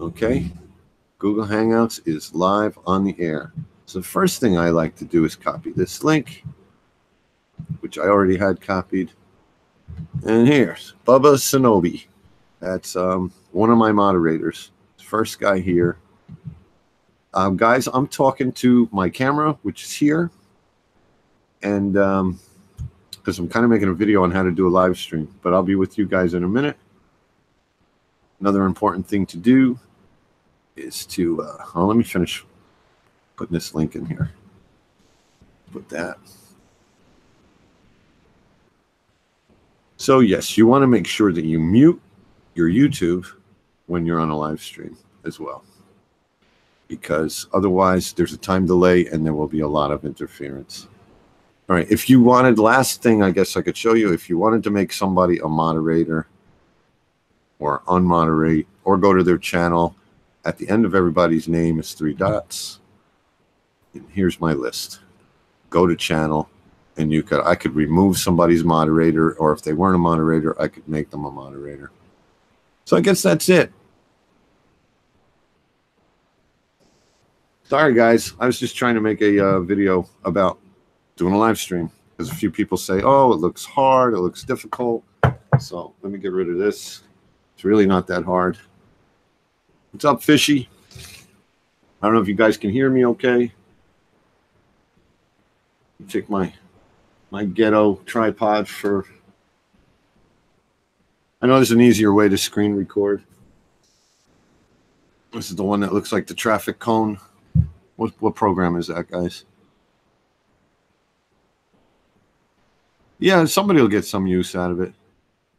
Okay, Google Hangouts is live on the air. So the first thing I like to do is copy this link, which I already had copied. And here's Bubba Sonobi. That's one of my moderators. First guy here. Guys, I'm talking to my camera, which is here. And because I'm kind of making a video on how to do a live stream. But I'll be with you guys in a minute. Another important thing to do is to, let me finish putting this link in here. Put that. So yes, you want to make sure that you mute your YouTube when you're on a live stream as well, because otherwise there's a time delay and there will be a lot of interference. All right, if you wanted, last thing I guess I could show you, if you wanted to make somebody a moderator or unmoderate or go to their channel, at the end of everybody's name is 3 dots. And here's my list. Go to channel, and I could remove somebody's moderator, or if they weren't a moderator, I could make them a moderator. So I guess that's it. Sorry, guys. I was just trying to make a video about doing a live stream, because a few people say, oh, it looks hard, it looks difficult. So let me get rid of this. It's really not that hard. What's up, Fishy? I don't know if you guys can hear me okay. Take my ghetto tripod for... I know there's an easier way to screen record. This is the one that looks like the traffic cone. What program is that, guys? Yeah, somebody will get some use out of it.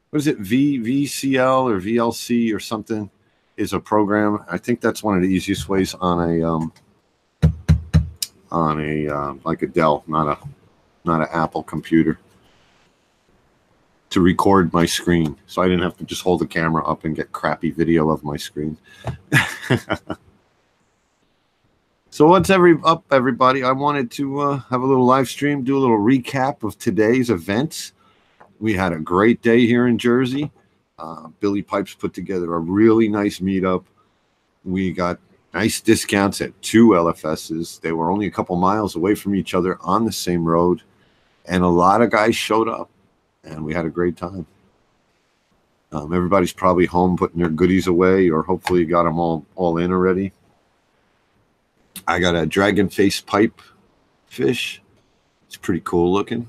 What is it? VCL or VLC or something is a program. I think that's one of the easiest ways on a like a Dell, not an Apple computer, to record my screen, so I didn't have to just hold the camera up and get crappy video of my screen. So what's up, everybody? I wanted to have a little live stream, do a little recap of today's events. We had a great day here in Jersey. Billy Pipes put together a really nice meetup. We got nice discounts at 2 LFSs. They were only a couple miles away from each other on the same road. And a lot of guys showed up, and we had a great time. Everybody's probably home putting their goodies away, or hopefully you got them all in already. I got a dragon face pipe fish. It's pretty cool looking.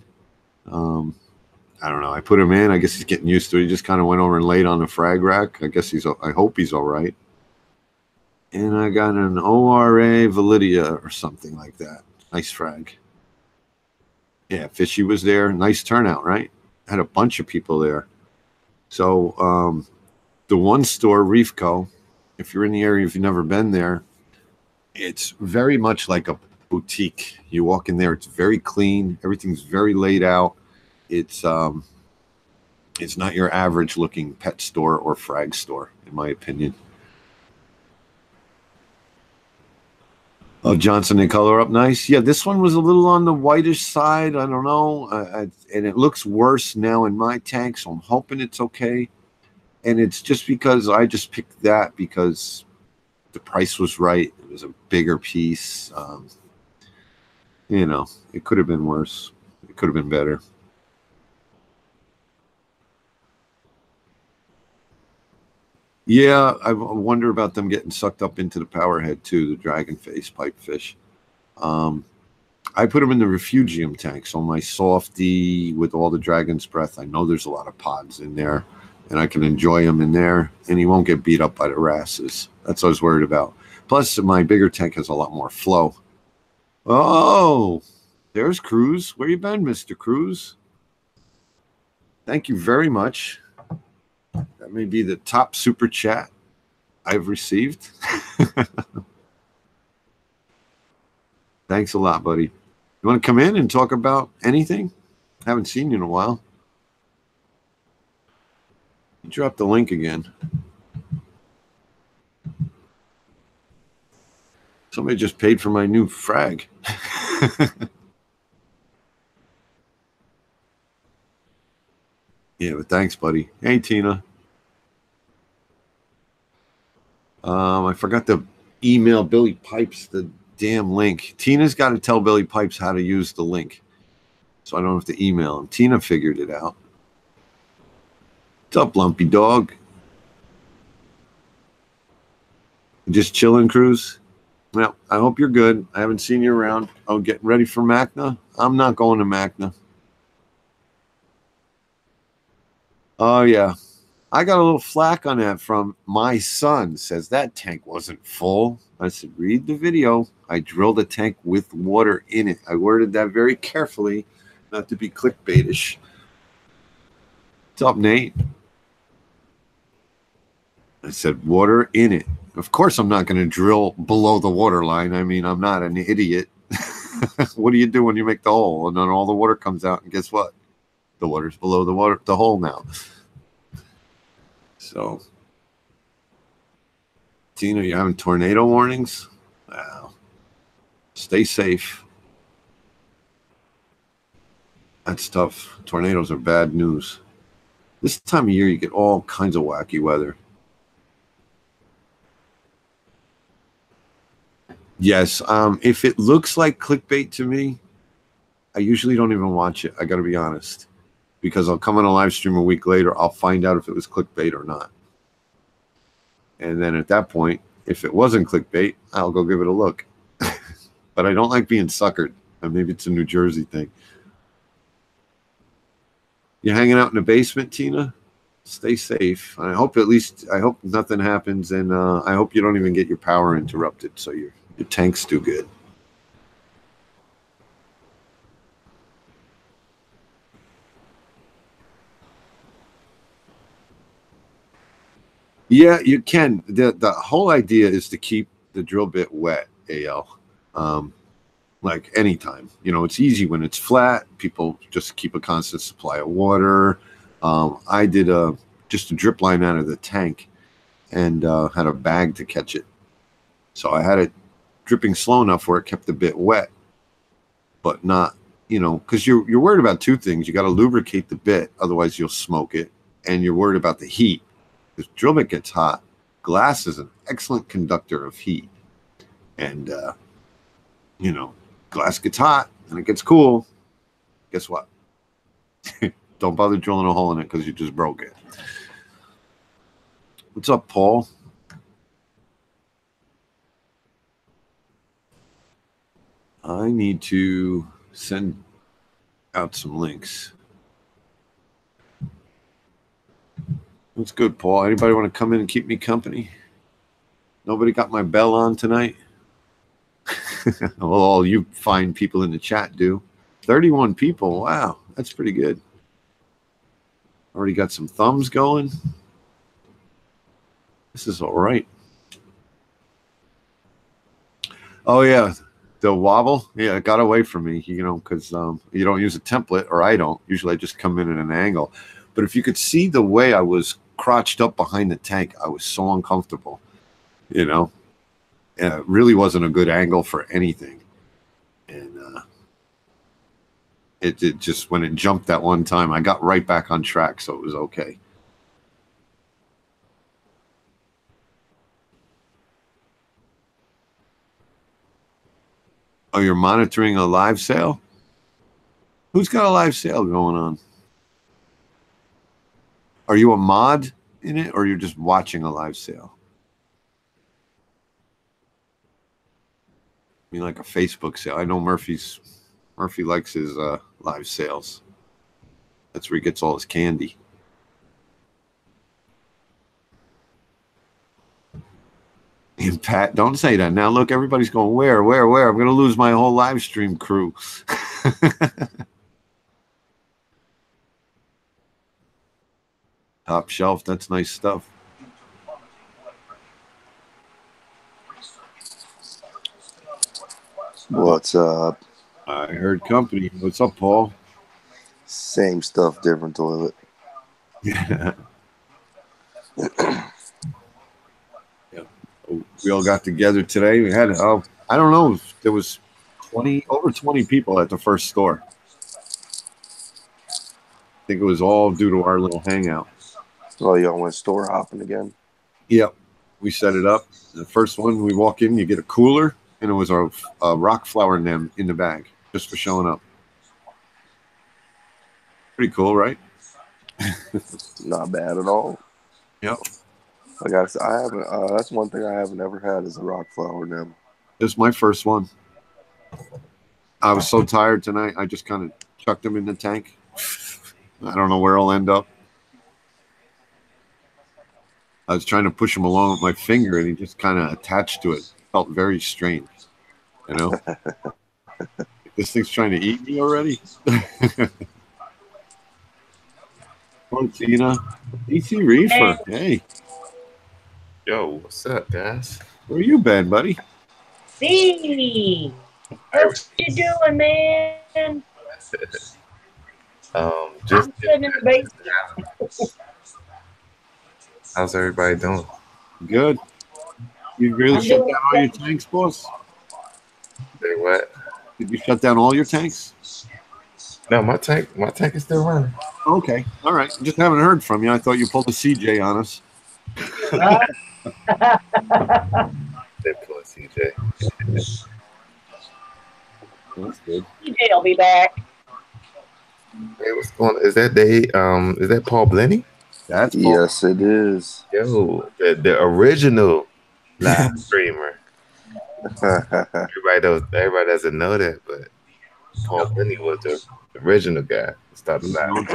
I don't know. I put him in. I guess he's getting used to it. He just kind of went over and laid on the frag rack. I hope he's all right. And I got an ORA Validia or something like that. Nice frag. Yeah, Fishy was there. Nice turnout, right? Had a bunch of people there. So the one store, Reef Co., if you're in the area, if you've never been there, it's very much like a boutique. You walk in there, it's very clean. Everything's very laid out. It's not your average looking pet store or frag store, in my opinion. Oh, Johnson and color up nice. Yeah, this one was a little on the whitish side. I don't know. And it looks worse now in my tank, so I'm hoping it's okay. And it's just because I just picked that because the price was right. It was a bigger piece. You know, it could have been worse. It could have been better. Yeah, I wonder about them getting sucked up into the powerhead too, the dragon face pipefish. I put them in the refugium tank, so my softy with all the dragon's breath, I know there's a lot of pods in there, and I can enjoy him in there, and he won't get beat up by the wrasses. That's what I was worried about. Plus, my bigger tank has a lot more flow. Oh, there's Cruz. Where you been, Mr. Cruz? Thank you very much. That may be the top super chat I've received. Thanks a lot, buddy. You want to come in and talk about anything? Haven't seen you in a while. You dropped the link again. Somebody just paid for my new frag. Yeah, but thanks, buddy. Hey, Tina. I forgot to email Billy Pipes the damn link. Tina's got to tell Billy Pipes how to use the link, so I don't have to email him. Tina figured it out. What's up, Lumpy Dog? Just chilling, Cruz? Well, I hope you're good. I haven't seen you around. Oh, getting ready for Macna? I'm not going to Macna. Oh, yeah. I got a little flack on that from my son. Says that tank wasn't full. I said, read the video. I drilled a tank with water in it. I worded that very carefully, not to be clickbaitish. What's up, Nate? I said, water in it. Of course, I'm not going to drill below the water line. I mean, I'm not an idiot. What do you do when you make the hole and then all the water comes out? And guess what? The water's below the hole now. So, Tina, you having tornado warnings? Wow. Stay safe. That's tough. Tornadoes are bad news. This time of year, you get all kinds of wacky weather. Yes. If it looks like clickbait to me, I usually don't even watch it. I got to be honest, because I'll come on a live stream a week later. I'll find out if it was clickbait or not. And then at that point, if it wasn't clickbait, I'll go give it a look. But I don't like being suckered. Maybe it's a New Jersey thing. You hanging out in the basement, Tina? Stay safe. I hope nothing happens, and I hope you don't even get your power interrupted, so your tanks do good. Yeah, you can. The whole idea is to keep the drill bit wet, AL. Like anytime. It's easy when it's flat. People just keep a constant supply of water. I did just a drip line out of the tank and had a bag to catch it. So I had it dripping slow enough where it kept the bit wet, but not, because you're worried about two things. You got to lubricate the bit, otherwise you'll smoke it, and you're worried about the heat. Because drill bit gets hot. Glass is an excellent conductor of heat, and glass gets hot and it gets cool. Guess what? Don't bother drilling a hole in it because you just broke it. What's up, Paul? I need to send out some links. That's good, Paul. Anybody want to come in and keep me company? Nobody got my bell on tonight? Well, all you fine people in the chat do. 31 people. Wow, that's pretty good. Already got some thumbs going. This is all right. Oh, yeah. The wobble, yeah, it got away from me, because you don't use a template, or I don't. Usually I just come in at an angle. But if you could see the way I was crouched up behind the tank, I was so uncomfortable, It really wasn't a good angle for anything. And it just, when it jumped that one time, I got right back on track, so it was okay. Oh, you're monitoring a live sale? Who's got a live sale going on? Are you a mod in it, or you're just watching a live sale? I mean, like a Facebook sale. I know Murphy likes his live sales. That's where he gets all his candy. And Pat, don't say that. Now look, everybody's going, where? I'm going to lose my whole live stream crew. Top shelf, that's nice stuff. What's up? I heard company. What's up, Paul? Same stuff, different toilet. Yeah. We all got together today. We had, I don't know, there was over 20 people at the first store. I think it was all due to our little hangout. Oh, y'all went store hopping again? Yep. We set it up. The first one, we walk in, you get a cooler, and it was a rock flower nem in the bag just for showing up. Pretty cool, right? Not bad at all. Yep. Like I said, I haven't. That's one thing I haven't ever had is a rock flower nem. This is my first one. I was so tired tonight, I just kind of chucked them in the tank. I don't know where I'll end up. I was trying to push him along with my finger, and he just kind of attached to it. Felt very strange, you know. This thing's trying to eat me already. Hello, Tina. DC Reefer. Hey. Yo, what's up, guys? Where you been, buddy? Steve, what you doing, man? Just I'm sitting in the basement. how's everybody doing? Good. You really I'm shut doing down all your tanks, boss? Say what? Did you shut down all your tanks? No, my tank is still running. Okay. All right. Just haven't heard from you. I thought you pulled a CJ on us. They pull a CJ. That's good. CJ will be back. Hey, what's going on? Is that Paul Blenny? That's Paul. Yes, it is. Yo, the original live streamer. Everybody doesn't know that, but Paul Blenny was the original guy that started live.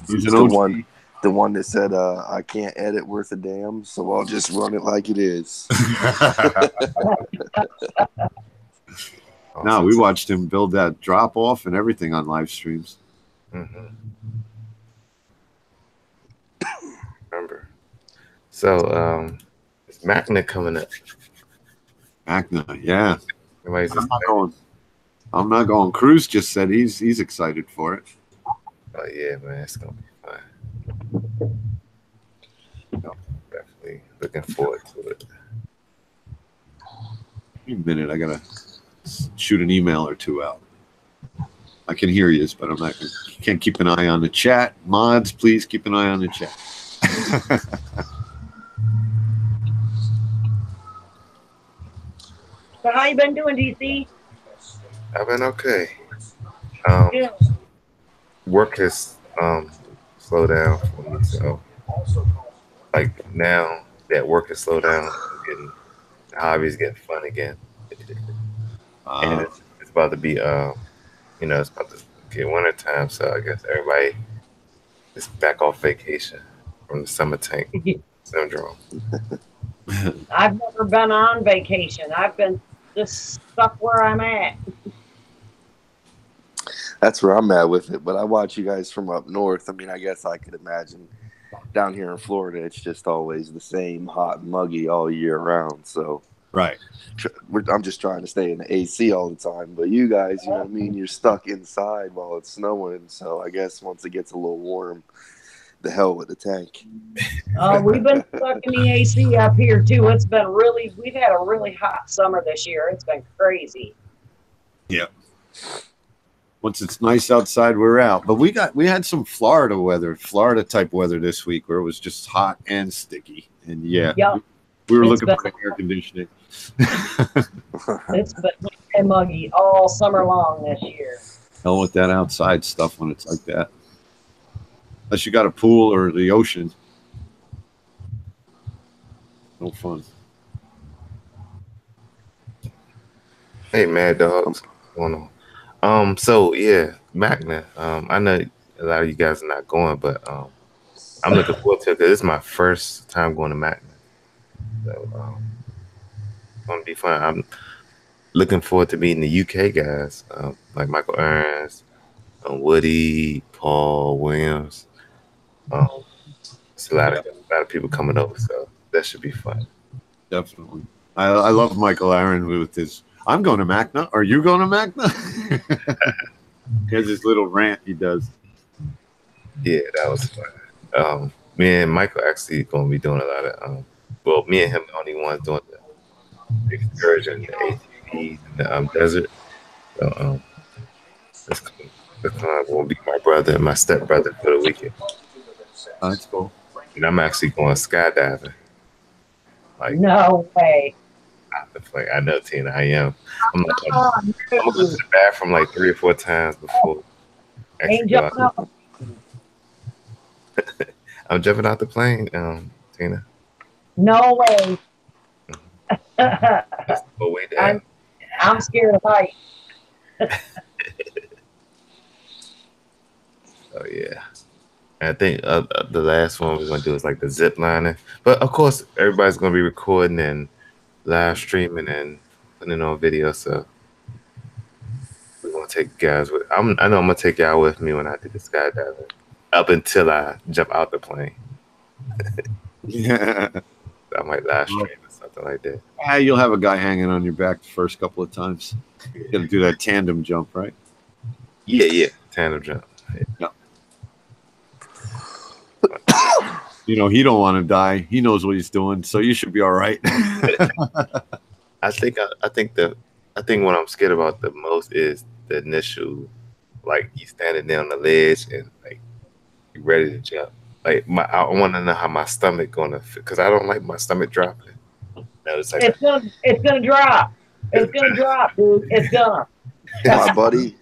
He's It's an the one that said, "I can't edit worth a damn, so I'll just run it like it is." No, we watched him build that drop off and everything on live streams. Mm-hmm. Remember. So, is Magna coming up? Magna, yeah. Everybody's just I'm not going. Cruz just said he's excited for it. oh yeah, man, it's gonna be fun. Definitely looking forward to it. Wait a minute, I gotta shoot an email or two out. I can hear you, but I'm not. Can't keep an eye on the chat. Mods, please keep an eye on the chat. So how you been doing, DC? I've been okay. Yeah. Work has slowed down for me, so like now that work has slowed down, getting hobbies getting fun again, and it's about to be it's about to get winter time, so I guess everybody is back off vacation from the summer tank syndrome. I've never been on vacation. I've been just stuck where I'm at. That's where I'm at with it. But I watch you guys from up north. I mean, I guess I could imagine down here in Florida, it's just always the same hot and muggy all year round. So right. I'm just trying to stay in the AC all the time. But you guys, you know what I mean? You're stuck inside while it's snowing. So I guess once it gets a little warm, the hell with the tank. We've been stuck in the AC up here too. We've had a really hot summer this year. It's been crazy. Yeah. Once it's nice outside, we're out. But we had some Florida type weather this week where it was just hot and sticky. And yeah, yep. we were looking for air conditioning. It's been muggy all summer long this year. Hell with that outside stuff when it's like that. Unless you got a pool or the ocean. No fun. Hey, Mad Dogs, what's going on? So yeah, Magna. I know a lot of you guys are not going, but I'm looking forward to it because it's my first time going to Magna. So it's gonna be fun. I'm looking forward to meeting the UK guys, like Michael Ernst, Woody, Paul Williams. It's a lot of people coming over, so that should be fun. Definitely. I love Michael Aaron with his I'm going to Magna. Are you going to Magna? He has this little rant he does. Yeah, that was fun. Me and Michael actually going to be doing a lot of, me and him the only ones doing the excursion, the ATV, in the desert. So it's going to be my brother and my stepbrother for the weekend. That's cool. And I'm actually going skydiving. Like, No way. I have to play. I know, Tina, I am. I'm like, Oh, I'm gonna go to the bathroom like 3 or 4 times before actually ain't go out. jumping up. I'm jumping out the plane, Tina. No way. Just go way down. I'm scared of heights. Oh yeah. And I think the last one we're gonna do is like the zip lining. But of course, everybody's gonna be recording and live streaming and putting it on video. So we're gonna take you guys with. I know I'm gonna take y'all with me when I do the skydiving. Up until I jump out the plane, Yeah. I might live stream or something like that. You'll have a guy hanging on your back the first couple of times. You got to do that tandem jump, right? Yeah, tandem jump. Yeah. You know, he don't want to die. He knows what he's doing, so you should be all right. I think what I'm scared about the most is the initial, like you standing there on the ledge and like you ready to jump. Like I want to know how my stomach gonna fit because I don't like my stomach dropping. No, it's like It's gonna drop. It's gonna drop, dude. It's gonna. My buddy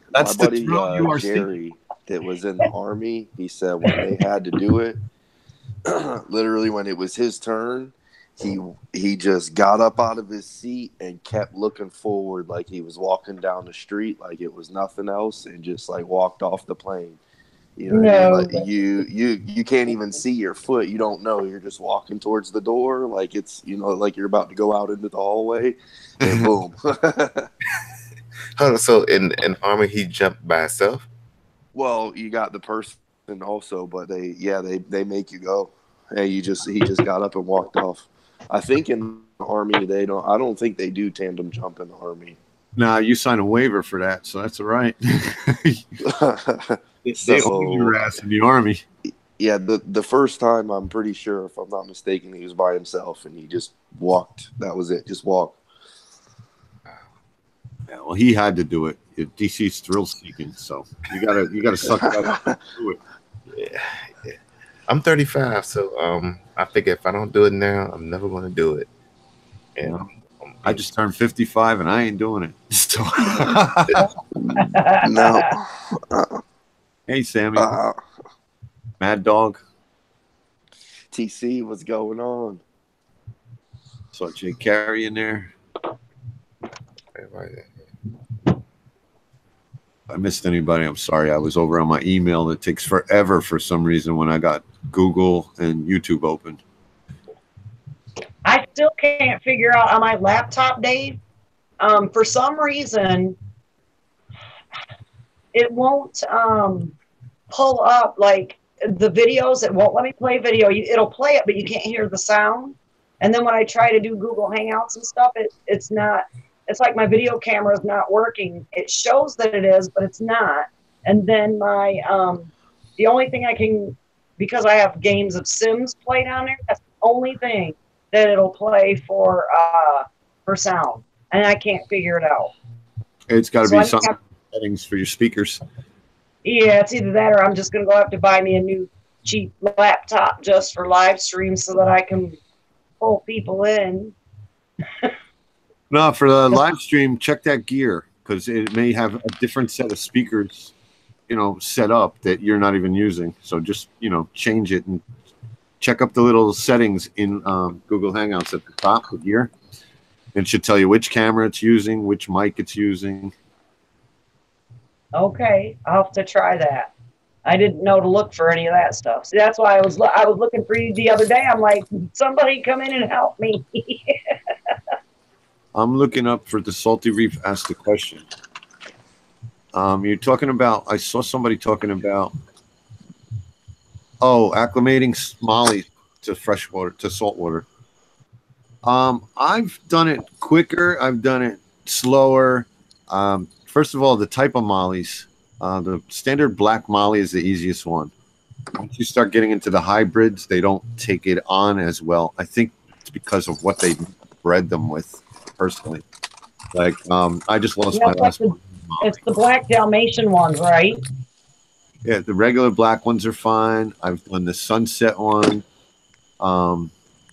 you are Jerry, that was in the Army, he said when they had to do it, literally when it was his turn, he just got up out of his seat and kept looking forward like he was walking down the street like it was nothing else and just like walked off the plane. You know what I mean? Like you can't even see your foot. You don't know. You're just walking towards the door like it's, you know, like you're about to go out into the hallway and boom. So in Army he jumped by himself? Well, you got the person also, but they make you go. Hey, he just got up and walked off. I think in the Army I don't think they do tandem jump in the Army. Nah, you sign a waiver for that, so that's all right. They own your ass in the Army. Yeah, the first time, I'm pretty sure, if I'm not mistaken, he was by himself and he just walked. That was it. Just walk. Yeah, well, he had to do it. DC's thrill seeking, so you gotta suck it up and do it. Yeah. I'm 35, so I figure if I don't do it now, I'm never gonna do it. And I just turned 55 and I ain't doing it. So. No. Hey, Sammy. Mad Dog. TC, what's going on? Saw Jay Carey in there. If I missed anybody, I'm sorry. I was over on my email. It takes forever for some reason when I got Google and YouTube open. I still can't figure out on my laptop, Dave. For some reason, it won't pull up like the videos. It won't let me play video. It'll play it, but you can't hear the sound. And then when I try to do Google Hangouts and stuff, it's not. It's like my video camera is not working. It shows that it is, but it's not. And then my the only thing I can, because I have games of Sims play down there, that's the only thing that it'll play for sound, and I can't figure it out. It's got to be some settings for your speakers. Yeah, it's either that or I'm just going to go have to buy me a new cheap laptop just for live stream so that I can pull people in. No, for the live stream, check that gear because it may have a different set of speakers, you know, set up that you're not even using. So just, you know, change it and check up the little settings in Google Hangouts at the top of gear. It should tell you which camera it's using, which mic it's using. Okay, I'll have to try that. I didn't know to look for any of that stuff. See, that's why I was looking for you the other day. I'm like, somebody come in and help me. I'm looking up for the Salty Reef asked the question. You're talking about, I saw somebody talking about, acclimating mollies to freshwater, to saltwater. I've done it quicker. I've done it slower. First of all, the type of mollies, the standard black molly is the easiest one. Once you start getting into the hybrids, they don't take it on as well. I think it's because of what they bred them with, personally. Like, I just lost my last one. It's the black Dalmatian ones, right? Yeah, the regular black ones are fine. I've done the sunset one.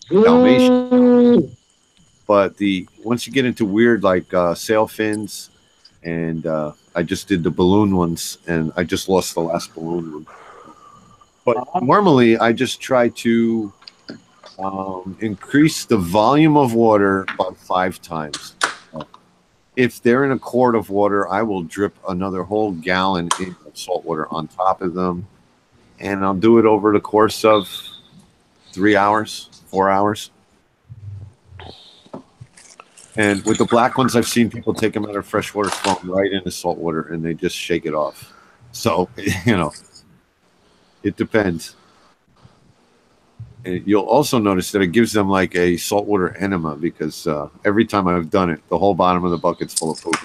Dalmatian. But once you get into weird like sail fins, and I just did the balloon ones, and I just lost the last balloon one. But normally I just try to increase the volume of water by 5 times. If they're in a quart of water, I will drip another whole gallon of salt water on top of them, and I'll do it over the course of 3 hours, 4 hours. And with the black ones, I've seen people take them out of freshwater foam right into salt water, and they just shake it off. So, it depends. And you'll also notice that it gives them like a saltwater enema, because every time I've done it, the whole bottom of the bucket's full of poop.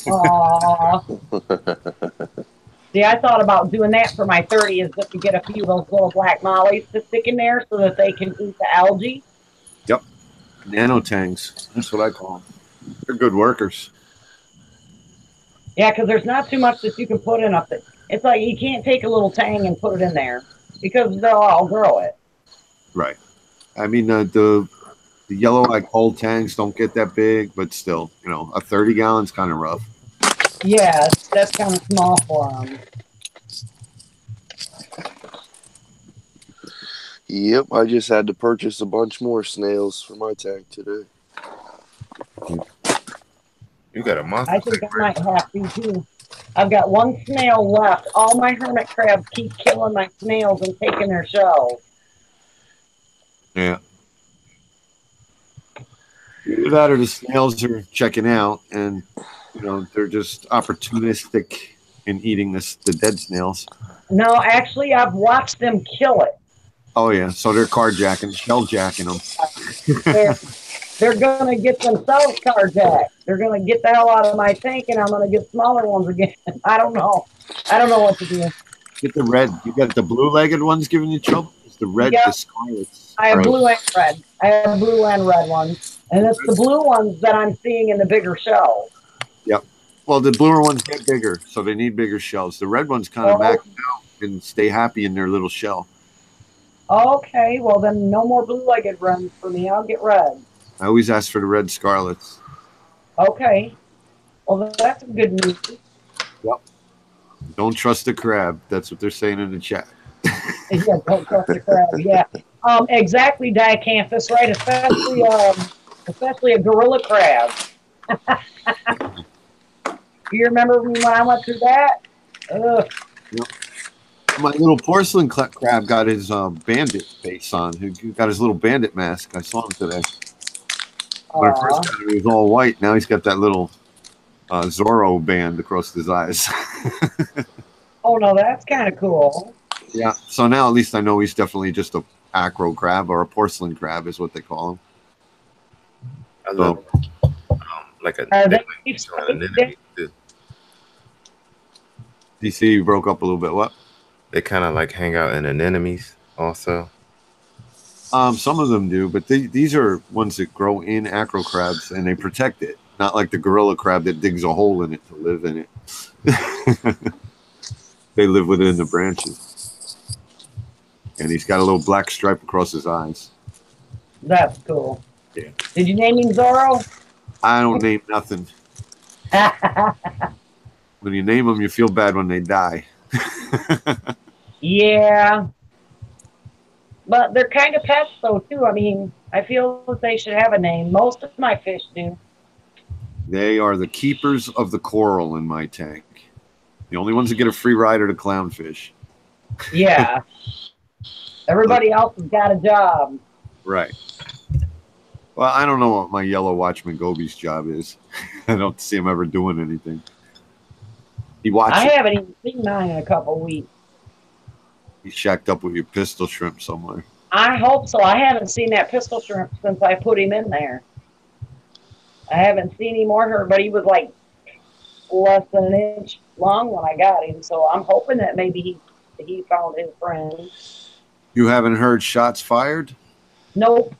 Aww. See, I thought about doing that for my 30th, just to get a few of those little black mollies to stick in there so that they can eat the algae. Yep. Nanotangs. That's what I call them. They're good workers. Yeah, because there's not too much that you can put in up there. It's like you can't take a little tang and put it in there because they'll all grow it. Right. I mean, the yellow like cold tangs don't get that big, but still, a 30 gallon's kind of rough. Yeah, that's kind of small for them. Yep, I just had to purchase a bunch more snails for my tank today. You got a monster. I think I might have to too. I've got 1 snail left. All my hermit crabs keep killing my snails and taking their shells. Yeah. Either that or the snails are checking out, and they're just opportunistic in eating the dead snails. No, actually, I've watched them kill it. Oh yeah, so they're carjacking, shell-jacking them. They're gonna get themselves carjacked. They're gonna get the hell out of my tank, and I'm gonna get smaller ones again. I don't know what to do. Get the red. You got the blue-legged ones giving you trouble. It's the red, the scarlets. I have blue and red. I have blue and red ones, and it's the blue ones that I'm seeing in the bigger shells. Yep. Well, the bluer ones get bigger, so they need bigger shells. The red ones kind of max out and stay happy in their little shell. Okay, well then no more blue-legged ones for me. I'll get red. I always ask for the red scarlets. Okay. Well, that's good news. Yep. Don't trust the crab. That's what they're saying in the chat. Yeah, don't trust the crab. Yeah. Exactly, Diacanthus, right? Especially a gorilla crab. You remember when I went through that? Ugh. Yep. My little porcelain crab got his bandit face on. He got his little bandit mask. I saw him today. When I first got him, he was all white. Now he's got that little Zorro band across his eyes. Oh, no, that's kind of cool. Yeah. So now at least I know he's definitely just a acro crab, or a porcelain crab is what they call him. I love like an enemy too. DC, you broke up a little bit. What? They kind of like hang out in anemones also. Some of them do, but these are ones that grow in acro crabs, and they protect it. Not like the gorilla crab that digs a hole in it to live in it. They live within the branches. And he's got a little black stripe across his eyes. That's cool. Yeah. Did you name him Zorro? I don't name nothing. When you name them, you feel bad when they die. Yeah. But they're kind of pests, though, too. I mean, I feel that they should have a name. Most of my fish do. They are the keepers of the coral in my tank. The only ones that get a free ride are the clownfish. Yeah. Everybody else has got a job. Right. Well, I don't know what my yellow watchman Gobi's job is. I don't see him ever doing anything. He watches. I haven't even seen mine in a couple of weeks. He's shacked up with your pistol shrimp somewhere. I hope so. I haven't seen that pistol shrimp since I put him in there. I haven't seen him or her, but he was like less than an inch long when I got him. So I'm hoping that maybe he found his friend. You haven't heard shots fired? Nope.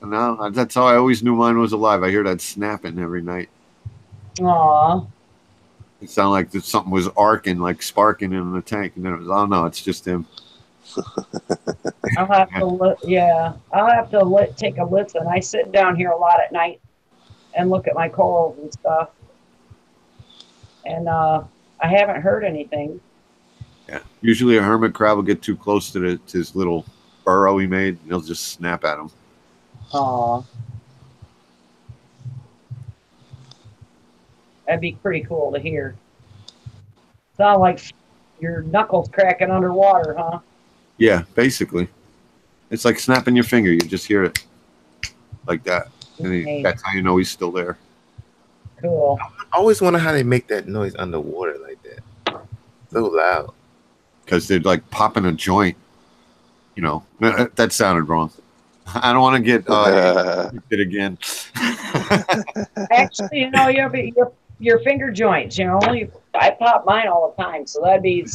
No, that's how I always knew mine was alive. I hear that snapping every night. Aw. It sounded like something was arcing, like sparking in the tank, and then it was, oh no, it's just him. I'll have to yeah, I'll have to take a listen. I sit down here a lot at night and look at my corals and stuff, and I haven't heard anything. Yeah. Usually a hermit crab will get too close to his little burrow he made, and he'll just snap at him. Aw. That'd be pretty cool to hear. Sound like your knuckles cracking underwater, huh? Yeah, basically. It's like snapping your finger. You just hear it like that. And that's how you know he's still there. Cool. I always wonder how they make that noise underwater like that. So loud. Because they're like popping a joint. You know, that sounded wrong. I don't want to get it again. Actually, you know, your finger joints, you know, I pop mine all the time, so that'd be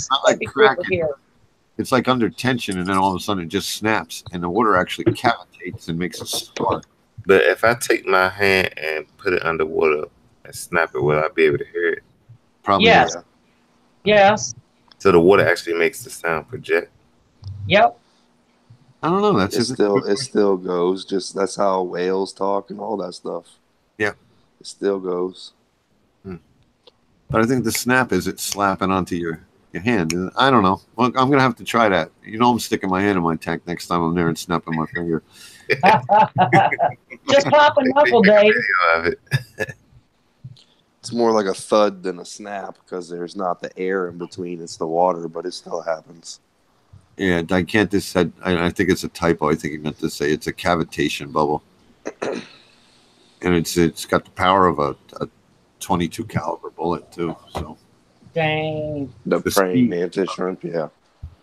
cool to hear. It's like under tension, and then all of a sudden it just snaps, and the water actually cavitates and makes a spark. But if I take my hand and put it underwater and snap it, will I be able to hear it? Probably. Yes. Not. Yes. So the water actually makes the sound project. Yep. I don't know. It still goes. Just that's how whales talk and all that stuff. Yeah. It still goes. But I think the snap is it slapping onto your hand. I don't know. Well, I'm gonna have to try that. You know, I'm sticking my hand in my tank next time I'm there and snapping my finger. Just pop a knuckle, Dave. It's more like a thud than a snap because there's not the air in between. It's the water, but it still happens. Yeah, Dicanthus said, I think it's a typo. I think he meant to say it's a cavitation bubble. And it's got the power of a 22 caliber bullet too. So dang. The praying mantis shrimp, yeah.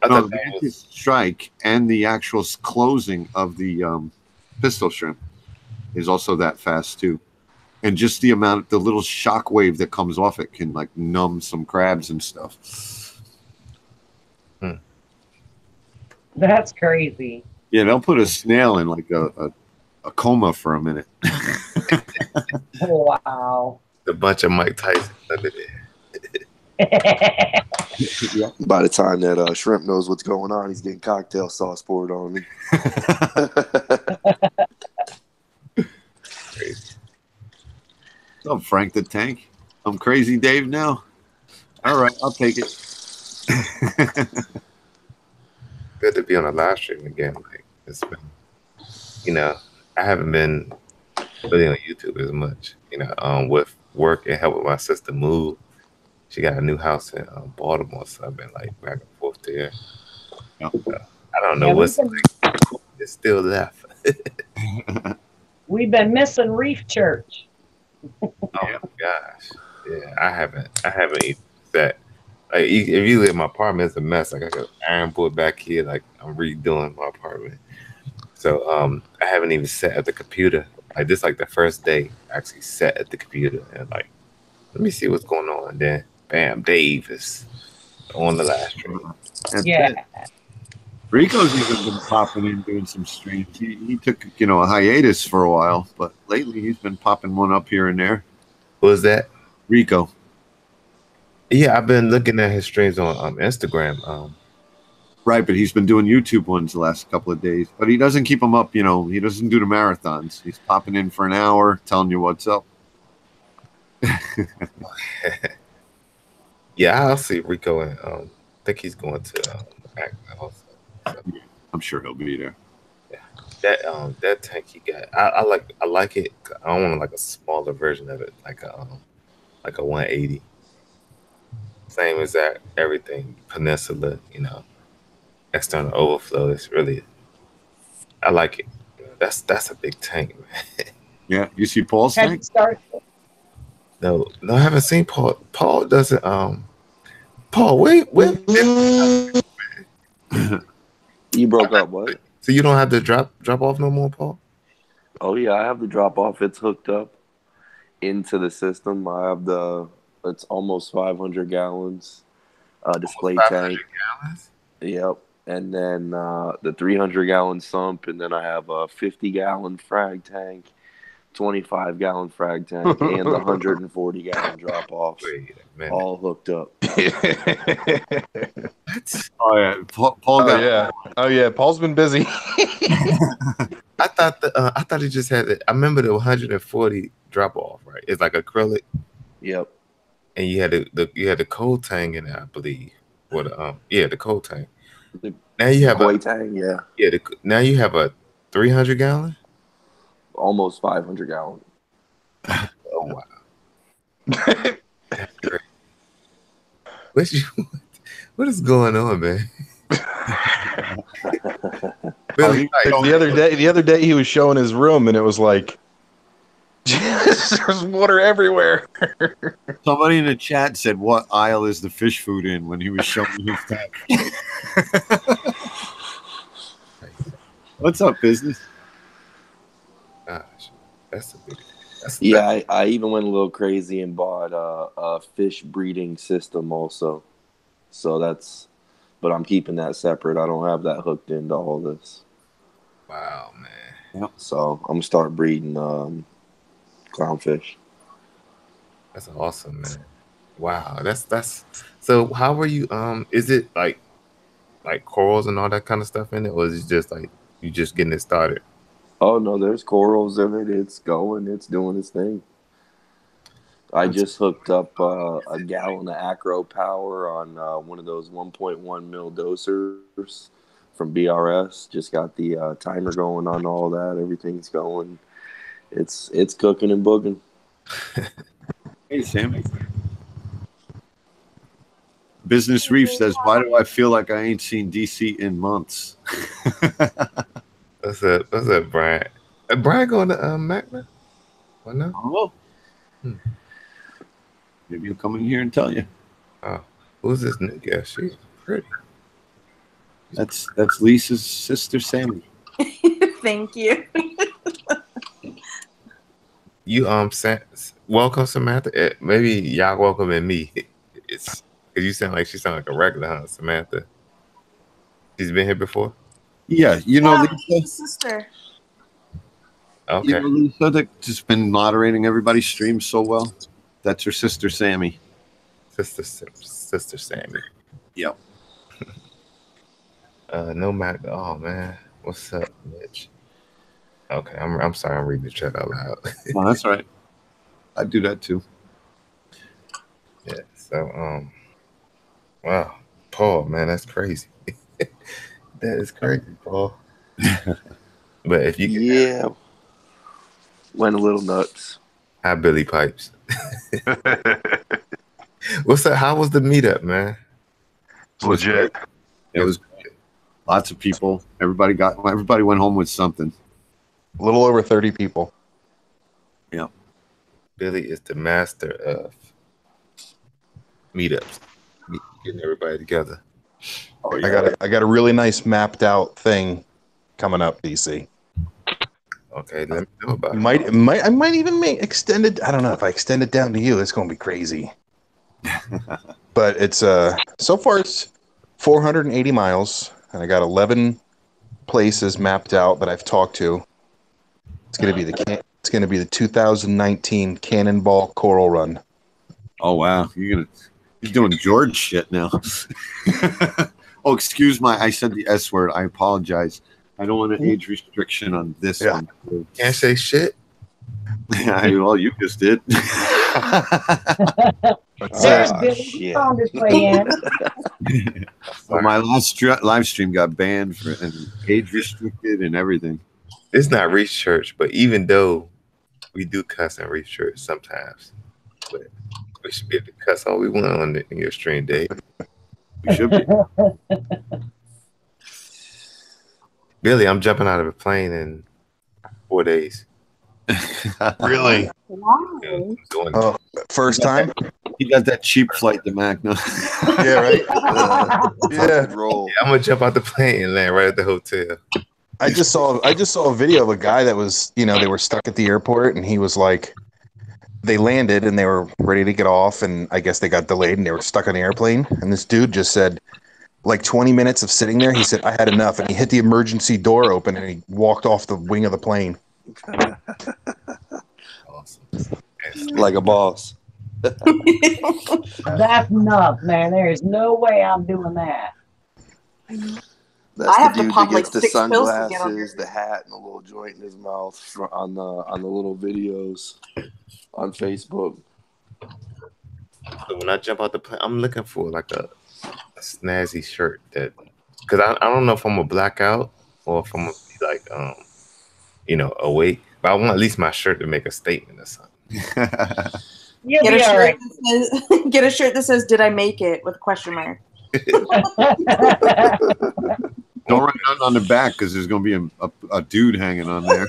No, the mantis strike and the actual closing of the pistol shrimp is also that fast too. And just the little shock wave that comes off it can like numb some crabs and stuff. That's crazy. Yeah, they'll put a snail in like a coma for a minute. Wow. A bunch of Mike Tyson under there. Yeah. By the time that shrimp knows what's going on, he's getting cocktail sauce poured on me. What's up, Frank the Tank? I'm Crazy Dave now. All right, I'll take it. Good to be on a live stream again. Like it's been, you know, I haven't been really on YouTube as much. You know, with work and helping my sister move. She got a new house in Baltimore, so I've been like back and forth there. Yep. I don't know what's like. It's still left. We've been missing Reef Church. Oh my gosh, yeah, I haven't even sat. Like, if you live in my apartment, it's a mess. Like I got an iron board back here. Like I'm redoing my apartment, so I haven't even sat at the computer. Like this, like the first day, I actually sat at the computer and like, let me see what's going on. And then, bam, Dave is on the live stream. Yeah. Rico's even been popping in doing some streams. He took a hiatus for a while, but lately he's been popping one up here and there. What was that? Rico. Yeah, I've been looking at his streams on Instagram. Right, but he's been doing YouTube ones the last couple of days. But he doesn't keep them up, he doesn't do the marathons. He's popping in for an hour, telling you what's up. Yeah, I'll see Rico, and I think he's going to act also. So. I'm sure he'll be there. Yeah, that tank he got, I like it. I don't want like a smaller version of it, like a 180. Same as that, everything Peninsula, external overflow. It's really, I like it. That's a big tank, man. Yeah, you see Paul's Have tank? you started? No, I haven't seen Paul. Paul doesn't. Paul, wait. You broke up, what? So you don't have to drop off no more, Paul? Oh yeah, I have the drop off. It's hooked up into the system. I have it's almost 500 gallons display tank. Gallons? Yep. And then the 300 gallon sump, and then I have a 50 gallon frag tank, 25-gallon frag tank and the 140-gallon drop off, Wait a minute. all hooked up. What? Oh yeah, Paul Oh got. yeah. Oh yeah. Paul's been busy. I thought he just had it. I remember the 140 drop off, right? It's like acrylic, Yep. and you had the cold tank in it, I believe. Or the cold tank. The Now you have koi tank, yeah. now you have a 300 gallon. Almost 500 gallon. Oh wow. That's great. What is going on, man? Billy, The other day he was showing his room and it was like there's water everywhere. Somebody in the chat said, "What aisle is the fish food in?" When he was showing his tank. What's up, business? gosh, that's Yeah, I even went a little crazy and bought a fish breeding system also. So but I'm keeping that separate. I don't have that hooked into all this. wow, man. So I'm gonna start breeding clownfish. That's awesome, man. Wow, that's so. How were you? Is it like corals and all that kind of stuff in it, or is it just like you just getting it started? Oh no, there's corals in it. It's going. It's doing its thing. I just hooked up a gallon of Acro Power on one of those 1.1 mil dosers from BRS. Just got the timer going on all that. Everything's going. It's cooking and booging. Hey, Sammy. Business Reef says, "Why do I feel like I ain't seen DC in months?" What's up, Brian? Brian going to Magna? What now? Oh, maybe he'll come in here and tell you. Oh, who's this new guest? She's pretty. That's Lisa's sister, Sammy. Thank you. You welcome Samantha. Maybe y'all welcome and me. It's because you sound like a regular, huh, Samantha? She's been here before. Yeah, you know Lisa. Sister. Okay. You know Lisa that just been moderating everybody's streams so well. That's her sister, Sammy. Sister Sammy. Yep. No Mac. Oh man, what's up, Mitch? Okay, I'm sorry. I'm reading the chat out loud. No, that's all right. I do that too. Yeah. So wow, Paul, man, that's crazy. That is crazy, Paul. But if you went a little nuts. Hi, Billy Pipes. What's up? How was the meetup, man? Legit. It was great. Lots of people. Everybody went home with something. A little over 30 people. Yeah. Billy is the master of meetups, getting everybody together. Oh, yeah. I got a really nice mapped out thing coming up, DC. Okay, let me know about I might even extend it. I don't know if I extend it down to you. It's going to be crazy. But it's so far it's 480 miles, and I got 11 places mapped out that I've talked to. It's going to be the 2019 Cannonball Coral Run. Oh wow, you're doing George shit now. Oh, excuse I said the S word. I apologize. I don't want an age restriction on this one. Can't say shit. Well, you just did. There's Billy. Found his way in. Well, my last live stream got banned and age restricted and everything. It's not Reef Church, but even though we do cuss in Reef Church sometimes, but we should be able to cuss all we want on your stream day. We should be. Billy, I'm jumping out of a plane in 4 days. Really? Wow. First time? He got that cheap flight to Magna. Yeah, right. Yeah. Roll. I'm gonna jump out the plane and land right at the hotel. I just saw a video of a guy that was, they were stuck at the airport, and he was like, they landed and they were ready to get off, and I guess they got delayed and they were stuck on the airplane. And this dude just said, like 20 minutes of sitting there, he said, I had enough, and he hit the emergency door open and he walked off the wing of the plane. Like a boss. That's nuts, man. There is no way I'm doing that. That's I have the to dude pop that like gets the 6 pills to get under. sunglasses, the hat, and the little joint in his mouth on the little videos on Facebook. So when I jump out the plane, I'm looking for like a snazzy shirt that, because I don't know if I'm gonna black out or if I'm gonna be like awake. But I want at least my shirt to make a statement or something. You'll Get a, be all shirt right. that says, get a shirt that says, "Did I make it?" with a question mark. Don't write nothing on the back because there's going to be a dude hanging on there.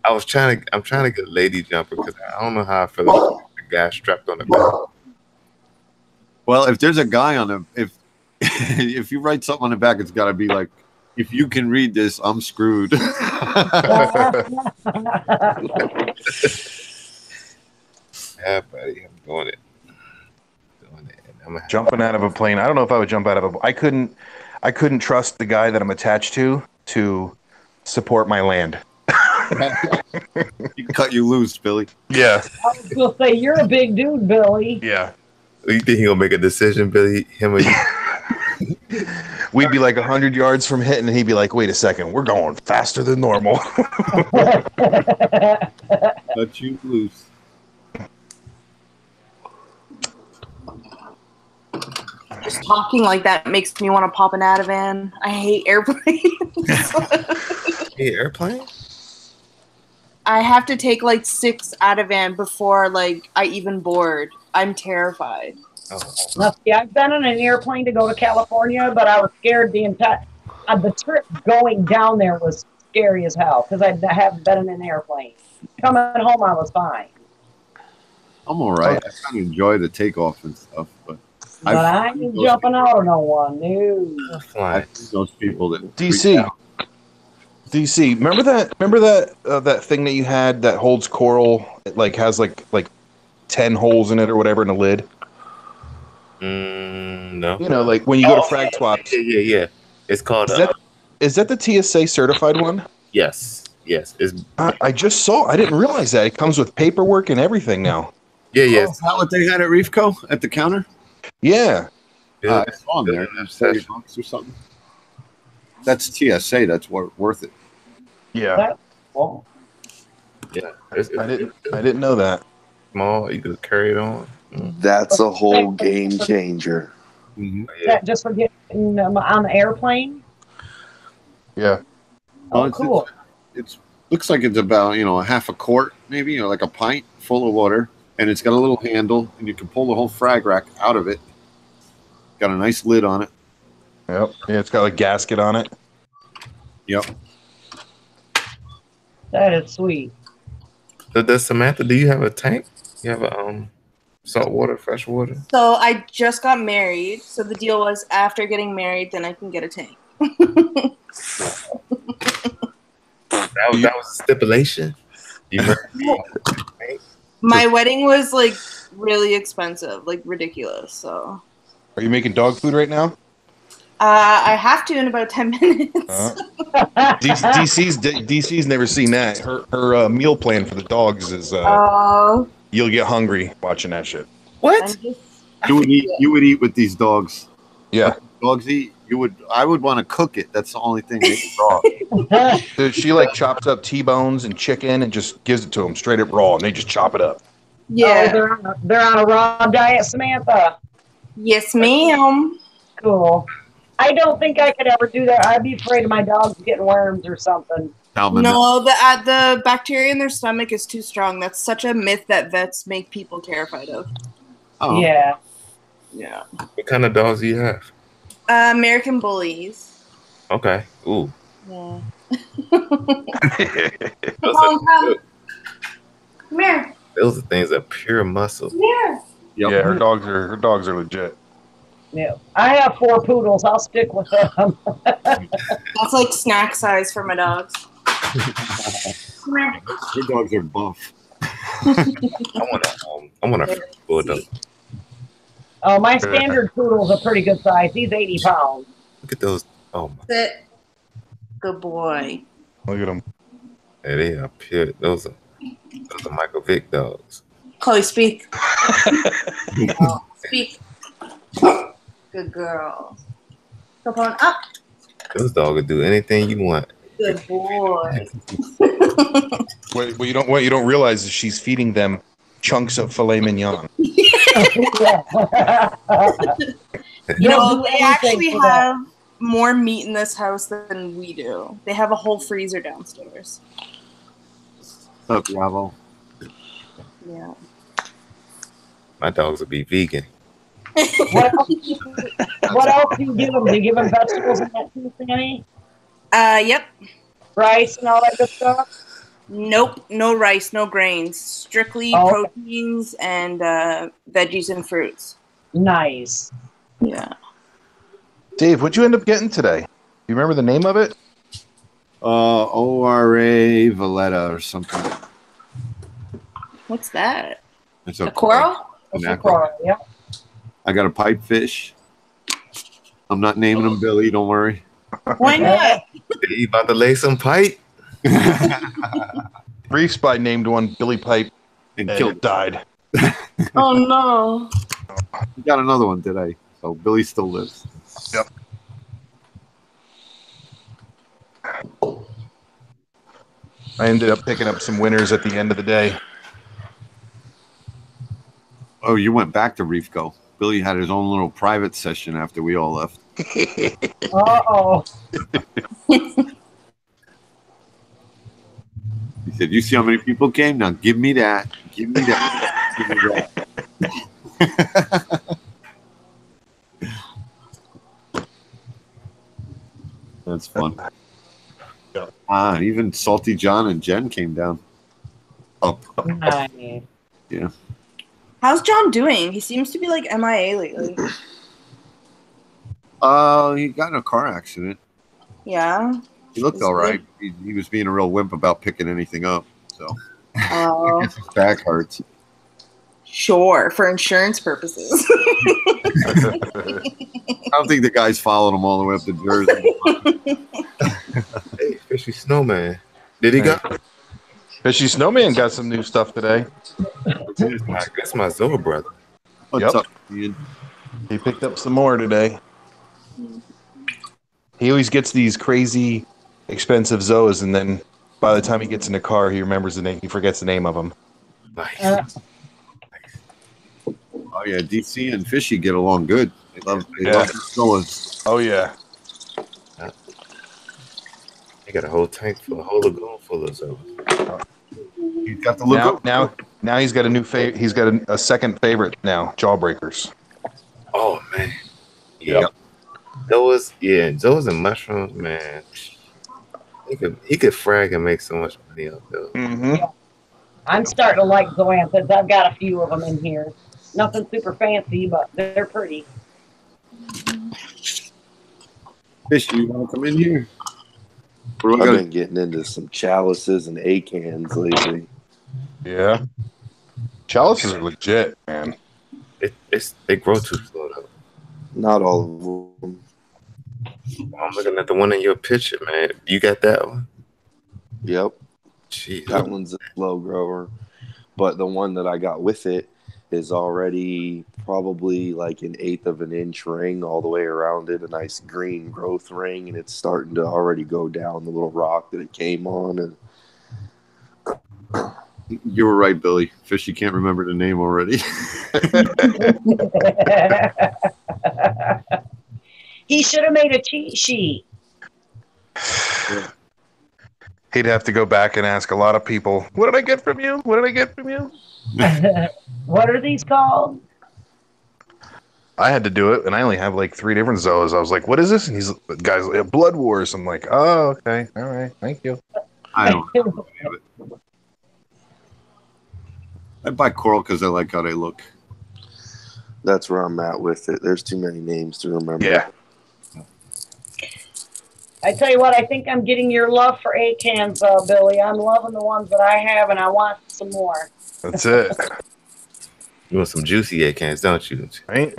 I'm trying to get a lady jumper because I don't know how I feel about the guy strapped on the back. Well, if there's a guy on the if you write something on the back, it's got to be like, if you can read this, I'm screwed. Yeah, buddy, I'm doing it. Jumping out of a plane. I don't know if I would jump out of a. I couldn't trust the guy that I'm attached to support my land. He cut you loose, Billy. Yeah. I was going to say, you're a big dude, Billy. Yeah. You think he'll make a decision, Billy? Him or you? We'd be like 100 yards from hitting, and he'd be like, "Wait a second, we're going faster than normal." Cut you loose. Just talking like that makes me want to pop an Ativan. I hate airplanes. Hey, airplane? I have to take like 6 Ativan before like I even board. I'm terrified. Oh. Now, see, I've been on an airplane to go to California, but I was scared the entire the trip going down there was scary as hell because I haven't been in an airplane. Coming home, I was fine. I'm all right. I kind of enjoy the takeoff and stuff, but I ain't jumping out of no one. No. I've seen those people that DC, remember that thing that you had that holds coral? It like has like 10 holes in it or whatever in a lid. No. You know, like when you go to Frag Swaps. Yeah. It's called. Is that the TSA certified one? Yes. I just saw. I didn't realize that it comes with paperwork and everything now. Yeah. Oh, is that what they had at Reefco at the counter? Yeah. I saw them there. That's $30 or something. That's TSA. That's worth it. Yeah. Well, Yeah. I didn't know that. Small. You could carry it on. That's a whole game changer. Mm-hmm. that just for getting on the airplane? Yeah. Oh, cool. It looks like it's about a half a quart, maybe, or like a pint full of water, and it's got a little handle, and you can pull the whole frag rack out of it. Got a nice lid on it. Yep. Yeah, it's got a gasket on it. Yep. That is sweet. So does Samantha? Do you have a tank? You have a salt water, fresh water? So I just got married. So the deal was after getting married, then I can get a tank. That was a stipulation. My wedding was like really expensive, like ridiculous. So Are you making dog food right now? I have to in about 10 minutes. DC's never seen that. Her meal plan for the dogs is you'll get hungry watching that shit. What? You would eat with these dogs. Yeah. Dogs eat. I would want to cook it. That's the only thing they eat raw. Dude, she like chops up T-bones and chicken and just gives it to them straight up raw, and they just chop it up. Yeah. Oh, they're on a raw diet, Samantha. Yes, ma'am. Cool. I don't think I could ever do that. I'd be afraid of my dogs getting worms or something. No, the bacteria in their stomach is too strong. That's such a myth that vets make people terrified of. Oh. Yeah. Yeah. What kind of dogs do you have? American bullies. Okay. Ooh. Yeah. Those Come here. are things of pure muscle. Come here. Yep. Yeah, her dogs are legit. Yeah. I have 4 poodles. I'll stick with them. That's like snack size for my dogs. Come here. Your dogs are buff. I want a bulldog. Oh, my standard poodle's a pretty good size. He's 80 pounds. Look at those. Oh my. Sit. Good boy. Look at them. Yeah, they are pure. Those are. Those are Michael Vick dogs. Chloe, speak. Speak. Good girl. Come on up. Those dogs will do anything you want. Good boy. What you don't realize is she's feeding them chunks of filet mignon. No, they actually have more meat in this house than we do. They have a whole freezer downstairs. Oh, bravo. Yeah. My dogs will be vegan. What else do you give them? Do you give them vegetables and that too, Sammy? Yep. Rice and all that good stuff? Nope. No rice, no grains. Strictly proteins and veggies and fruits. Nice. Yeah. Dave, what'd you end up getting today? Do you remember the name of it? ORA Valletta or something. What's that? It's A coral? An That's aqua. coral, yeah. I got a pipefish. I'm not naming him Billy. Don't worry. Why not? You about to lay some pipe? Reef Spy named one Billy Pipe And and killed. it died. Oh no. We got another one today. So Billy still lives. Yep. I ended up picking up some winners at the end of the day. Oh, you went back to Reef Go. Billy had his own little private session after we all left. Uh-oh. He said, "You see how many people came? Now give me that. Give me that. Give me that." That's fun. Yeah. Even Salty John and Jen came down. Up. Nice. Yeah. How's John doing? He seems to be like MIA lately. He got in a car accident. Yeah. He looked all right. He was being a real wimp about picking anything up. So I guess his back hurts. Sure, for insurance purposes. I don't think the guys followed him all the way up to Jersey. Hey, Fishy Snowman. Did he go? Fishy Snowman got some new stuff today. That's my Zoa brother. What's Yep. up, Ian? He picked up some more today. He always gets these crazy expensive Zoas, and then by the time he gets in the car, he remembers the name. He forgets the name of them. Nice. Oh yeah, DC and Fishy get along good. They love Yeah. the Zoas. Oh yeah. He got a whole tank full, a whole lagoon full of Zoas. He's got to look up. Now he's got a new favorite. He's got a second favorite now. Jawbreakers. Oh man. Yeah. Those and mushrooms, man. He could frag and make so much money off those. Mm-hmm. I'm starting to like zoanthids. I've got a few of them in here. Nothing super fancy, but they're pretty. Fishy, you want to come in here? I've been getting into some chalices and acans lately. Yeah. Chalices are legit, man. They grow too slow though. Not all of them. I'm looking at the one in your picture, man. You got that one? Yep. Jeez. That one's a slow grower. But the one that I got with it is already probably like an 1/8 of an inch ring all the way around it, a nice green growth ring, and it's starting to already go down the little rock that it came on. And You were right, Billy. Fishy can't remember the name already. He should have made a cheat sheet. He'd have to go back and ask a lot of people, what did I get from you? What did I get from you? What are these called? I had to do it, and I only have like 3 different Zoas. I was like, what is this? And he's the guy's like, Blood Wars. I'm like, oh, okay. All right. Thank you. I don't know. I buy coral because I like how they look. that's where I'm at with it. There's too many names to remember. Yeah. I tell you what, I think I'm getting your love for acans, Billy. I'm loving the ones that I have, and I want some more. That's it. You want some juicy acans, don't you? Right?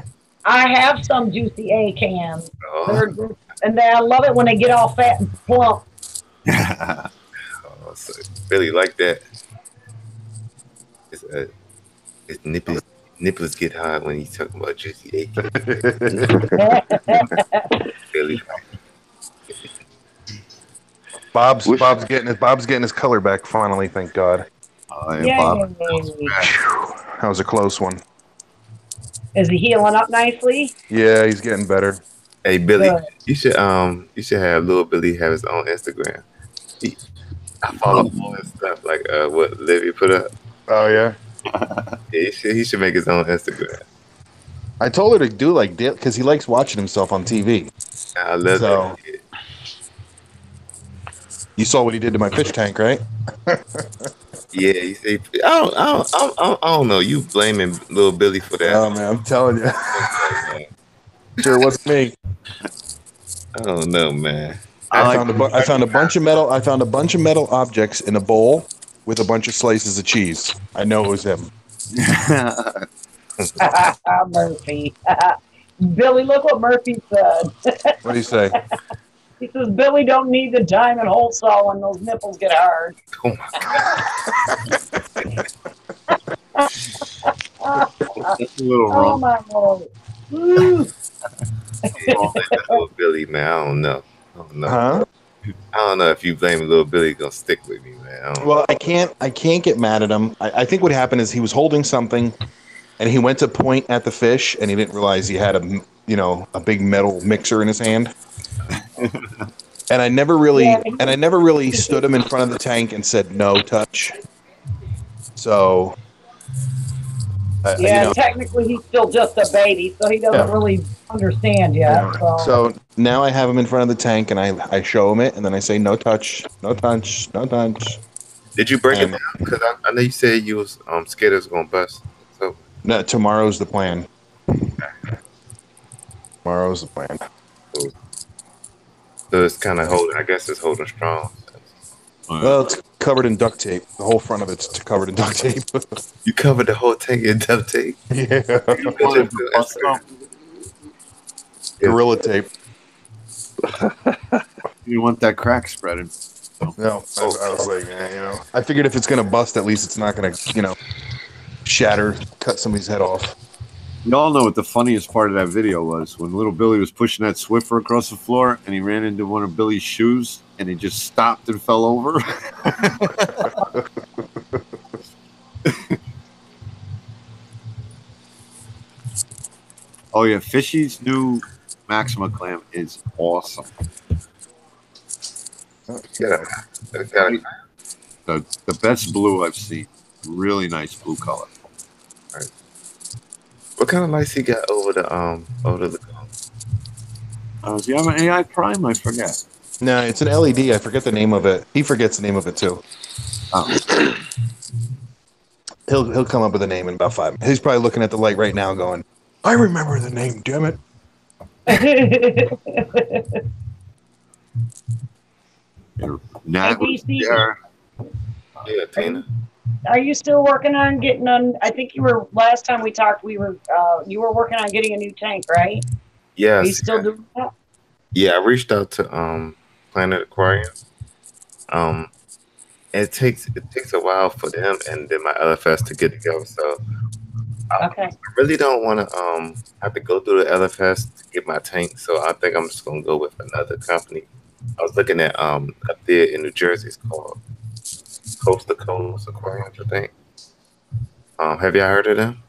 I have some juicy acans. Oh, And then I love it when they get all fat and plump. so really like that. His, his nipples get hard when he's talking about Juicy AK. Billy. Bob's getting his color back finally. Thank God. Bob. That was a close one. Is he healing up nicely? Yeah, he's getting better. Hey Billy, Good. you should have little Billy have his own Instagram. I follow all his stuff, like what Livy put up. Oh yeah. Yeah, he should make his own Instagram. I told her to do like because he likes watching himself on TV. I love So- that kid. You saw what he did to my fish tank, right? Yeah, you see, I don't know. You blaming little Billy for that? Oh man, I'm telling you. Sure wasn't me. I don't know, man. I found a bunch of metal. I found a bunch of metal objects in a bowl with a bunch of slices of cheese. I know it was him. Murphy. Billy, look what Murphy said. What do you say? He says, Billy don't need the diamond hole saw when those nipples get hard. Oh my That's a little Oh wrong. my Lord. Woo. little Billy, man. I don't know. Huh? I don't know if you blame little Billy, gonna stick with me, man. I don't know. Well, I can't get mad at him. I think what happened is he was holding something, and he went to point at the fish, and he didn't realize he had a big metal mixer in his hand. And I never really stood him in front of the tank and said no touch. So technically he's still just a baby, so he doesn't really understand yet. So now I have him in front of the tank, and I show him it, and then I say no touch, no touch, no touch. Did you break it down? Because I know you said you was scared it was gonna bust. So No, tomorrow's the plan. Tomorrow's the plan. So it's kind of holding. I guess it's holding strong. Well, it's covered in duct tape. The whole front of it's covered in duct tape. You covered the whole tank in duct tape. Yeah. Gorilla tape. You want that crack spreading. No, I was like, I figured if it's gonna bust, at least it's not gonna, shatter, cut somebody's head off. Y'all know what the funniest part of that video was when little Billy was pushing that Swiffer across the floor and he ran into one of Billy's shoes and he just stopped and fell over. Oh yeah, Fishy's new Maxima clam is awesome. Yeah. The best blue I've seen. Really nice blue color. Right. What kind of lights he got over the Does he have an AI Prime? I forget. No, it's an LED. I forget the name of it. He forgets the name of it too. Oh. He'll come up with a name in about 5 minutes. He's probably looking at the light right now, going, "I remember the name. Damn it!" Yeah, Tina. Are you still working on getting on? I think you were last time we talked. You were working on getting a new tank, right? Yes. Are you still doing that? Yeah, I reached out to Planet Aquarium. It takes a while for them and then my LFS to get together. So I really don't want to have to go through the LFS to get my tank. So I think I'm just gonna go with another company. I was looking at up there in New Jersey. It's called Coast to Coast Aquarium, I think. Have y'all heard of them?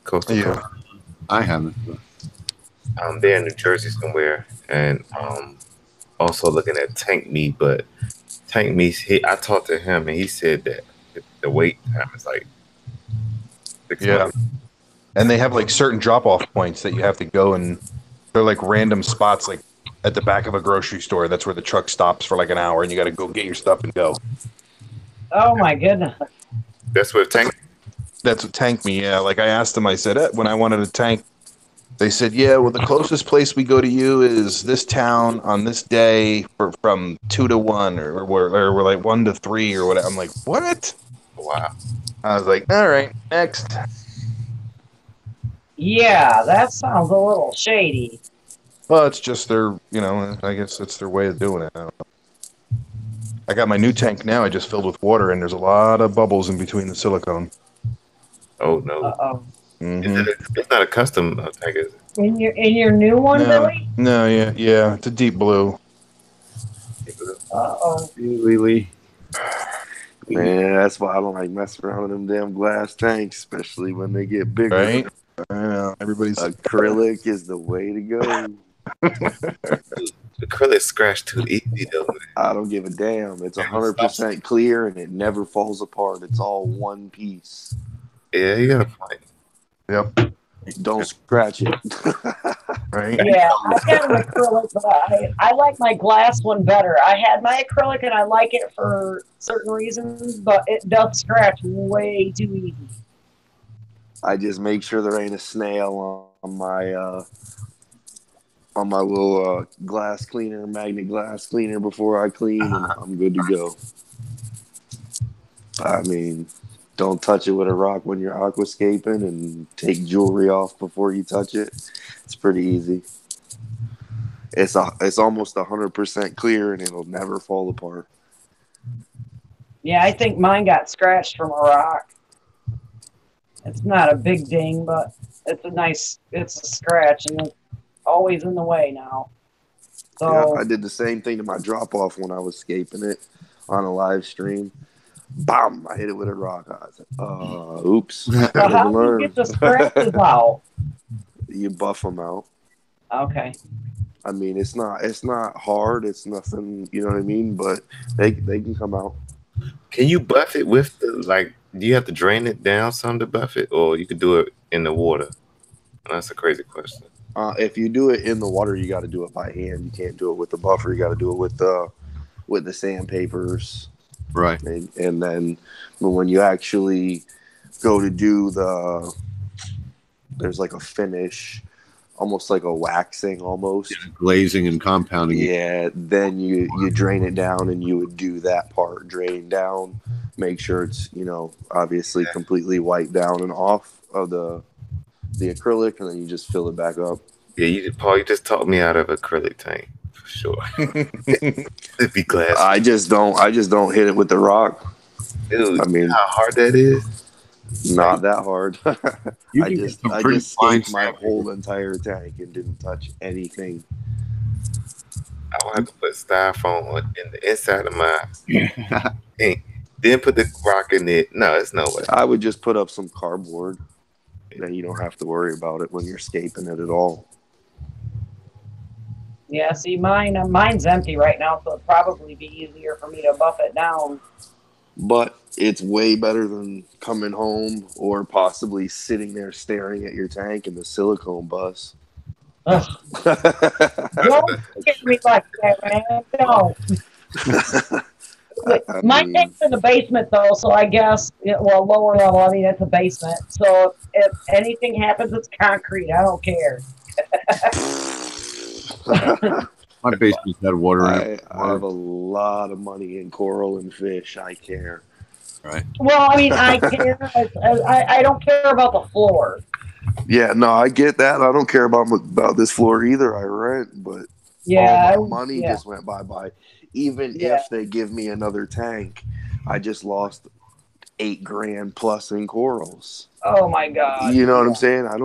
Coast to Coast. I haven't. They're in New Jersey somewhere, and also looking at Tank Me. But Tank Me, I talked to him, and he said that the wait time is like 6 months. And they have like certain drop-off points that you have to go, and they're like random spots, like at the back of a grocery store. That's where the truck stops for like an hour, and you got to go get your stuff and go. Oh my goodness! That's what Tank. That's what Tank Me. Yeah, like I asked them. I said when I wanted a tank, they said, "Yeah, well, the closest place we go to you is this town on this day from 2 to 1, or we're like 1 to 3 or whatever." I'm like, "What?" Wow. I was like, "All right, next." Yeah, that sounds a little shady. Well, it's just their, I guess it's their way of doing it. I don't know. I got my new tank now. I just filled with water, and there's a lot of bubbles in between the silicone. Oh no. Uh-oh. It's not a custom tank, is it? In your new one, Billy? No, yeah. It's a deep blue. Uh-oh. Lily. Man, that's why I don't like messing around with them damn glass tanks, especially when they get bigger. Right? I know. Everybody's Acrylic is the way to go. Acrylic scratch too easy though. I don't give a damn. It's 100% clear and it never falls apart. It's all one piece. Yeah, you got a point. Yep. Don't scratch it. Right? Yeah, I've got an acrylic, but I like my glass one better. I had my acrylic and I like it for certain reasons, but it does scratch way too easy. I just make sure there ain't a snail on my little glass cleaner, magnet glass cleaner before I clean, and I'm good to go. I mean, don't touch it with a rock when you're aquascaping, and take jewelry off before you touch it. It's pretty easy. It's almost 100% clear, and it'll never fall apart. Yeah, I think mine got scratched from a rock. It's not a big ding, but it's a scratch, and it's always in the way now. So Yeah, I did the same thing to my drop off when I was scaping it on a live stream. Bam! I hit it with a rock. I was like, oops. so how do you get the scratches out? You buff them out. Okay. I mean, it's not hard. It's nothing, you know what I mean? But they can come out. Can you buff it with do you have to drain it down some to buff it, or you could do it in the water? That's a crazy question. If you do it in the water, you got to do it by hand. You can't do it with the buffer. You got to do it with the sandpapers. Right. And then when you actually go to do there's like a finish, almost like a waxing almost. Yeah, glazing and compounding. Yeah, then you drain it down, and you would do that part, drain down, make sure it's, obviously completely wiped down and off of the acrylic, and then you just fill it back up. Yeah, Paul, you just taught me out of acrylic tank for sure. It'd be glass. I just don't hit it with the rock. Dude, I mean, you know how hard that is? Not that hard. You I can just get some pretty fine scaped my sandpaper. whole entire tank and didn't touch anything. I would have to put styrofoam in the inside of my tank, then put the rock in it. No, it's no way. I would just put up some cardboard. Then you don't have to worry about it when you're scaping it at all. Yeah, see, mine's empty right now, so it'd probably be easier for me to buff it down. But it's way better than coming home or possibly sitting there staring at your tank and the silicone bust. Ugh. Don't get me like that, man. No. My tank's in the basement, though, so I guess, lower level. I mean, it's a basement. So if anything happens, it's concrete. I don't care. My basement's had water in I it. have a lot of money in coral and fish. I care. Right. Well, I mean, I care. I don't care about the floor. Yeah, no, I get that. I don't care about this floor either. I rent, but Yeah, all my money just went bye-bye. Even if they give me another tank, I just lost $8,000 plus in corals. Oh my God! You know what I'm saying? I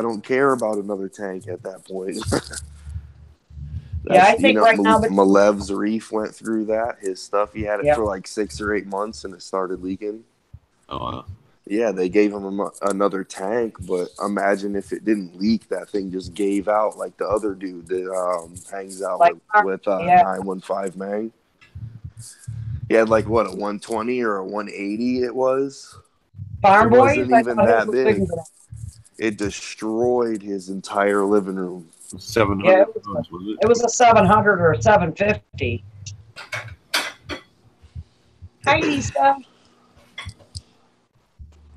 don't care about another tank at that point. I think right now, Malev's Reef went through that. His stuff, he had it for like 6 or 8 months, and it started leaking. Oh, wow. Yeah, they gave him another tank, but imagine if it didn't leak, that thing just gave out like the other dude that hangs out with 915 Mang. He had like, what, a 120 or a 180 it was? Farm It Boys? wasn't even that big. It destroyed his entire living room. 700 pounds, was it? It was a 700 or a 750. Hi, Lisa.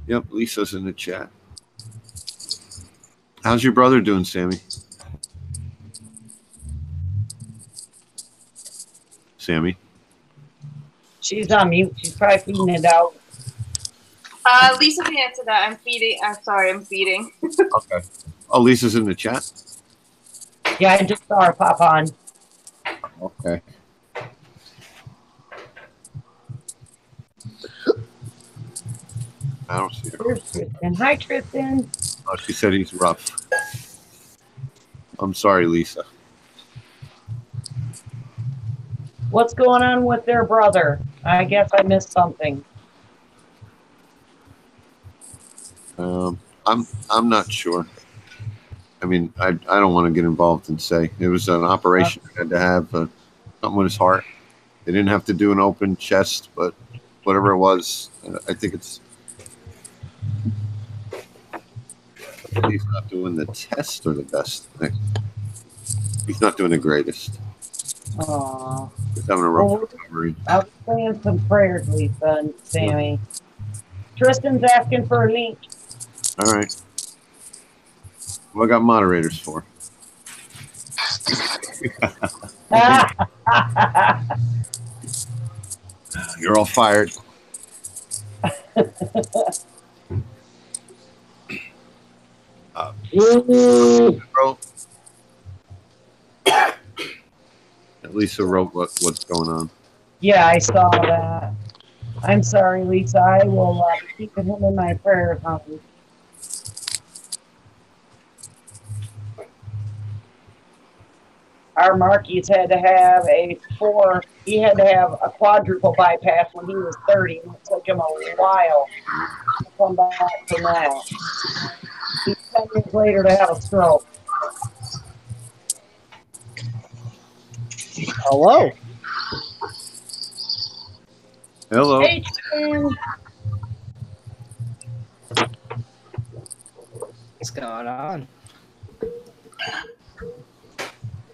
Yep, Lisa's in the chat. How's your brother doing, Sammy? Sammy? She's on mute. She's probably feeding it out. Lisa can answer that. I'm feeding. I'm sorry, I'm feeding. Okay. Oh, Lisa's in the chat? Yeah, I just saw her pop on. Okay. I don't see her. There's Tristan. Hi, Tristan. Oh, she said he's rough. I'm sorry, Lisa. What's going on with their brother? I guess I missed something. I'm not sure. I mean, I don't want to get involved and say it was an operation. He had to have something with his heart. They didn't have to do an open chest, but whatever it was, I think it's. He's not doing the test or the best. He's not doing the greatest. Aww. He's having a rough recovery. I'll be saying some prayers, Lisa and Sammy. Tristan's asking for a link. All right. What I got moderators for? You're all fired. Bro. Lisa wrote what's going on. Yeah, I saw that. I'm sorry, Lisa. I will keep him in my prayers, honey. Our Marquis had to have he had to have a quadruple bypass when he was 30. And it took him a while to come back from that. He's 10 years later to have a stroke. Hello. Hello. Hey, Tim. What's going on?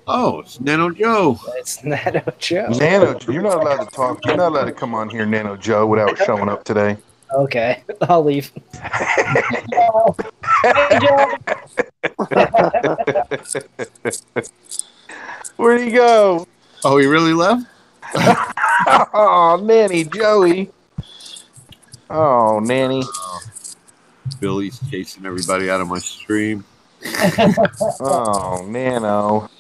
Oh, it's Nano Joe. It's Nano Joe. Nano, you're not allowed to talk. You're not allowed to come on here, Nano Joe, without showing up today. Okay, I'll leave. Hey, Joe. Where'd he go? Oh, he really left? Oh, Nanny Joey. Oh, Nanny. Billy's chasing everybody out of my stream. Oh, Nano.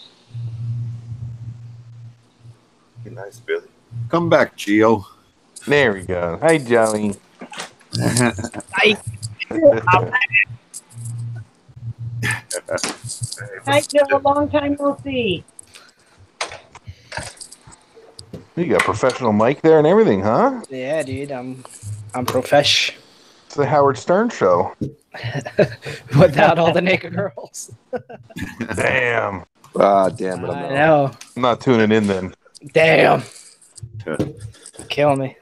Nice, Billy. Come back, Gio. There we go. Hey, Joey. Hi, Joe. Long time no see. You got a professional mic there and everything, huh? Yeah, dude, I'm profesh. It's the Howard Stern show. Without all the naked girls. Damn. Ah, damn it! I know. I'm not tuning in then. Damn. Kill me.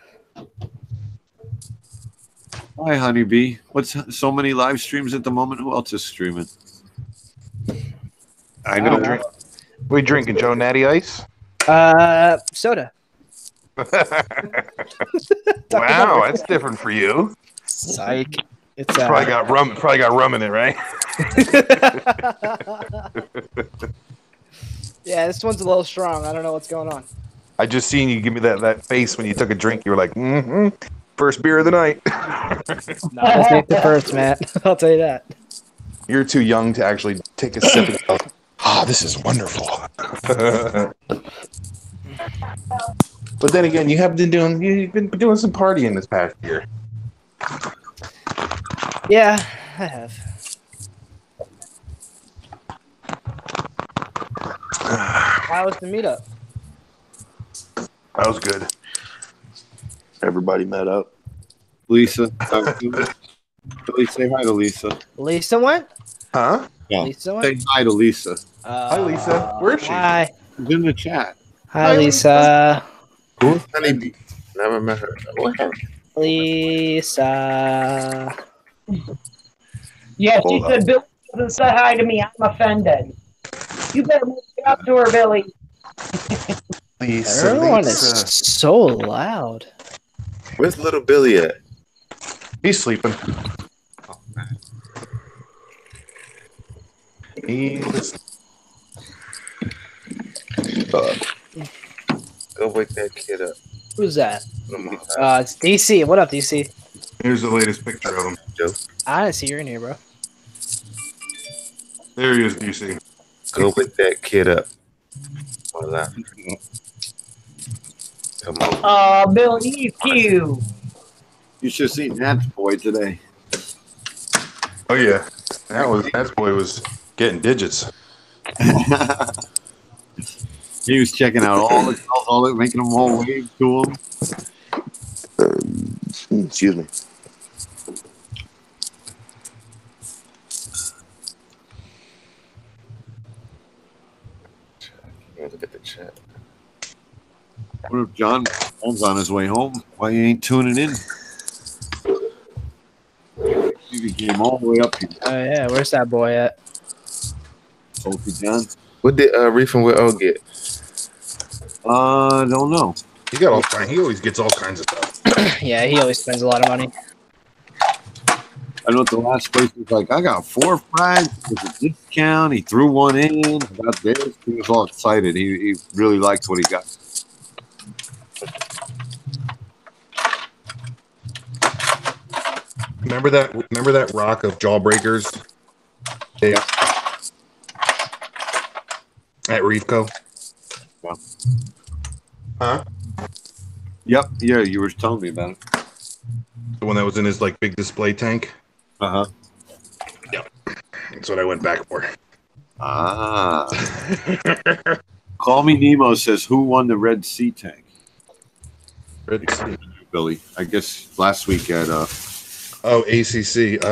Hi, Honeybee. What's so many live streams at the moment? Who else is streaming? I know. Drink. We drinking Joe Natty Ice? Soda. Wow, that's different for you. Psych. It's probably got rum. Probably got rum in it, right? Yeah, this one's a little strong. I don't know what's going on. I just seen you give me that face when you took a drink. You were like, first beer of the night. No, this ain't the first, Matt. I'll tell you that. You're too young to actually take a sip and go, this is wonderful. But then again, you've been doing some partying this past year. Yeah, I have. How was the meetup? That was good. Everybody met up. Lisa. Billy, say hi to Lisa. Lisa went? Huh? Yeah. Lisa went? Say hi to Lisa. Hi, Lisa. Where is she? Hi. She's in the chat. Hi, Lisa. Who's Honeybee? Never met her. Lisa. Yeah, she Hold said, Billy doesn't say hi to me. I'm offended. You better make it up to her, Billy. Lisa. Everyone is so loud. Where's little Billy at? He's sleeping. He's Go wake that kid up. Who's that? It's DC. What up, DC? Here's the latest picture of him. Joe. I didn't see you're in here, bro. There he is, DC. Go wake that kid up. Voila. Come on. Billy, he's cute. You should have seen Nat's boy today. Oh yeah, that boy was getting digits. He was checking out all the making them all wave to him. Excuse me. Look at the chat. What if John's on his way home? Why he ain't tuning in? He came all the way up here. Oh yeah, where's that boy at? Salty John. What did Reef and Will get? Don't know. He got all kind. He always gets all kinds of stuff. Yeah, he always spends a lot of money. I know at the last place was like, I got 4 fries with a discount. He threw one in. I got this. He was all excited. He really liked what he got. Remember that rock of Jawbreakers? Yeah. At Reefco? Yeah. Huh? Yep. Yeah, you were telling me about it. The one that was in his like big display tank? Uh-huh. Yep. That's what I went back for. Ah. Call Me Nemo says, who won the Red Sea tank? Red Sea. Billy. I guess last week at Oh, ACC.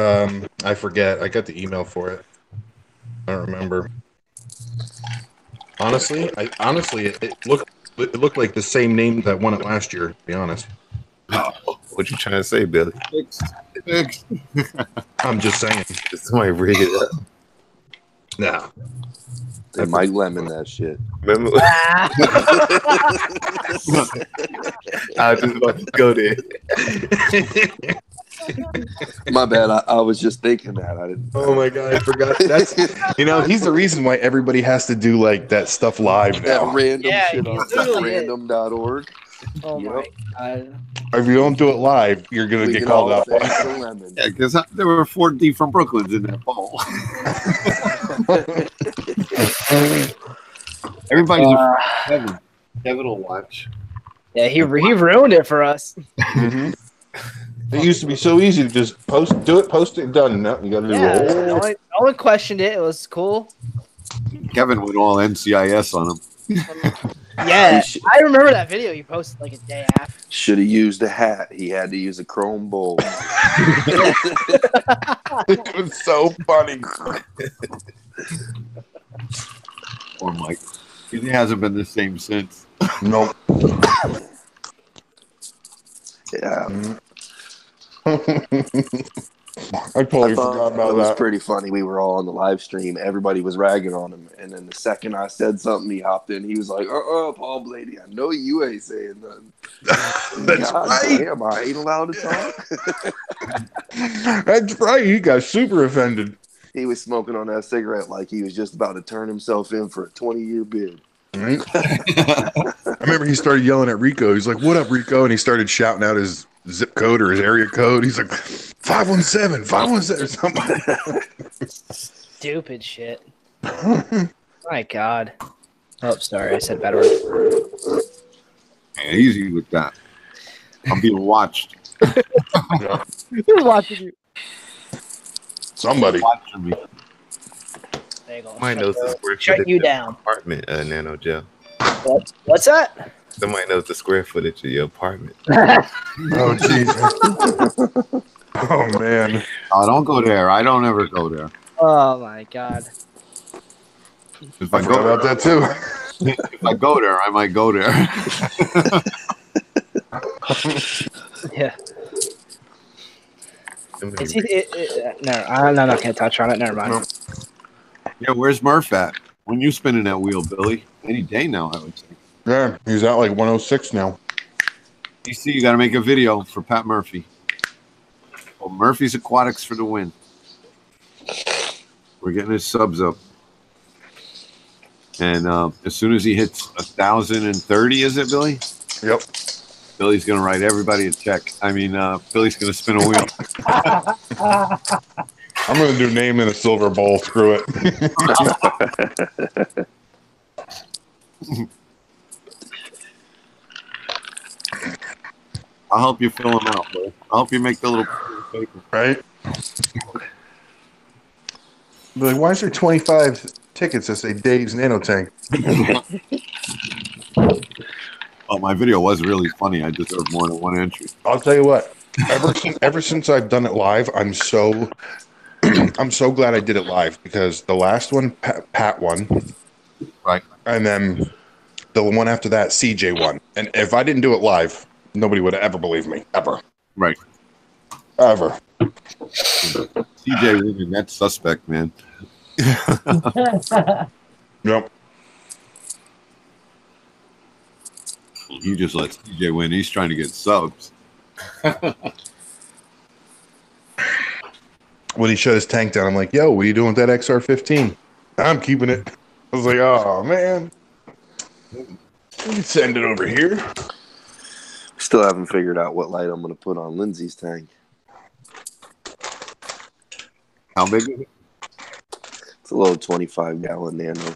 I forget. I got the email for it. I don't remember. Honestly, it looked like the same name that won it last year. To be honest. What you trying to say, Billy? I'm just saying. Did somebody rig it up? Nah. They Mike Lemon that shit. Remember? I was just about to go there. My bad. I was just thinking that. I didn't. Oh my god, I forgot. That's he's the reason why everybody has to do like that stuff live That now. random Yeah, shit he on literally is. random.org. Oh my Yep. god. If you don't do it live, you're gonna We get can called all out. thank the lemon. Yeah, because there were 4 D from Brooklyn's in that bowl. Everybody's a Kevin. Kevin will watch. Yeah, he ruined it for us. Mm-hmm. It used to be so easy to just post it, done. No, you got to do Yeah, it. no one questioned it. It was cool. Kevin went all NCIS on him. Yeah, I remember that video you posted like a day after. Should have used a hat. He had to use a chrome bowl. It was so funny. Or Mike. He hasn't been the same since. Nope. Yeah. I totally I thought forgot about it was that. pretty funny. We were all on the live stream. Everybody was ragging on him. And then the second I said something, he hopped in. He was like, Paul Blady, I know you ain't saying nothing. That's God right. damn, I ain't allowed to talk. That's right. He got super offended. He was smoking on that cigarette like he was just about to turn himself in for a 20-year bid. Right? I remember he started yelling at Rico. He's like, "What up, Rico?" And he started shouting out his zip code or his area code. He's like, 517, 517 or something. Stupid shit. My God. Oh, sorry, I said bad word. Yeah, easy with that. I'm being watched. Who's watching you? Somebody. Watching me. There you go. Somebody knows the square Shut footage you of your down. apartment, Nano Joe. What's that? Somebody knows the square footage of your apartment. Oh, Jesus. Oh, man. Oh, don't go there. I don't ever go there. Oh my God. If I I forgot go about that, too. if I go there, I might go there. Yeah. Somebody- No, I'm not gonna touch on it. Never mind. No. Yeah, where's Murph at? When you spinning that wheel, Billy? Any day now, I would say. Yeah, he's at like 106 now. DC, you got to make a video for Pat Murphy. Well, Murphy's Aquatics for the win. We're getting his subs up. And as soon as he hits 1,030, is it, Billy? Yep. Billy's going to write everybody a check. I mean, Billy's going to spin a wheel. I'm going to do name in a silver bowl. Screw it. I'll help you fill them out, bro. I'll help you make the little paper. Right? Like, why is there 25 tickets that say Dave's Nanotank? Oh, my video was really funny. I deserve more than one entry. I'll tell you what. Ever since I've done it live, I'm so glad I did it live, because the last one Pat won, Right. and then the one after that CJ won. And if I didn't do it live, nobody would ever believe me, ever. Right. Ever. CJ winning, that's suspect, man. Yep. You just let CJ win. He's trying to get subs. When he shut his tank down, I'm like, yo, what are you doing with that XR15? I'm keeping it. I was like, oh, man. You can send it over here. Still haven't figured out what light I'm going to put on Lindsay's tank. How big is it? It's a little 25-gallon nano.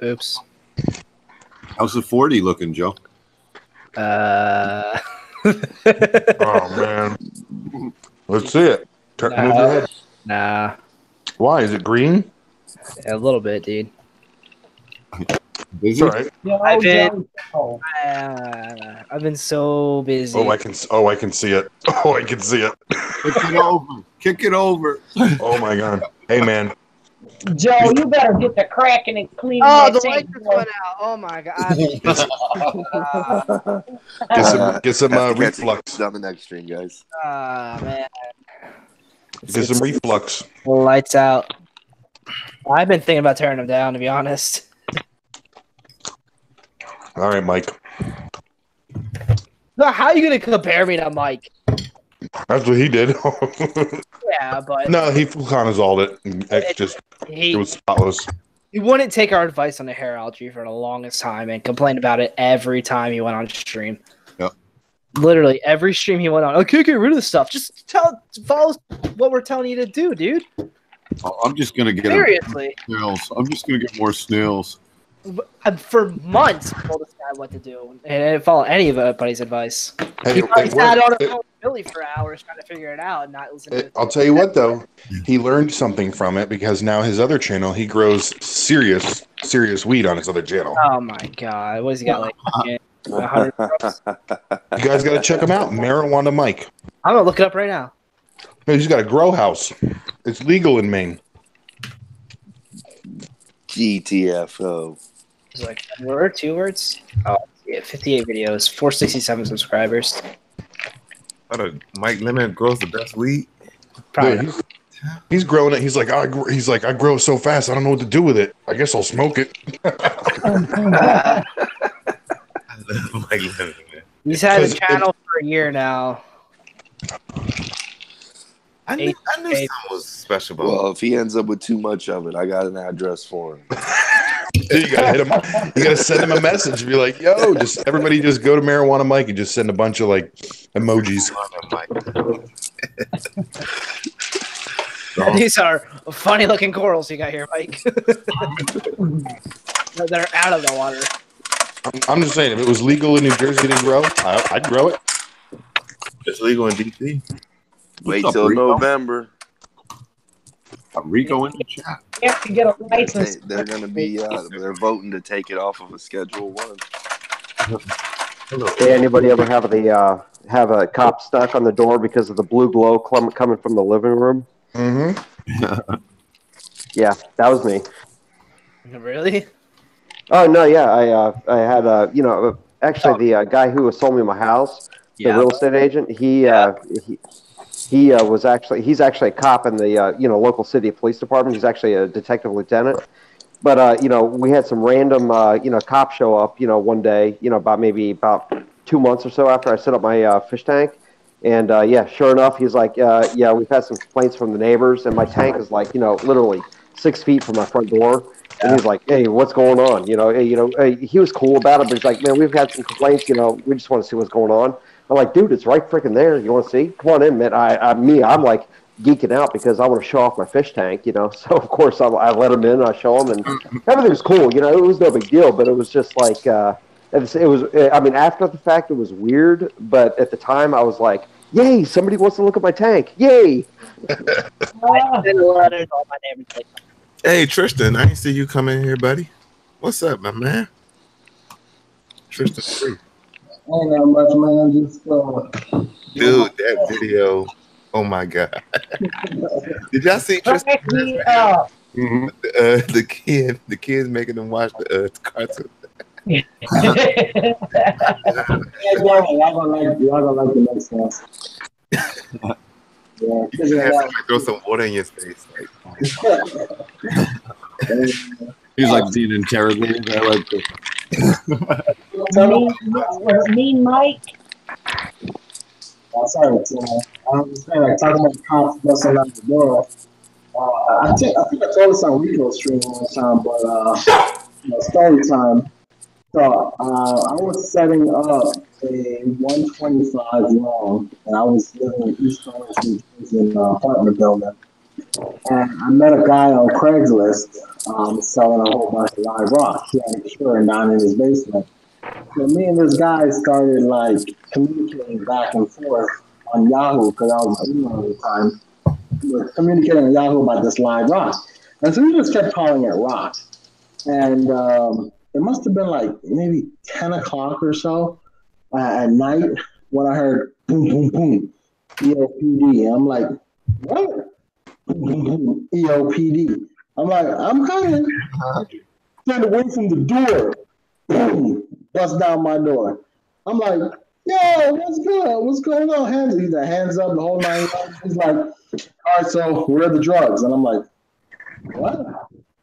Oops. How's the 40 looking, Joe? Oh, man. Let's see it. Move your head. Nah. Why? Is it green? A little bit, dude. Busy? It's all right. I've been so busy. Oh, I can see it. Oh, I can see it. Kick it over. Kick it over. Oh, my God. Hey, man. Joe, you better get the cracking and clean. Oh, that the tank, light just boy. went out. Oh my god. Get some Have to catch reflux. it on the next stream, guys. Man. Get some reflux. Lights out. I've been thinking about tearing them down, to be honest. All right, Mike. No, how are you going to compare me to Mike? That's what he did. Yeah, but... No, he fluconazoled it. It was spotless. He wouldn't take our advice on the hair algae for the longest time and complained about it every time he went on stream. Yep. Literally, every stream he went on, I can't get rid of this stuff. Just follow what we're telling you to do, dude. I'm just going to get Seriously. snails. I'm just going to get more snails. For months, I told this guy what to do, and I didn't follow any of anybody's advice. Hey, He probably it sat on worked. a phone with Billy for hours trying to figure it out and not listen to it. I'll tell you what, though. He learned something from it, because now his other channel, he grows serious weed on his other channel. Oh my god, what has he got, like 100 growers? You guys got to check him out. Marijuana Mike. I'm gonna look it up right now. He's got a grow house. It's legal in Maine. GTFO. It's like one word, 2 words. Oh, yeah, 58 videos, 467 subscribers. Mike Lemon grows the best weed. Probably. Dude, he's growing it. He's like, I grow so fast. I don't know what to do with it. I guess I'll smoke it. I love Mike Lemon, man. He's had a channel for a year now. I knew something was special about Well, if he ends up with too much of it, I got an address for him. You gotta hit him. You gotta send him a message and be like, "Yo, everybody just go to Marijuana Mike and just send a bunch of like emojis." These are funny looking corals you got here, Mike. They're out of the water. I'm just saying, if it was legal in New Jersey to grow, I'd grow it. It's legal in DC. Wait up, till Rico? November. Rico in the chat. You have to get a license. They're going to be. They're voting to take it off of a Schedule 1. Hey, anybody ever have a cop stuck on the door because of the blue glow coming from the living room? Mm-hmm. Yeah, that was me. Really? Oh no, yeah, I had actually the guy who sold me my house, the real estate agent. He's actually a cop in the local city police department. He's actually a detective lieutenant. But we had some random cop show up one day about 2 months or so after I set up my fish tank. And sure enough, he's like, we've had some complaints from the neighbors, and my tank is like literally 6 feet from my front door. And he's like, hey, what's going on? He was cool about it, but he's like, man, we've had some complaints. We just want to see what's going on. I'm like, dude, it's right freaking there. You want to see? Come on in, man. I'm like geeking out because I want to show off my fish tank, So of course I let him in. I show him, and everything was cool. It was no big deal, but it was just like it was. I mean, after the fact, it was weird. But at the time, I was like, Yay! Somebody wants to look at my tank. Yay! Hey, Tristan, I didn't see you come in here, buddy. What's up, my man? Tristan Free. Ain't that much, man. Just Dude, that video. Oh my God. Did y'all see Tristan? The kids making them watch the cartoon. y'all gonna like the next one. Yeah, throw some water in your face. He's like being interrogated. I like this. Mean Mike. Oh, sorry, Tim. I'm just saying, like, talking about cops busting out the door. I think I told this on Rico stream one time, but story time. So I was setting up a 125 long, and I was living in East Orange, New Jersey, in an apartment building. And I met a guy on Craigslist selling a whole bunch of live rock. He had a curing down in his basement. So me and this guy started like communicating back and forth on Yahoo because I was email at the time. We were communicating on Yahoo about this live rock, and so we just kept calling it rock. And it must have been like maybe 10 o'clock or so at night when I heard boom, boom, boom, EOPD. I'm like, what? Boom, boom, boom, EOPD. I'm like, I'm coming. Stand away from the door. Boom, bust down my door. I'm like, yo, what's good? What's going on? He's like, hands up, the whole 9 yards. He's like, all right, so where are the drugs? And I'm like, what?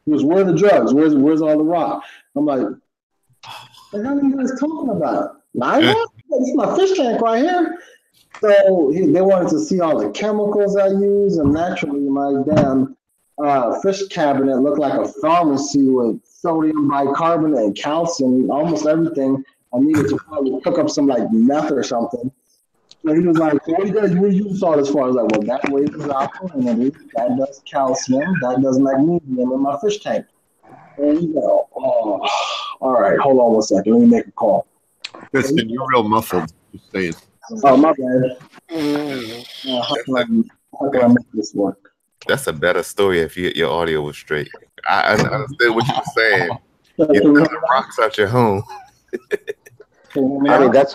He goes, where are the drugs? Where's all the rock? I'm like, what are you guys talking about? Live rock? This is my fish tank right here. So they wanted to see all the chemicals I use, and naturally my damn fish cabinet looked like a pharmacy with sodium bicarbonate and calcium, almost everything. I needed to probably cook up some like meth or something. And he was like, so what do you use all this for? I was like, well, that raises alkalinity, that does calcium, that does magnesium in my fish tank. And he go, oh, all right, hold on one second, let me make a call. Kristen, you're real muffled. Just saying. Oh, my bad. How can I make this work? That's a better story if your audio was straight. I understood what you were saying. You're throwing rocks out your home. I mean, that's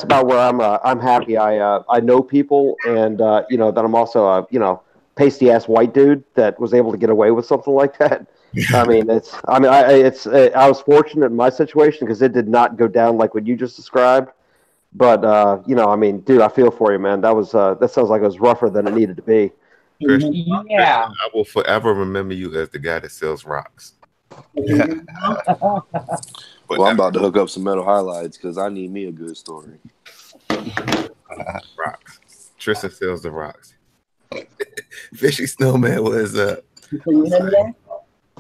about where I'm happy. I know people, and that I'm also a pasty ass white dude that was able to get away with something like that. I mean, I was fortunate in my situation because it did not go down like what you just described. But I mean, dude, I feel for you, man. That sounds like it was rougher than it needed to be. Christian, Yeah. I will forever remember you as the guy that sells rocks. Well, I'm about to hook up some metal highlights because I need me a good story. Rocks. Tristan sells the rocks. Fishy Snowman was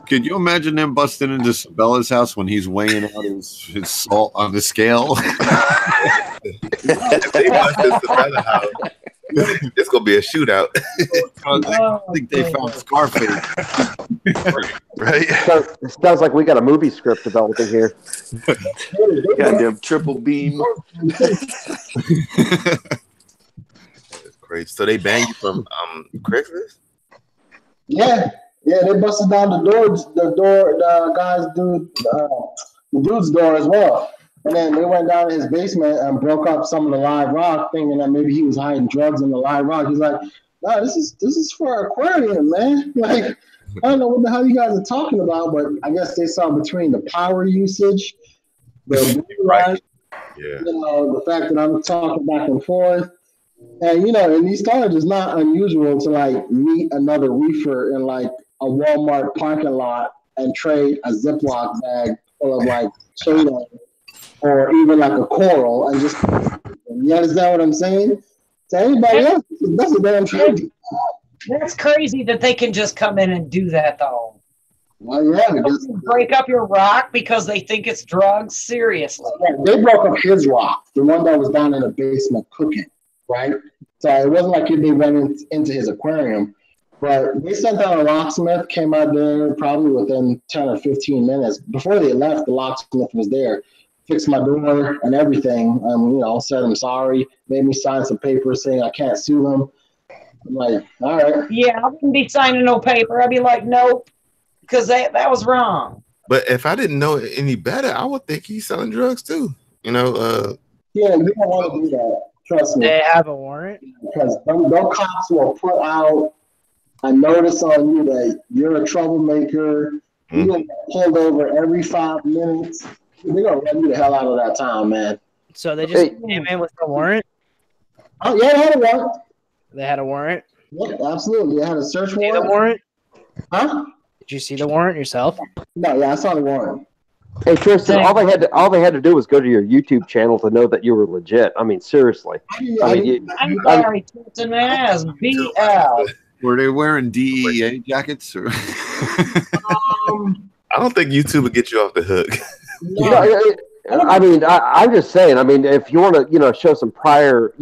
Could you imagine them busting into Sabella's house when he's weighing out his salt on the scale? If they bust into Sabella's house, it's gonna be a shootout. I think they found Scarface. Right? It sounds like we got a movie script developing here. Goddamn triple beam. That's crazy. So they banged you from Craigslist? Yeah, they busted down the dude's door as well. And then they went down in his basement and broke up some of the live rock, thinking that maybe he was hiding drugs in the live rock. He's like, no, this is for aquarium, man. Like, I don't know what the hell you guys are talking about, but I guess they saw between the power usage, the blue light, the fact that I'm talking back and forth. And in these times, it's not unusual to like meet another reefer in like a Walmart parking lot and trade a Ziploc bag full of like soda or even like a coral and just, you understand what I'm saying? To anybody else, that's a damn shame. That's crazy that they can just come in and do that, though. Well, yeah. Break up your rock because they think it's drugs? Seriously. Yeah, they broke up his rock, the one that was down in the basement cooking, right? So it wasn't like they went into his aquarium. But they sent out a locksmith, came out there probably within 10 or 15 minutes. Before they left, the locksmith was there. fixed my door and everything. Said I'm sorry, made me sign some papers saying I can't sue them. I'm like, all right. Yeah, I wouldn't be signing no paper. I'd be like, nope, because that was wrong. But if I didn't know any better, I would think he's selling drugs too. Yeah, you don't want to do that. Trust me. They have a warrant? Because those cops will put out a notice on you that you're a troublemaker. You're going to get pulled over every 5 minutes. They're going to run you the hell out of that town, man. So they just came in with a warrant? Oh, yeah, they had a warrant. They had a warrant? Yeah, absolutely. They had a search warrant. See the warrant? Huh? Did you see the warrant yourself? No, yeah, I saw the warrant. Hey Tristan, all they had to do was go to your YouTube channel to know that you were legit. I mean, seriously. I'm sorry, Tristan, man. BL. Were they wearing DEA jackets? Or? I don't think YouTube would get you off the hook. I'm just saying. I mean, if you want to, show some prior,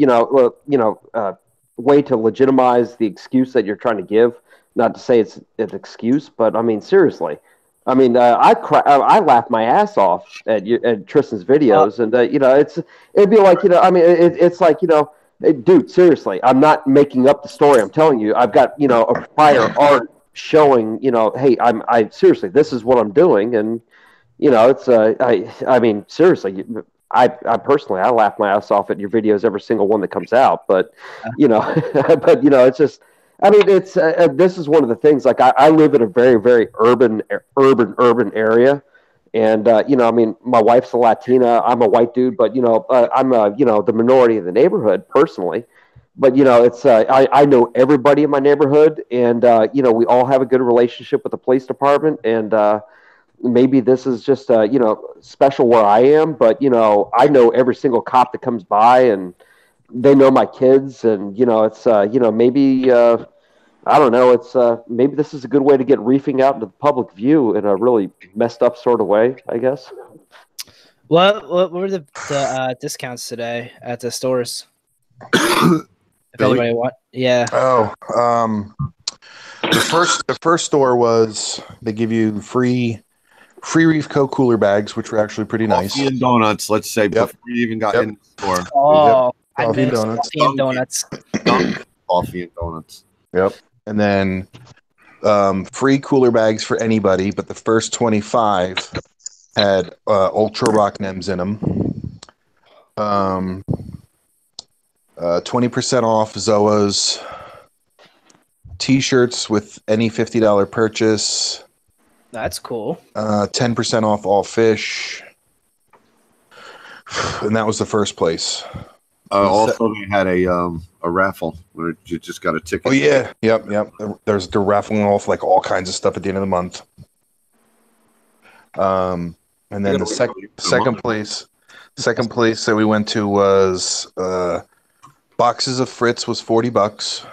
way to legitimize the excuse that you're trying to give. Not to say it's an excuse, but I mean, seriously. I mean, I laughed my ass off at Tristan's videos, and it'd be like, it's like, dude, seriously, I'm not making up the story. I'm telling you, I've got, a prior art showing, hey, I seriously, this is what I'm doing, and it's I mean, seriously, I personally, I laugh my ass off at your videos, every single one that comes out, but it's just. I mean, it's this is one of the things. Like I live in a very, very urban area, and I mean, my wife's a Latina. I'm a white dude, but I'm the minority of the neighborhood personally. But it's I know everybody in my neighborhood, and we all have a good relationship with the police department, and maybe this is just special where I am, but I know every single cop that comes by, and they know my kids, and it's maybe I don't know, it's maybe this is a good way to get reefing out into the public view in a really messed up sort of way, I guess. What were the discounts today at the stores? If anybody want, yeah. Oh, the first store was they give you free Reef Coke cooler bags, which were actually pretty nice. Coffee and donuts, let's say, before you even got in the store. Oh, yep. Coffee and donuts. Coffee and donuts. Yep. And then free cooler bags for anybody, but the first 25 had Ultra Rock Nems in them. 20% off Zoa's T-shirts with any $50 purchase. That's cool. 10% off all fish. And that was the first place. Also, they had a raffle where you just got a ticket. Oh yeah, yep. They're raffling off like all kinds of stuff at the end of the month. And then the second place that we went to was boxes of Fritz was $40.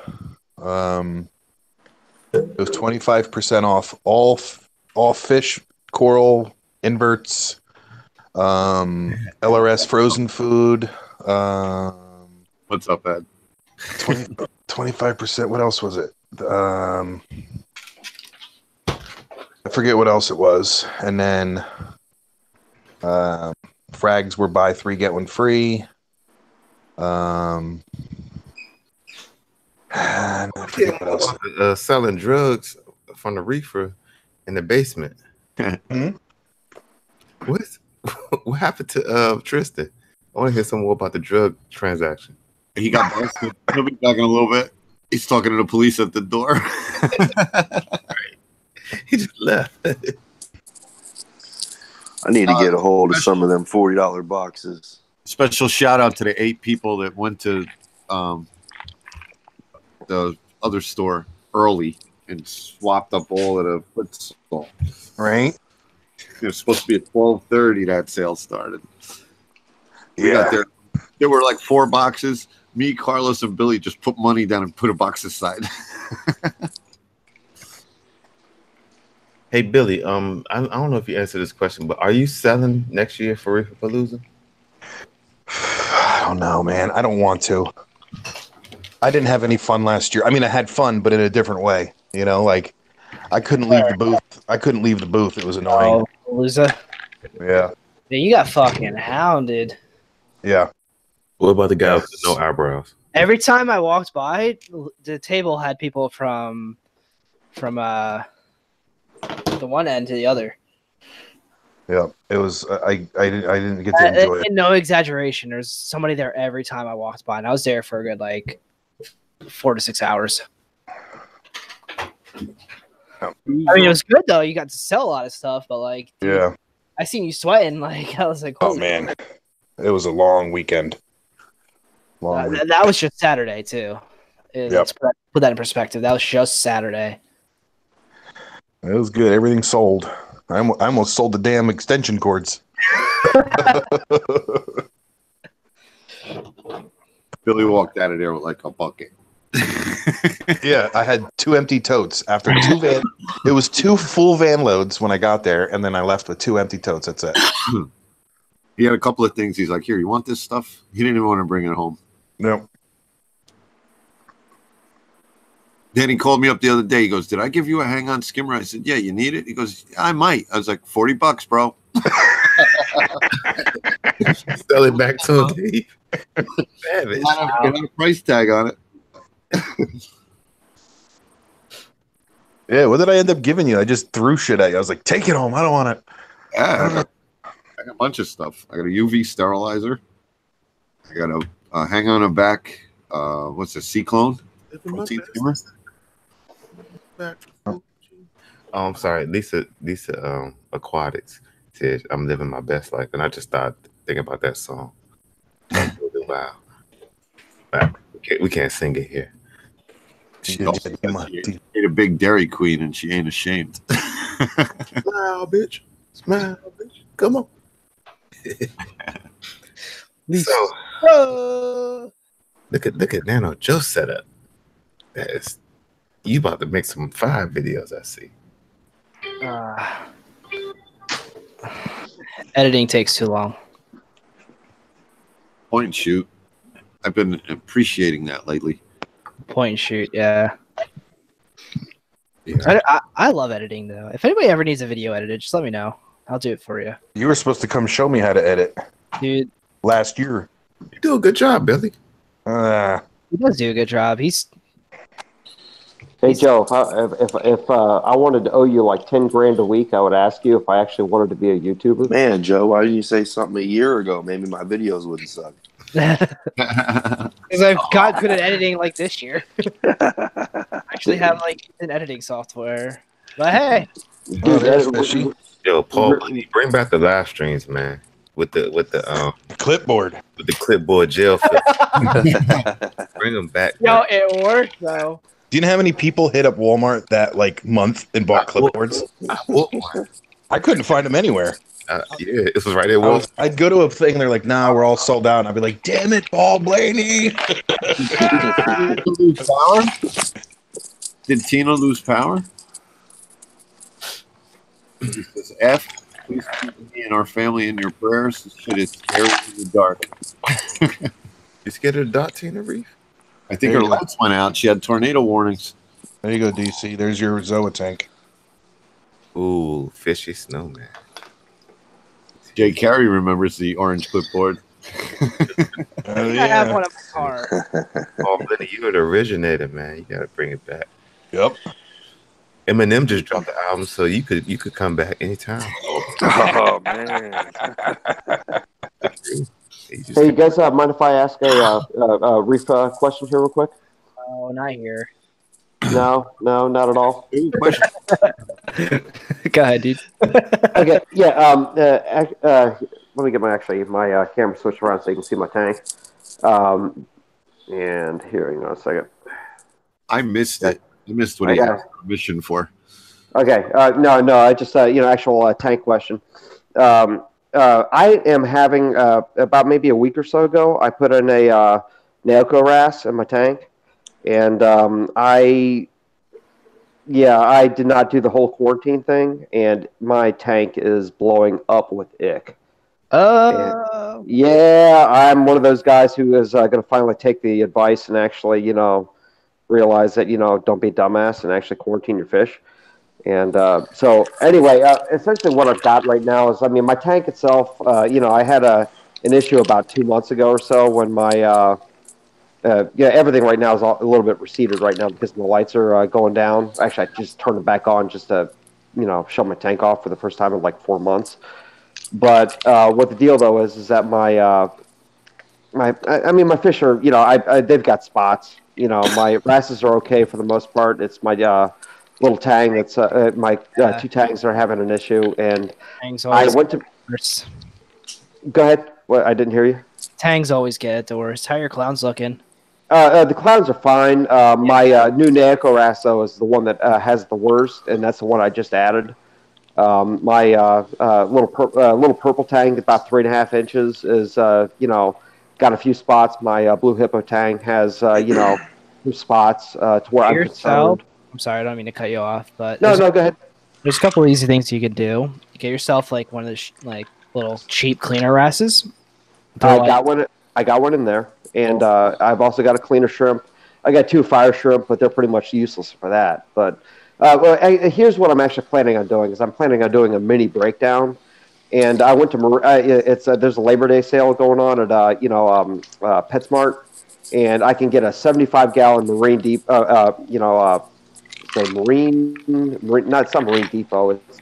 It was 25% off all fish, coral, inverts, LRS frozen food. What's up, Ed? 25%. What else was it? I forget what else it was. And then frags were buy 3 get 1 free. And I forget what else. Selling drugs from the reefer in the basement. What happened to Tristan? I want to hear some more about the drug transaction. He got busted. He'll be back in a little bit. He's talking to the police at the door. He just left. I need to get a hold of some of them $40 boxes. Special shout out to the 8 people that went to the other store early and swapped up all of the football. Right. It was supposed to be at 12:30 that sale started. We Yeah. got there. There were like 4 boxes. Me, Carlos, and Billy just put money down and put a box aside. Hey Billy, I don't know if you answered this question, but are you selling next year for Reefer Palooza? I don't know, man. I don't want to. I didn't have any fun last year. I mean, I had fun, but in a different way. Like I couldn't leave the booth. It was annoying. Palooza. Yeah. Yeah, you got fucking hounded. Yeah. What about the guy with no eyebrows? Every time I walked by, the table had people from the one end to the other. Yeah, it was. I didn't get to enjoy it. No exaggeration. There's somebody there every time I walked by, and I was there for a good 4 to 6 hours. I mean, it was good though. You got to sell a lot of stuff, but dude, yeah, I seen you sweating. I was like, oh man, it was a long weekend. That was just Saturday too. Let's put that in perspective. That was just Saturday. It was good. Everything sold. I almost sold the damn extension cords. Billy walked out of there with like a bucket. Yeah, I had 2 empty totes after 2 van. It was 2 full van loads when I got there, and then I left with 2 empty totes. That's it. He had a couple of things. He's like, "Here, you want this stuff?" He didn't even want to bring it home. No. Then he called me up the other day. He goes, "Did I give you a hang-on skimmer?" I said, "Yeah, you need it." He goes, "I might." I was like, $40, bro. Sell it back to him. Savage. Get a price tag on it. Yeah, what did I end up giving you? I just threw shit at you. I was like, take it home. I don't want it. Yeah, I got a bunch of stuff. I got a UV sterilizer. I got a hang on a back. What's a cyclone? Protein skimmer. Oh, I'm sorry. Lisa Aquatics said, "I'm living my best life," and I just started thinking about that song. Wow. We can't sing it here. She ain't a big Dairy Queen, and she ain't ashamed. Smile, bitch. Smile, bitch. Come on. So, look at Nano Joe's setup. You about to make some 5 videos, I see. Editing takes too long. Point and shoot. I've been appreciating that lately. Point and shoot, yeah. Yeah. I love editing though. If anybody ever needs a video edited, just let me know. I'll do it for you. You were supposed to come show me how to edit, dude. Last year. You do a good job, Billy. He does do a good job. Hey Joe, if I wanted to owe you like 10 grand a week, I would ask you if I actually wanted to be a YouTuber. Man, Joe, why didn't you say something a year ago? Maybe my videos wouldn't suck. Because I've got good at editing like this year. I actually have an editing software. But hey, yo, Paul, bring back the live streams, man. With the clipboard, with the clipboard gel film. Bring them back. Yo, it worked though. Do you know how many people hit up Walmart that month and bought clipboards? I couldn't find them anywhere. Yeah, this was right there. I'd go to a thing, and they're like, "Nah, we're all sold out." And I'd be like, "Damn it, Paul Blaney!" Did Tina lose power? He says, "F, please keep me and our family in your prayers. This shit is scary in the dark." You scared of the dark, Tina Reef? I think her lights went out. She had tornado warnings. There you go, DC. There's your Zoa tank. Ooh, fishy snowman. Jay Carey remembers the orange clipboard. I have one in my car. Oh, Benny, you were the originator, man. You gotta bring it back. Yep. Eminem just dropped the album, so you could come back anytime. Oh man. Hey, you guys, mind if I ask a Reef question here real quick? Oh, not here. No, not at all. Go ahead, dude. Okay, yeah. Let me get my camera switched around so you can see my tank. And here, hang on a second. I missed it. I missed what he asked permission for. Okay, no. I just actual tank question. I am having about maybe a week or so ago, I put in a Naoko RAS in my tank, and I did not do the whole quarantine thing, and my tank is blowing up with ick. Yeah, I'm one of those guys who is going to finally take the advice and actually, realize that, don't be a dumbass and actually quarantine your fish. And so anyway, essentially what I've got right now is, I mean, my tank itself, I had an issue about 2 months ago or so when my everything right now is a little bit receded right now because the lights are going down. Actually, I just turned it back on just to, shut my tank off for the first time in like 4 months. But what the deal though is that my fish are, they've got spots. My wrasses are okay for the most part. It's my little tang that's my two tangs are having an issue, and I went to. Worse. Go ahead. What? I didn't hear you. Tangs always get it the worst. How are your clowns looking? The clowns are fine. My new Naoko wrasse though is the one that has the worst, and that's the one I just added. My little purple tang, about 3.5 inches, is got a few spots. My blue hippo tang has some spots to where I'm concerned. I'm sorry, I don't mean to cut you off, but no, go ahead. There's a couple of easy things you can do. Get yourself like one of the little cheap cleaner wrasses. I got one in there, and I've also got a cleaner shrimp. I got 2 fire shrimp, but they're pretty much useless for that. But here's what I'm actually planning on doing: is I'm planning on doing a mini breakdown. And I went to there's a Labor Day sale going on at PetSmart, and I can get a 75-gallon Marine Deep not some Marine Depot. It's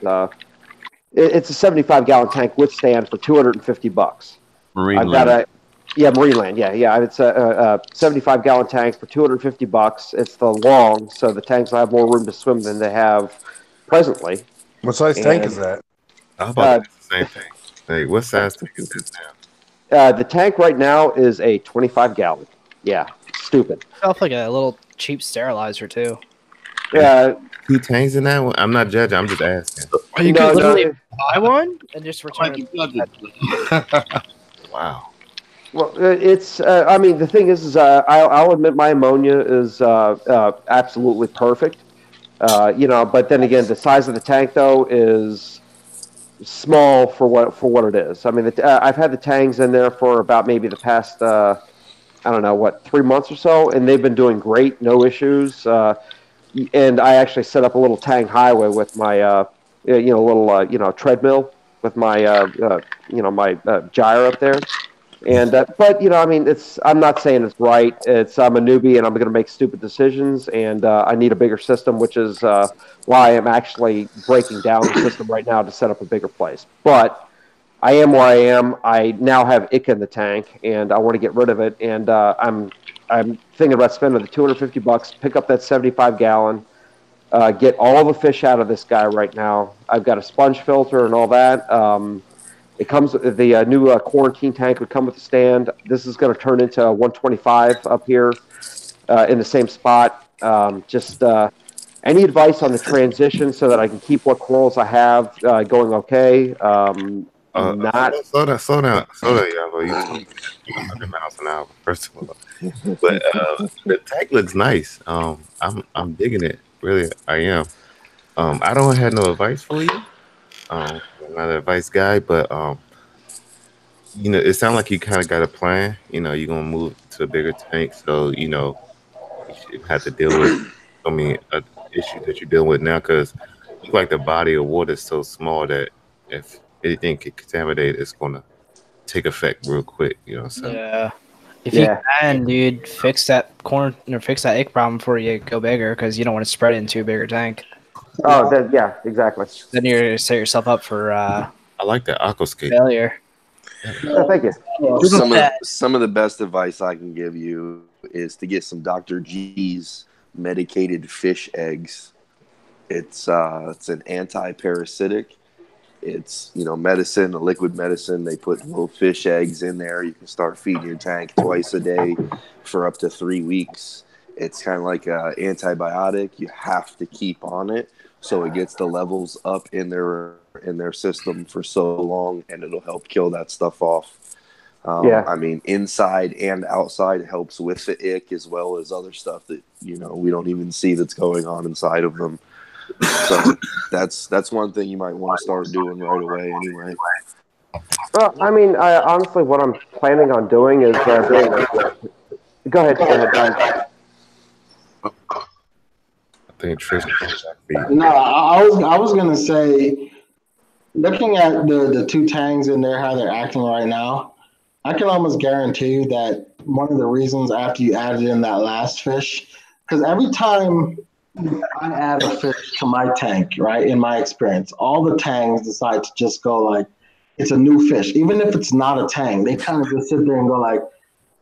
a 75-gallon tank with stand for $250. Marineland. Marineland. Yeah. It's a 75-gallon tank for $250. It's the long, so the tanks will have more room to swim than they have presently. What size tank is that? How about the same thing? Hey, what size tank is this now? The tank right now is a 25-gallon. Yeah, stupid. Yourself like a little cheap sterilizer too. Yeah. 2 tanks in that one? I'm not judging. I'm just asking. You could literally buy one and just return it. Wow. Well, it's. I mean, the thing is I'll admit my ammonia is absolutely perfect. But then again, the size of the tank though is small for what it is. I mean, I've had the tangs in there for about maybe the past 3 months or so, and they've been doing great, no issues. And I actually set up a little tang highway with my little treadmill with my my gyre up there. And but I mean, I'm not saying it's right. I'm a newbie and I'm going to make stupid decisions, and I need a bigger system, which is why I'm actually breaking down the system right now to set up a bigger place. But I am where I am. I now have ick in the tank, and I want to get rid of it. And I'm thinking about spending the $250, pick up that 75-gallon, get all the fish out of this guy right now. I've got a sponge filter and all that. It comes the new quarantine tank would come with a stand. This is going to turn into a 125 up here in the same spot. Any advice on the transition so that I can keep what corals I have going okay? Slow down, Yavo. You 100 miles an hour, first of all. But the tank looks nice. I'm digging it. Really, I am. I don't have no advice for you. I'm not an advice guy, but it sounds like you kind of got a plan. You're gonna move to a bigger tank, so you should have to deal with an issue that you're dealing with now, because like the body of water is so small that if anything get contaminated, it's gonna take effect real quick. So yeah. If you can, dude, fix that ick problem before you go bigger, because you don't want to spread it into a bigger tank. Oh, exactly. Then you're going to set yourself up for I like that aquascape failure. Oh, thank you. Some of the best advice I can give you is to get some Dr. G's medicated fish eggs. It's an anti-parasitic. It's medicine, a liquid medicine. They put little fish eggs in there. You can start feeding your tank twice a day for up to 3 weeks. It's kind of like an antibiotic. You have to keep on it so it gets the levels up in their system for so long, and it'll help kill that stuff off. I mean, inside and outside helps with the ick, as well as other stuff that we don't even see that's going on inside of them. So that's one thing you might want to start doing right away anyway. Well, I mean, honestly, what I'm planning on doing is go ahead. think Trish. No, I was gonna say, looking at the two tangs in there, how they're acting right now, I can almost guarantee you that one of the reasons after you added in that last fish, because every time I add a fish to my tank, right, in my experience, all the tangs decide to just go like, it's a new fish. Even if it's not a tang, they kind of just sit there and go like,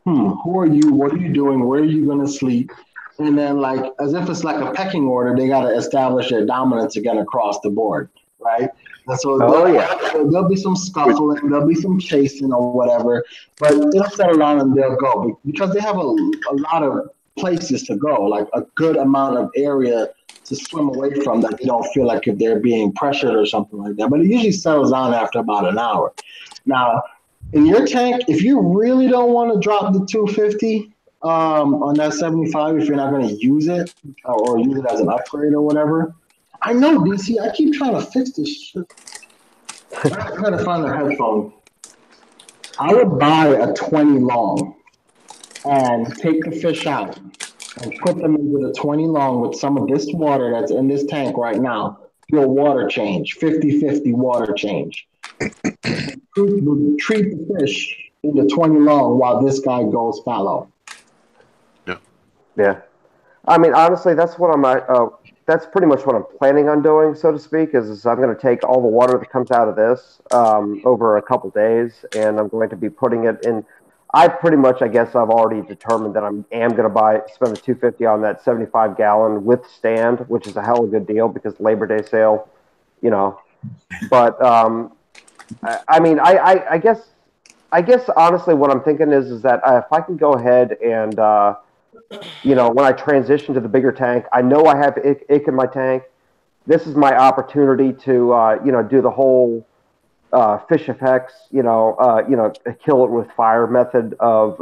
who are you? What are you doing? Where are you going to sleep? And then, like, as if it's like a pecking order, they got to establish their dominance again across the board, right? And so there'll be some scuffling, there'll be some chasing or whatever, but it'll settle down and they'll go because they have a lot of places to go, like a good amount of area to swim away from that they don't feel like if they're being pressured or something like that. But it usually settles down after about an hour. Now, in your tank, if you really don't want to drop the 250 on that 75, if you're not going to use it or use it as an upgrade or whatever, I know, DC, I keep trying to fix this shit. I gotta find the headphone. I would buy a 20 long and take the fish out and put them into the 20 long with some of this water that's in this tank right now. Do a water change, 50-50 water change. Treat the fish in the 20 long while this guy goes fallow. Yeah. I mean, honestly, that's what that's pretty much what I'm planning on doing, so to speak, is I'm going to take all the water that comes out of this over a couple days, and I'm going to be putting it in. I pretty much, I guess, I've already determined that I am going to spend the $250 on that 75-gallon with stand, which is a hell of a good deal because Labor Day sale, you know. But I mean, I guess honestly, what I'm thinking is that if I can go ahead and when I transition to the bigger tank, I know I have ick in my tank. This is my opportunity to, do the whole fish effects, kill it with fire method of,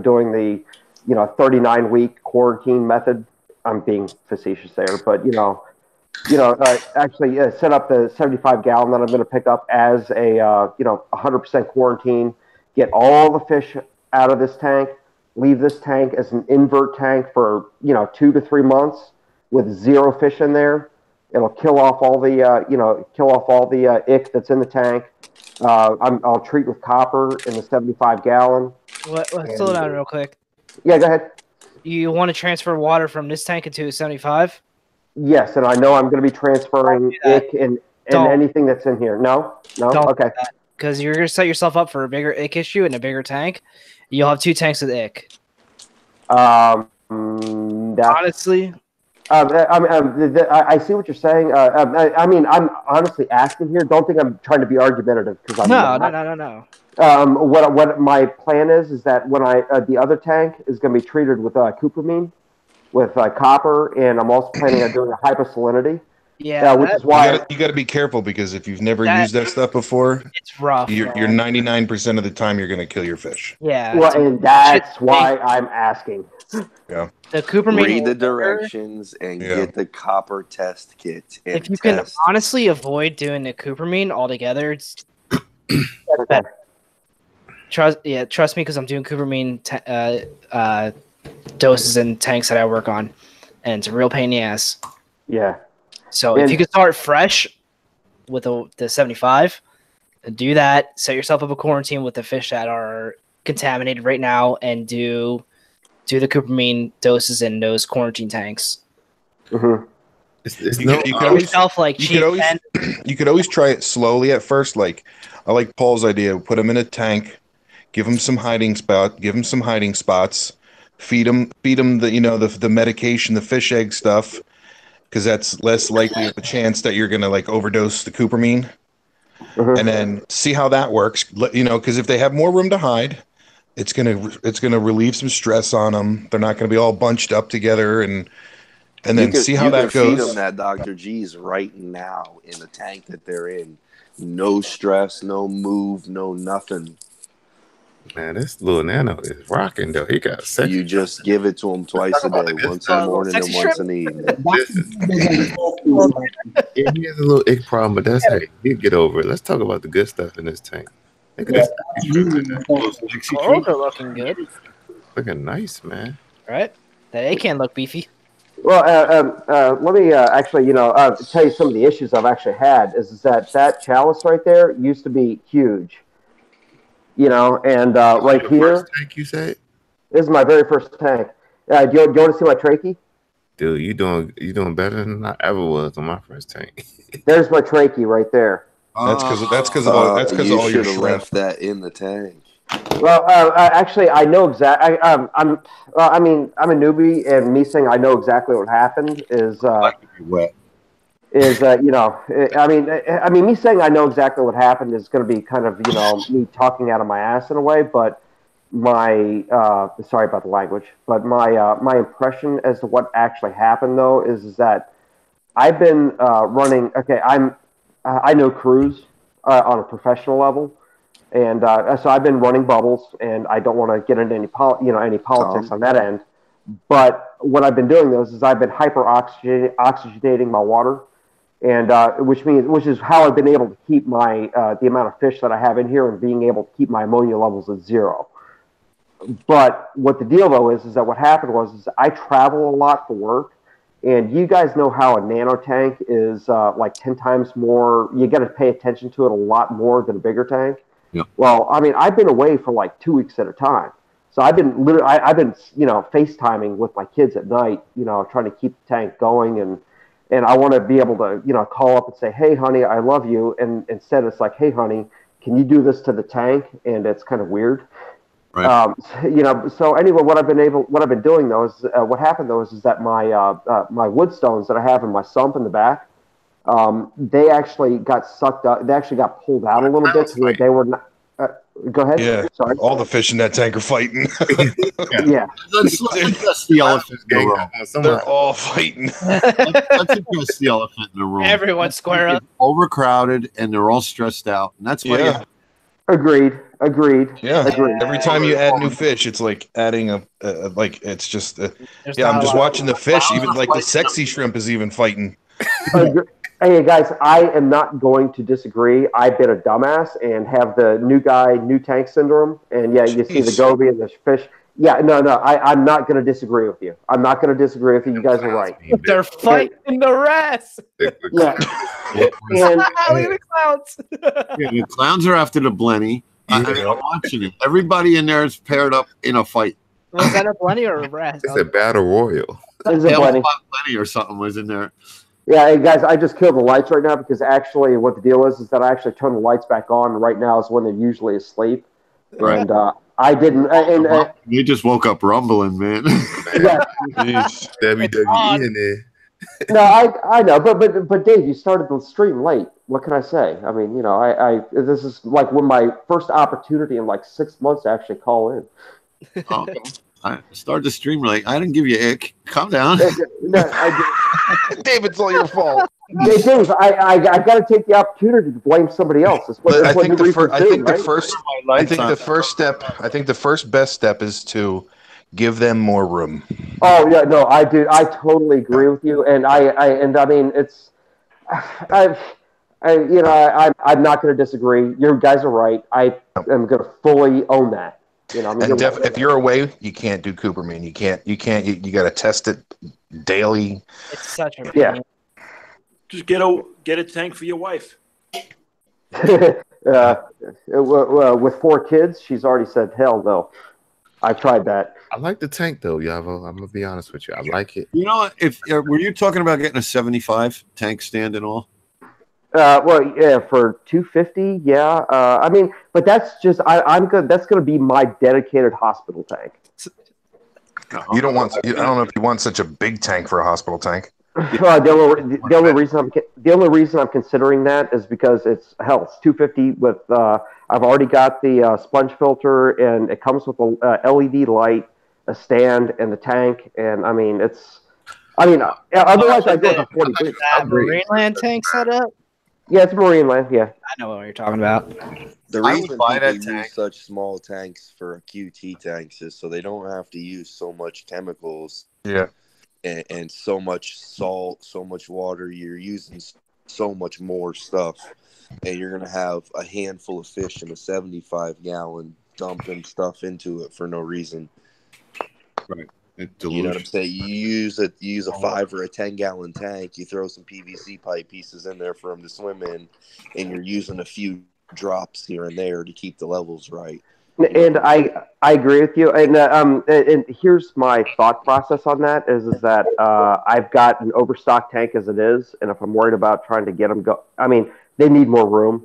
doing the, 39-week quarantine method. I'm being facetious there, but, actually set up the 75-gallon that I'm going to pick up as a, 100% quarantine, get all the fish out of this tank, leave this tank as an invert tank for 2 to 3 months with 0 fish in there. It'll kill off all the ick that's in the tank. I'll treat with copper in the 75-gallon. Slow down real quick. Yeah, go ahead. You want to transfer water from this tank into a 75? Yes, and I know I'm going to be transferring ick and anything that's in here. No, okay. Because you're going to set yourself up for a bigger ick issue in a bigger tank. You'll have 2 tanks with ick. Honestly, I see what you're saying. I mean, I'm honestly asking here. Don't think I'm trying to be argumentative because I'm no. What my plan is that when the other tank is going to be treated with cupramine, with copper, and I'm also planning on doing a hyposalinity. Yeah, which is why you got to be careful because if you've never used that stuff before, it's rough. You're 99% of the time you're going to kill your fish. Yeah, well, and that's why I'm asking. Yeah, the Cooperman. Read the directions and get the copper test kit. And if you can honestly avoid doing the Cooperman altogether, it's better. Trust me, because I'm doing Cooperman doses and tanks that I work on, and it's a real pain in the ass. Yeah. So if you can start fresh with the 75, do that. Set yourself up a quarantine with the fish that are contaminated right now, and do the Cooperman doses in those quarantine tanks. Mm-hmm. You could always try it slowly at first. Like I like Paul's idea. Put them in a tank, give them some hiding spots, feed them the medication, the fish egg stuff. Because that's less likely of a chance that you're gonna overdose the Coopermine, and then see how that works. Because if they have more room to hide, it's gonna relieve some stress on them. They're not gonna be all bunched up together, and then see how that goes. Feed them that Dr. G's right now in the tank that they're in. No stress, no move, no nothing. Man, this little nano is rocking though. He got sex. You just give it to him twice a day, once in the morning and once in the evening. Yeah, he has a little ick problem, but that's how he'll get over it. Let's talk about the good stuff in this tank. Look at this. Corals are looking good. Looking nice, man. Right? They can look beefy. Well, let me actually, tell you some of the issues I've actually had. Is that chalice right there used to be huge, and right Your here, first tank, you said? this is my very first tank. Do you want to see my trachea? Dude, you doing better than I ever was on my first tank. There's my trachea right there. That's because of You all your should have shrimp. left that in the tank. Well, actually, I know exactly. I'm a newbie, and me saying I know exactly what happened is Wet. me saying I know exactly what happened is going to be kind of me talking out of my ass in a way, but my sorry about the language, but my impression as to what actually happened though is that I've been running. Okay, I know cruise on a professional level. And so I've been running bubbles, and I don't want to get into any politics on that end. But what I've been doing is I've been oxygenating my water, and which is how I've been able to keep my the amount of fish that I have in here and being able to keep my ammonia levels at 0. But what the deal though is that what happened is I travel a lot for work, and you guys know how a nano tank is like 10 times more. You got to pay attention to it a lot more than a bigger tank. Yeah. Well, I mean, I've been away for like 2 weeks at a time. So I've been FaceTiming with my kids at night, trying to keep the tank going. And I want to be able to, call up and say, hey, honey, I love you. And instead it's like, hey, honey, can you do this to the tank? And it's kind of weird. Right. So anyway, what I've been doing though is what happened though is that my wood stones that I have in my sump in the back, they actually got sucked up. They actually got pulled out a little bit to where they were not. Go ahead. Yeah. Sorry. All the fish in that tank are fighting. Yeah. Let's address the elephant in the room. They're all fighting. Let's address the elephant in the room. Everyone's square up. Overcrowded, and they're all stressed out. And that's why Yeah. Agreed. Yeah. Agreed. Every time you add new fish, it's like adding it's just. There's Yeah, not I'm a just lot watching the fish. Even like the sexy shrimp is even fighting. Hey guys, I am not going to disagree. I've been a dumbass and have the new tank syndrome. And yeah, you see the goby and the fish. Yeah, no, I'm not going to disagree with you. I'm not going to disagree with you. You guys are right. They're fighting the rest. Yeah. Look at the clowns. Yeah, the clowns are after the blenny. I'm watching it. Everybody in there is paired up in a fight. Was that a plenty or a rest? It's a battle royal. It's a plenty. Plenty or something was in there. Yeah, hey guys, I just killed the lights right now because actually what the deal is that I actually turn the lights back on. Right now is when they're usually asleep. Right. And I didn't. You just woke up rumbling, man. Yeah. WWE in there. No, I know, but Dave, you started the stream late. What can I say? I mean, this is like when my first opportunity in like 6 months to actually call in. Okay. I started the stream late. I didn't give you ick. Calm down. No, Dave, it's all your fault. Dave, I got to take the opportunity to blame somebody else. I think the first best step is to give them more room. Oh yeah, no, I do. I totally agree with you, and I mean it's, I'm not going to disagree. You guys are right. I am going to fully own that. If you're away, you can't do Cooperman. You got to test it daily. It's such a pain. Yeah. Just get a tank for your wife. With 4 kids, she's already said hell no. I've tried that. I like the tank though, Yavo. I'm gonna be honest with you. I like it. Were you talking about getting a 75 tank stand and all? Well, yeah, for 250, yeah. I mean, but that's just I'm good. That's going to be my dedicated hospital tank. You don't want. I don't know if you want such a big tank for a hospital tank. The only reason I'm considering that is because it's 250 with. I've already got the sponge filter, and it comes with a LED light, a stand, and the tank. And I mean, otherwise I'd go with a 40. That Marineland tank setup. Yeah, it's Marineland. Yeah, I know what you're talking about. The reason people use such small tanks for QT tanks is so they don't have to use so much chemicals. Yeah. And so much salt, so much water. You're using so much more stuff, and you're gonna have a handful of fish in a 75-gallon dumping stuff into it for no reason. Right. You know what I'm saying? You use a 5 or a 10-gallon tank. You throw some PVC pipe pieces in there for them to swim in, and you're using a few drops here and there to keep the levels right. And I agree with you. And here's my thought process on that is that I've got an overstock tank as it is, and if I'm worried about trying to get them I mean, they need more room,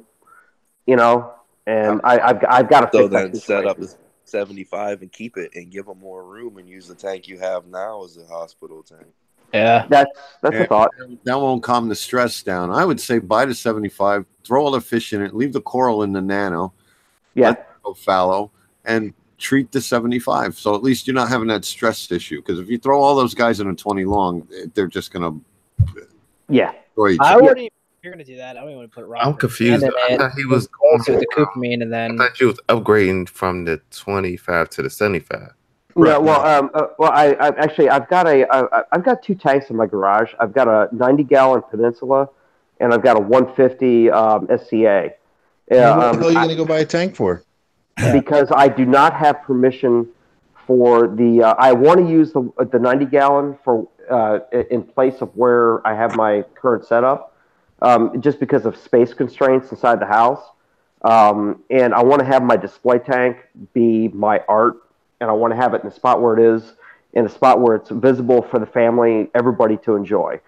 you know. And I've got to So fix that then set up situation. a 75 and keep it, and give them more room, and use the tank you have now as a hospital tank. Yeah, that's a thought. That won't calm the stress down. I would say buy the 75, throw all the fish in it, leave the coral in the nano. Yeah. Let it go fallow, and treat the 75. So at least you're not having that stress issue. Because if you throw all those guys in a 20 long, they're just gonna destroy each I other. wouldn't. If you're gonna do that, I don't even put rock. I'm confused. I thought he was going to the Cupamine, and then I thought you was upgrading from the 25 to the 75. No, I've got 2 tanks in my garage. I've got a 90-gallon Peninsula, and I've got a 150 SCA. What the hell are you going to go buy a tank for? Because I do not have permission for the. I want to use the 90-gallon for in place of where I have my current setup, just because of space constraints inside the house. And I want to have my display tank be my art, and I want to have it in the spot where it is, in a spot where it's visible for the family, everybody to enjoy.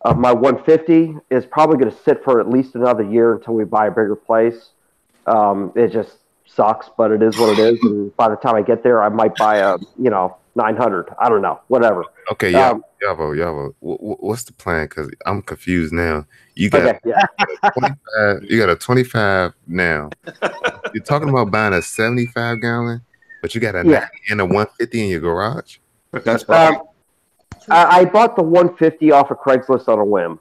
My 150 is probably going to sit for at least another year until we buy a bigger place. It just sucks, but it is what it is. And by the time I get there, I might buy a 900. I don't know, whatever. Okay, Yavo, what's the plan? Because I'm confused now. You got a 25. You got a 25 now. You're talking about buying a 75 gallon, but you got a 90 and a 150 in your garage. That's I bought the 150 off of Craigslist on a whim.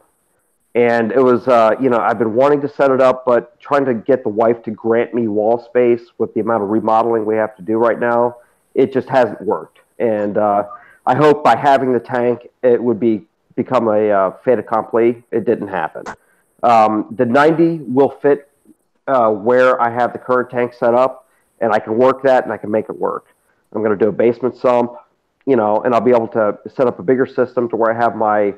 And it was, I've been wanting to set it up, but trying to get the wife to grant me wall space with the amount of remodeling we have to do right now, it just hasn't worked. And I hope by having the tank, it would become a fait accompli. It didn't happen. The 90 will fit where I have the current tank set up, and I can work that, and I can make it work. I'm going to do a basement sump, and I'll be able to set up a bigger system to where I have my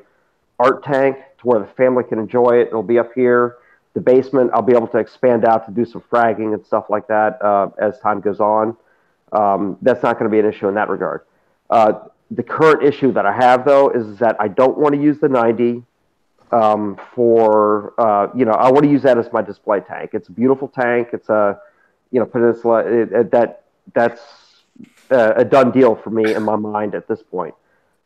art tank to where the family can enjoy it. It'll be up here. The basement, I'll be able to expand out to do some fragging and stuff like that as time goes on. That's not going to be an issue in that regard. The current issue that I have, though, is that I don't want to use the 90 I want to use that as my display tank. It's a beautiful tank. It's a, Peninsula. That's a done deal for me in my mind at this point.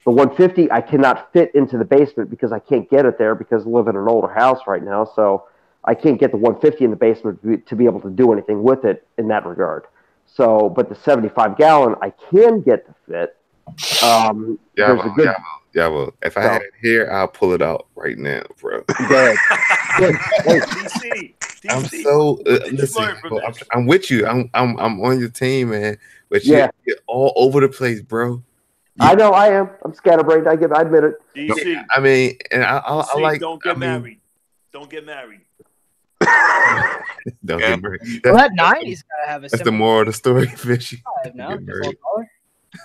The 150 I cannot fit into the basement because I can't get it there because I live in an older house right now. So I can't get the 150 in the basement to be able to do anything with it in that regard. So, but the 75 gallon I can get to fit. Well, if I had it here, I'll pull it out right now, bro. Good. DC. I'm so listen. I'm with you. I'm on your team, man. But you're all over the place, bro. I know I am. I'm scatterbrained. I admit it. DC. I mean, and I like. Don't get married. Don't get married. Don't get married. Well, that 90's gotta have a. That's the moral of the story, Fishy. No,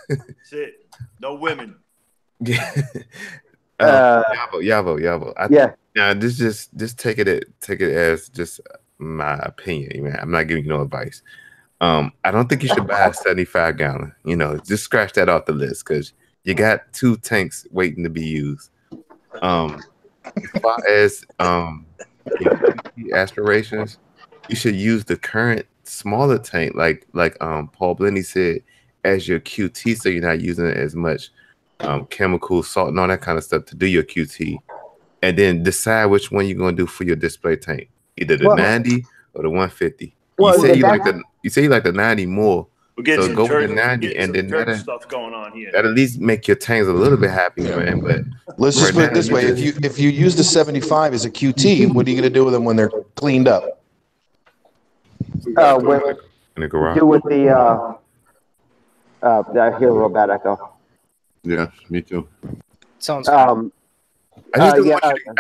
That's it. No women. Yavo. Now, just take it as just my opinion, man. I'm not giving you no advice. I don't think you should buy a 75 gallon. Just scratch that off the list because you got 2 tanks waiting to be used. As far as aspirations, you should use the current smaller tank, like Paul Blenny said, as your QT, so you're not using it as much chemical, salt, and all that kind of stuff to do your QT, and then decide which one you're going to do for your display tank, either the 90 or the 150. You say you like the 90 more, so go with the 90, and then stuff going on here. That at least make your tanks a little bit happy, man. But let's just put it this way: if you use the 75 as a QT, what are you going to do with them when they're cleaned up? In the garage. Do with the. I hear a real bad echo. Yeah, me too. Sounds. I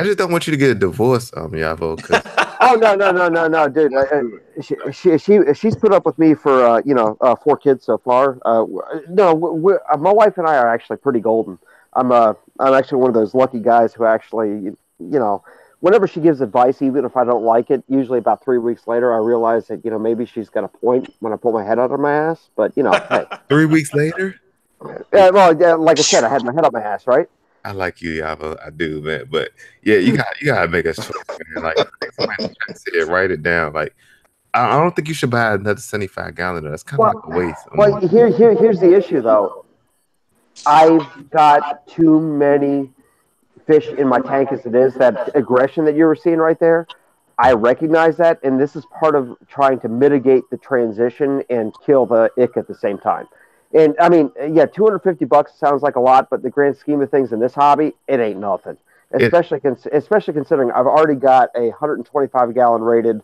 just don't want you to get a divorce, Yavo. Oh no, dude. She's put up with me for 4 kids so far. No, my wife and I are actually pretty golden. I'm actually one of those lucky guys who actually whenever she gives advice, even if I don't like it, usually about 3 weeks later, I realize that maybe she's got a point when I pull my head out of my ass. But hey. 3 weeks later. Well, like I said, I had my head up my ass, right? I like you, Yava. I do, man. But yeah, you gotta make a choice, man. Like somebody try to sit there, write it down. Like I don't think you should buy another 75-gallon. That's kind of like a waste. Well, here's the issue though. I've got too many fish in my tank as it is. That aggression that you were seeing right there, I recognize that, and this is part of trying to mitigate the transition and kill the ick at the same time. And I mean, yeah, $250 sounds like a lot, but the grand scheme of things in this hobby, it ain't nothing. Especially considering I've already got a 125-gallon rated,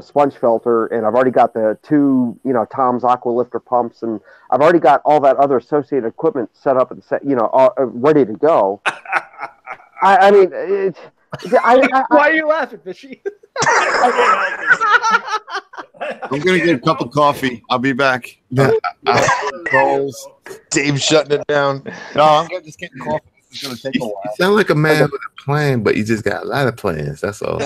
sponge filter, and I've already got the 2, Tom's Aqua Lifter pumps, and I've already got all that other associated equipment set up and ready to go. I mean, why are you laughing, Fishy? I'm gonna get a cup of coffee. I'll be back. Dave's shutting it down. No, I'm just getting coffee. This is gonna take a while. You sound like a man with a plan, but you just got a lot of plans. That's all.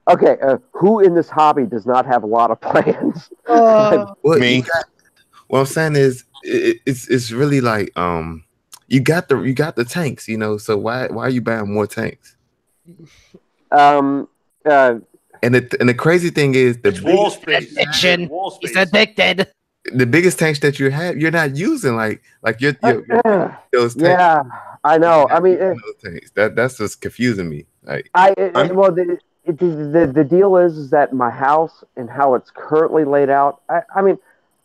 Okay, who in this hobby does not have a lot of plans? Me. What I'm saying is, it's really like you got the tanks, So why are you buying more tanks? And the crazy thing is wall space. Addiction. He's addicted. The biggest tanks that you have, you're not using like you're those tanks. Yeah, I know. I mean, those tanks. That's just confusing me. Like, the deal is that my house and how it's currently laid out. I mean,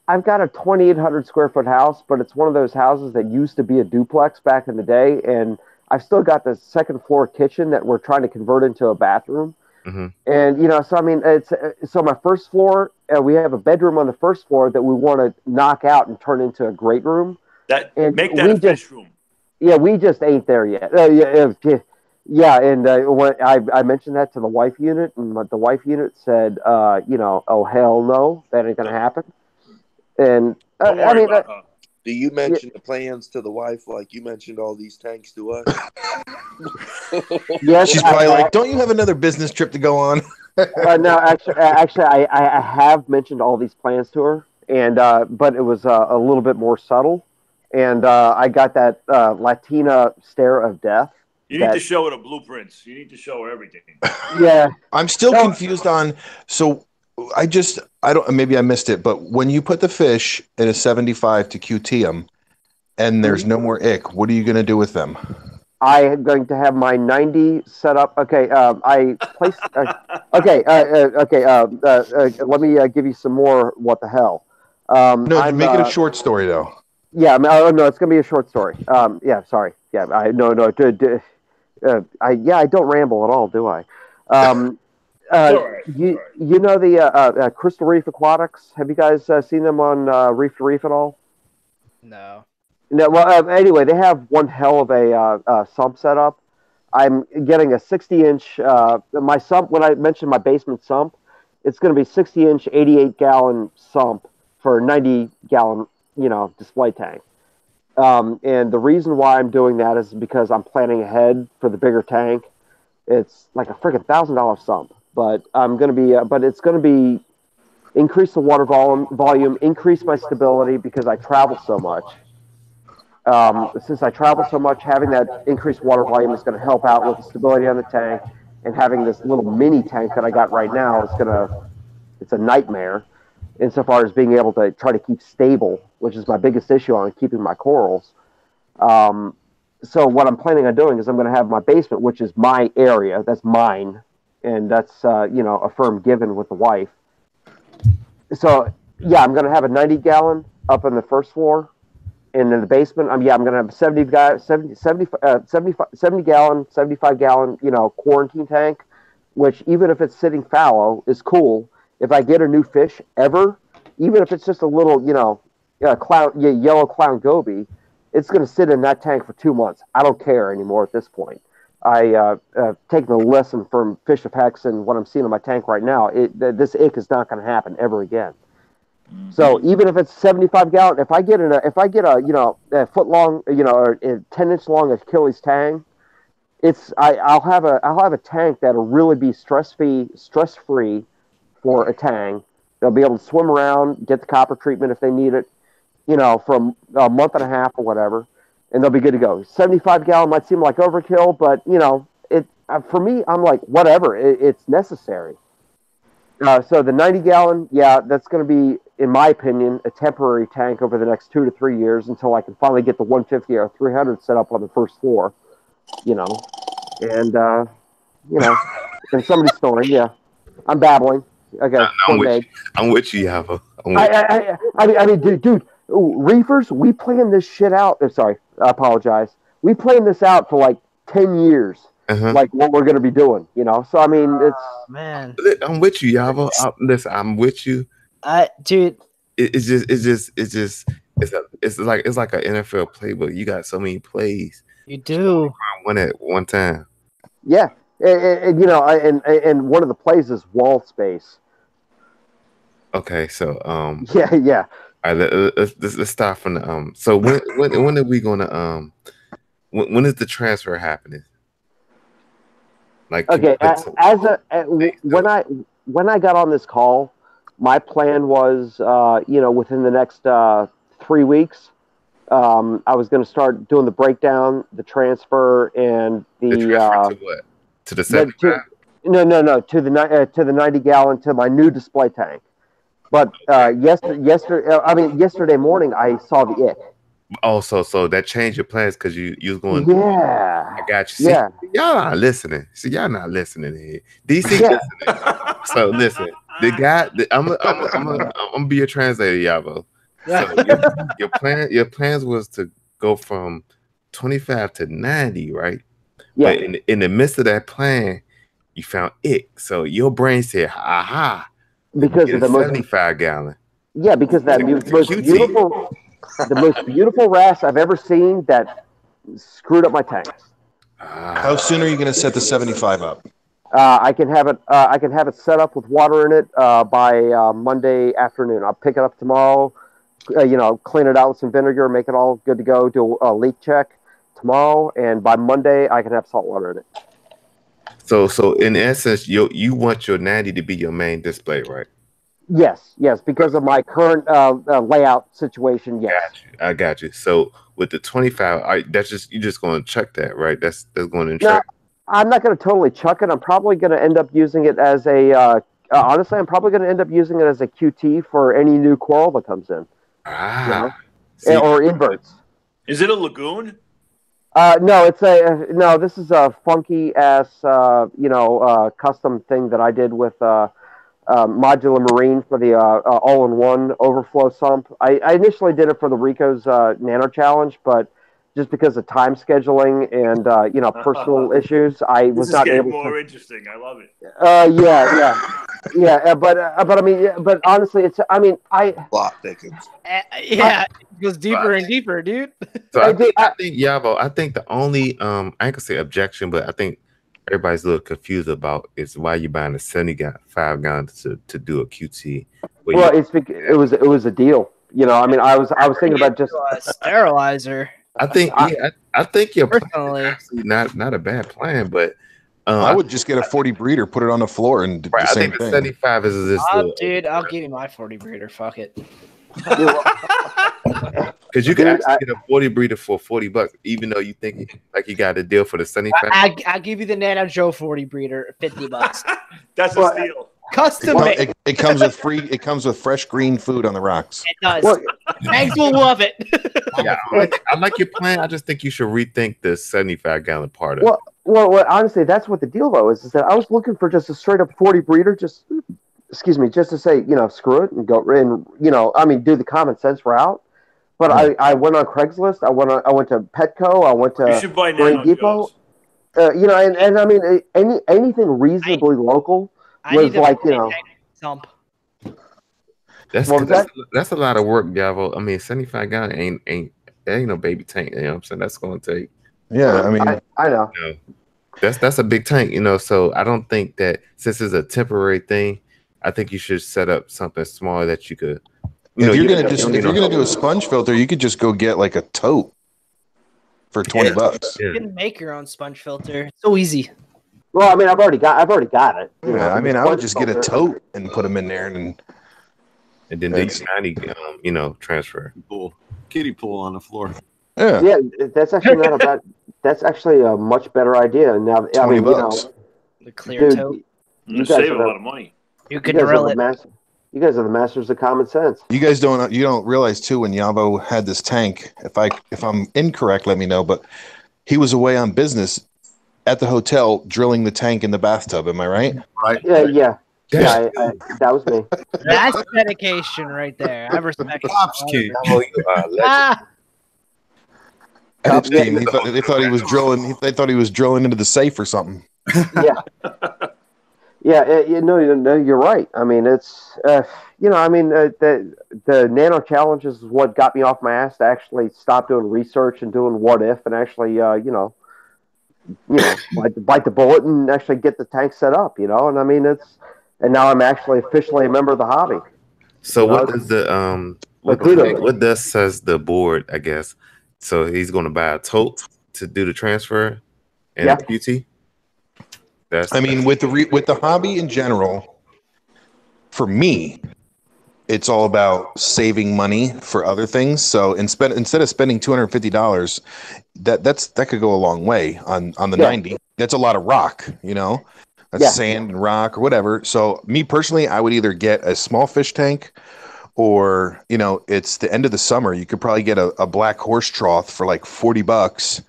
I've got a 2,800 square foot house, but it's one of those houses that used to be a duplex back in the day, and I've still got the second floor kitchen that we're trying to convert into a bathroom. Mm-hmm. And so I mean, so my first floor, we have a bedroom on the first floor that we want to knock out and turn into a great room. Make that a fish room. Yeah, we just ain't there yet. Yeah, and when I mentioned that to the wife unit, and the wife unit said, oh hell no, that ain't gonna happen. And I mean. Do you mention the plans to the wife like you mentioned all these tanks to us? Yes, she's probably like, "Don't you have another business trip to go on?" No, actually, I have mentioned all these plans to her, and but it was a little bit more subtle, and I got that Latina stare of death. You need to show her the blueprints. You need to show her everything. Yeah, I'm still confused on. So I don't. Maybe I missed it, but when you put the fish in a 75 to QT them, and there's no more ick, what are you going to do with them? I am going to have my 90 set up. Okay, I placed. Let me give you some more. What the hell? No, make it a short story though. Yeah, no, it's going to be a short story. Yeah, sorry. Yeah, I don't ramble at all, do I? You know the Crystal Reef Aquatics? Have you guys seen them on Reef to Reef at all? No. No. Well, anyway, they have one hell of a sump setup. I'm getting a 60-inch. My sump. When I mentioned my basement sump, it's going to be 60-inch, 88-gallon sump for a 90-gallon, display tank. And the reason why I'm doing that is because I'm planning ahead for the bigger tank. It's like a freaking $1,000 sump. But it's going to be increase the water volume, increase my stability because I travel so much. Since I travel so much, having that increased water volume is going to help out with the stability on the tank, and having this little mini tank that I got right now it's a nightmare insofar as being able to try to keep stable, which is my biggest issue on keeping my corals. So what I'm planning on doing is I'm going to have my basement, which is my area, that's mine. And that's, a firm given with the wife. So, yeah, I'm going to have a 90-gallon up on the first floor. And in the basement, I'm going to have a 70-gallon, 75-gallon, quarantine tank, which even if it's sitting fallow is cool. If I get a new fish ever, even if it's just a little, yellow clown goby, it's going to sit in that tank for 2 months. I don't care anymore at this point. taken a lesson from Fish Apex and what I'm seeing in my tank right now. This ick is not going to happen ever again. So even if it's 75 gallon, if I get a foot long, or a 10-inch long Achilles tang, I'll have a tank that'll really be stress free for a tang. They'll be able to swim around, get the copper treatment if they need it, for a month and a half or whatever, and they'll be good to go. 75 gallon might seem like overkill, but for me, I'm like, whatever, it's necessary. So the 90 gallon, that's going to be, in my opinion, a temporary tank over the next 2 to 3 years until I can finally get the 150 or 300 set up on the first floor, and and somebody's snoring. Yeah, I'm babbling. Okay, I'm with you, Yavo. I mean, dude, reefers, we planned this shit out. Sorry, I apologize. We planned this out for like 10 years. Like what we're going to be doing, So I mean, it's man. I'm with you, Yavo. Listen, I'm with you. Dude, it's like an NFL playbook. You got so many plays. You do one at one time. Yeah, and and one of the plays is wall space. Okay, so yeah. All right, let's start from the So when are we gonna when is the transfer happening? Like, okay, when I got on this call, my plan was within the next 3 weeks, I was going to start doing the breakdown, the transfer, and the transfer to what? To the 75? No, to the 90 gallon, to my new display tank. But yesterday morning I saw the ick. Oh, so that changed your plans because you was going. Yeah, I got you. See, y'all not listening. See, y'all not listening here. DC listening. So listen, the guy. I'm gonna be your translator, Yavo. So your plans was to go from 25 to 90, right? Yeah. But in the midst of that plan, you found ick. So your brain said, "Aha!" Because of the 75 gallon. Yeah, because that the most beautiful RAS I've ever seen that screwed up my tanks. How soon are you going to set the 75 up? I can have it set up with water in it by Monday afternoon. I'll pick it up tomorrow. Clean it out with some vinegar, make it all good to go. Do a leak check tomorrow, and by Monday I can have salt water in it. So in essence, you want your 90 to be your main display, right? Yes, because of my current layout situation. Yes, I got you. So with the 25, you're just going to check that, right? That's going to check. I'm not going to totally chuck it. I'm probably going to end up using it as a. Honestly, I'm probably going to end up using it as a QT for any new coral that comes in. Or inverts. Is it a lagoon? No, no. This is a funky ass, custom thing that I did with Modular Marine for the all-in-one overflow sump. I initially did it for the Rico's Nano Challenge, but just because of time scheduling and personal issues, I was not able to. This is getting more interesting. I love it. But honestly, plot thickens. It goes deeper and deeper, dude. So I think Yavo, I think the only I ain't gonna say objection, but I think everybody's a little confused about is why you buying a 75 gallon to do a QT. Well, it was a deal. I was thinking about just a sterilizer. I think your plan is actually not a bad plan, but I would just get a 40 breeder, put it on the floor, and do the same thing. 75 is this. Dude, I'll give you my 40 breeder. Fuck it. Because you can actually get a 40 breeder for $40, even though you think like you got a deal for the 75. I'll give you the Nano Joe 40 breeder, $50. That's a steal. Custom made. It comes with free. It comes with fresh green food on the rocks. It does. Thanks, will love it. Yeah, I like your plan. I just think you should rethink the 75 gallon part of it. Well, honestly, that's what the deal though is that I was looking for just a straight up 40 breeder, just to say, screw it and go and do the common sense route. But I went on Craigslist. I went to Petco. I went to you should buy Green Depot. Anything reasonably local was like Sump. That's a lot of work, Gavo. I mean, 75 gallon ain't no baby tank. You know what I'm saying? That's going to take. Yeah, I mean, I know. That's a big tank, so I don't think that since it's a temporary thing, I think you should set up something smaller that you could. If you're gonna do a sponge filter, you could just go get like a tote for $20. You can make your own sponge filter. It's so easy. Well, I mean, I've already got it. Yeah, I mean, I would just get a tote and put them in there, and then do your 90, transfer. Kiddie pool on the floor. Yeah, that's actually not a bad. That's actually a much better idea. Now, I mean, $20. The clear tote. You save a lot of money. You can drill it. You guys are the masters of common sense. You guys don't realize too when Yavo had this tank. If I'm incorrect, let me know. But he was away on business at the hotel drilling the tank in the bathtub. Am I right? Right. Yeah. That was me. That's dedication right there. I respect Cops it. Cops came. They thought he was drilling. They thought he was drilling into the safe or something. Yeah. You're right. I mean, it's the nano challenge is what got me off my ass to actually stop doing research and doing what if and actually bite the bullet and actually get the tank set up. And I mean and now I'm actually officially a member of the hobby. So what does what does says the board? I guess so. He's going to buy a tote to do the transfer and a QT. With the hobby in general, for me, it's all about saving money for other things. So instead of spending $250, that could go a long way on the 90. That's a lot of rock, That's sand and rock or whatever. So me personally, I would either get a small fish tank, or it's the end of the summer. You could probably get a black horse trough for like $40.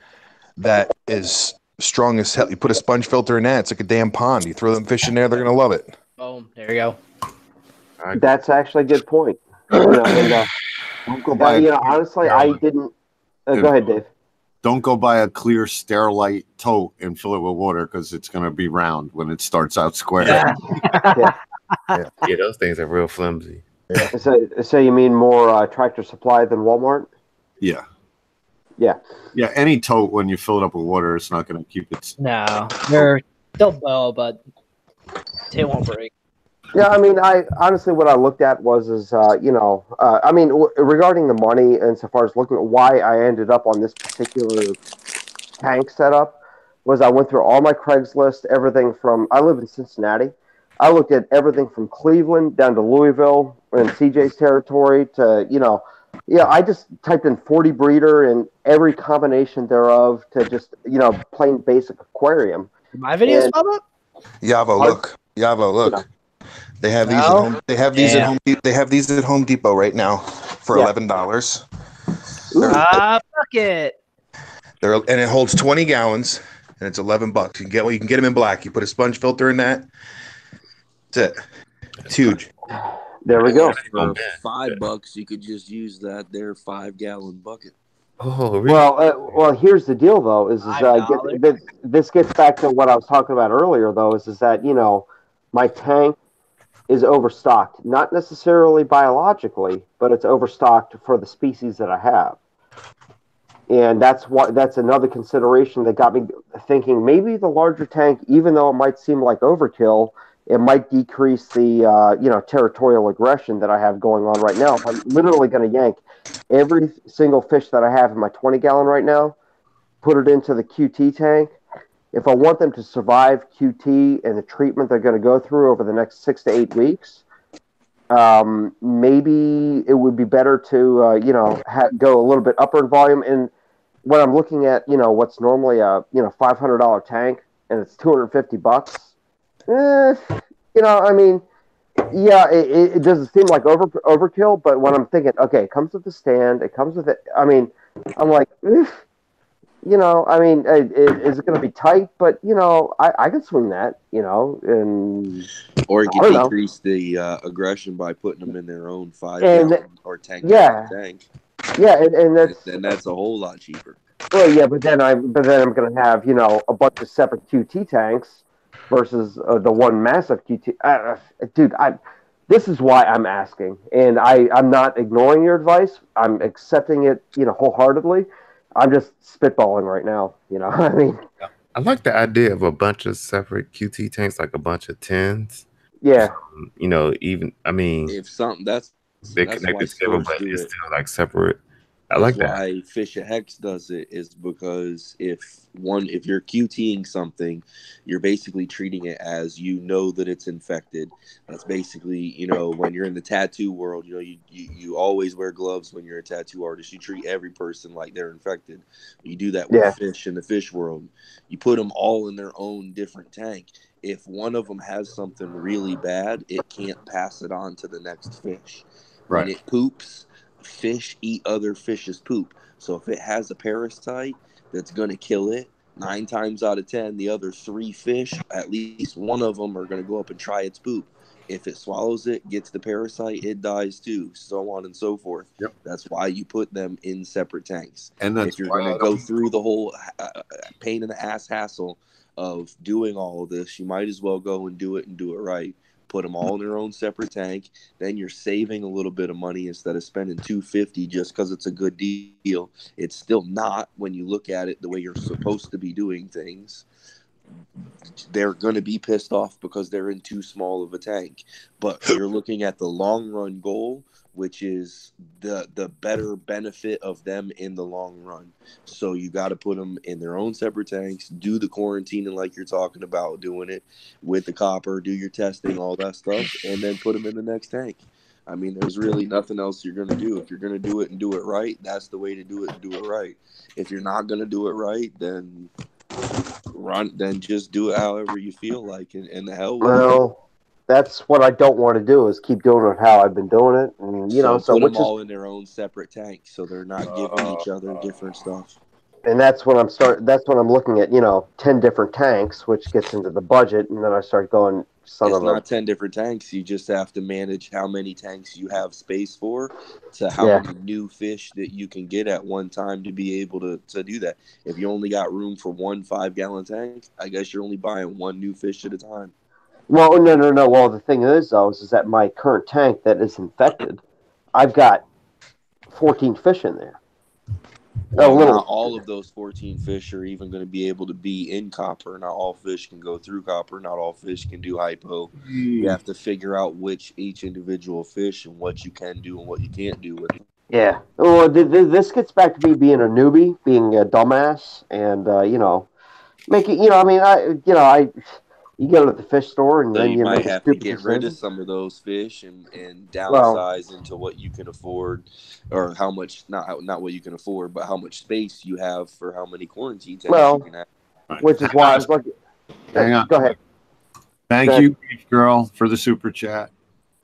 That is strong as hell. You put a sponge filter in that, it's like a damn pond. You throw them fish in there, they're gonna love it. Boom, there you go. That's actually a good point. Don't go buy. Honestly, I didn't. Go ahead, Dave. Don't go buy a clear Sterilite tote and fill it with water because it's going to be round when it starts out square. Yeah, those things are real flimsy. So you mean more Tractor Supply than Walmart? Yeah. Yeah. Yeah, any tote, when you fill it up with water, it's not going to keep it. No, they'll bow, but they won't break. Yeah, I mean, I honestly, what I looked at regarding the money, and so far as looking at why I ended up on this particular tank setup, was I went through all my Craigslist, everything from, I live in Cincinnati. I looked at everything from Cleveland down to Louisville and CJ's territory to, I just typed in 40 breeder and every combination thereof to just, plain basic aquarium. My videos pop up? Yavo, look. They have these. They have these at Home Depot right now for $11. Fuck it. And it holds 20 gallons, and it's $11. You can get them in black. You put a sponge filter in that. That's it. It's huge. There we go. For $5, you could just use that 5-gallon bucket. Oh, really? Well, here's the deal, though. This gets back to what I was talking about earlier, though. Is that my tank is overstocked, not necessarily biologically, but it's overstocked for the species that I have. And that's another consideration that got me thinking maybe the larger tank, even though it might seem like overkill, it might decrease the territorial aggression that I have going on right now. I'm literally going to yank every single fish that I have in my 20-gallon right now, put it into the QT tank. If I want them to survive QT and the treatment they're going to go through over the next 6 to 8 weeks, maybe it would be better to go a little bit upper in volume. And when I'm looking at what's normally a $500 tank and it's $250, it doesn't seem like overkill. But when I'm thinking, okay, it comes with the stand, it comes with it. I mean, I'm like, is it going to be tight? But I can swing that. Or you can decrease the aggression by putting them in their own 5-gallon or 10-gallon tank. Yeah, and that's a whole lot cheaper. Well, yeah, but then I'm going to have a bunch of separate QT tanks versus the one massive QT. Dude, this is why I'm asking, and I'm not ignoring your advice. I'm accepting it, wholeheartedly. I'm just spitballing right now. I like the idea of a bunch of separate QT tanks, like a bunch of 10s. Yeah. You know, even I mean, If something that's they're why connected together, stores but do it's it. still like separate. I That's like that. why Fish at Hex does it, is because if you're QTing something, you're basically treating it as you know that it's infected. That's basically, you know, when you're in the tattoo world, you know, you always wear gloves when you're a tattoo artist. You treat every person like they're infected. You do that with Yeah. fish in the fish world. You put them all in their own different tank. If one of them has something really bad, it can't pass it on to the next fish. When Right. it poops, fish eat other fish's poop. So if it has a parasite that's going to kill it, 9 times out of 10, the other 3 fish, at least one of them are going to go up and try its poop. If it swallows it, gets the parasite, it dies too, so on and so forth. Yep. That's why you put them in separate tanks. And that's if you're why going to go through the whole pain in the ass hassle of doing all of this, you might as well go and do it right. Put them all in their own separate tank. Then you're saving a little bit of money instead of spending $250 just because it's a good deal. It's still not when you look at it the way you're supposed to be doing things. They're going to be pissed off because they're in too small of a tank. But you're looking at the long run goal, which is the better benefit of them in the long run. So you got to put them in their own separate tanks, do the quarantining like you're talking about, doing it with the copper, do your testing, all that stuff, and then put them in the next tank. I mean, there's really nothing else you're going to do. If you're going to do it and do it right, that's the way to do it and do it right. If you're not going to do it right, then just do it however you feel like, and the hell with it. Well, that's what I don't want to do, is keep doing it how I've been doing it, and So put them which all in their own separate tanks, so they're not giving each other different stuff. and that's when That's when I'm looking at 10 different tanks, which gets into the budget, and then I start going, It's not 10 different tanks. You just have to manage how many tanks you have space for, to how many new fish that you can get at one time to be able to do that. If you only got room for one 5-gallon tank, I guess you're only buying one new fish at a time. Well, no. Well, the thing is, though, is that my current tank that is infected, I've got 14 fish in there. Well, not all of those 14 fish are even going to be able to be in copper. Not all fish can go through copper. Not all fish can do hypo. You have to figure out each individual fish and what you can do and what you can't do with them. Yeah. Well, this gets back to me being a newbie, being a dumbass, and making you go to the fish store and So then you might have to get rid of decision. some of those fish and downsize into what you can afford, or how much, not what you can afford, but how much space you have for how many quarantine tanks you can have. Which is why I was looking. Hang on. Go ahead. Thank you, Beef Girl, for the super chat.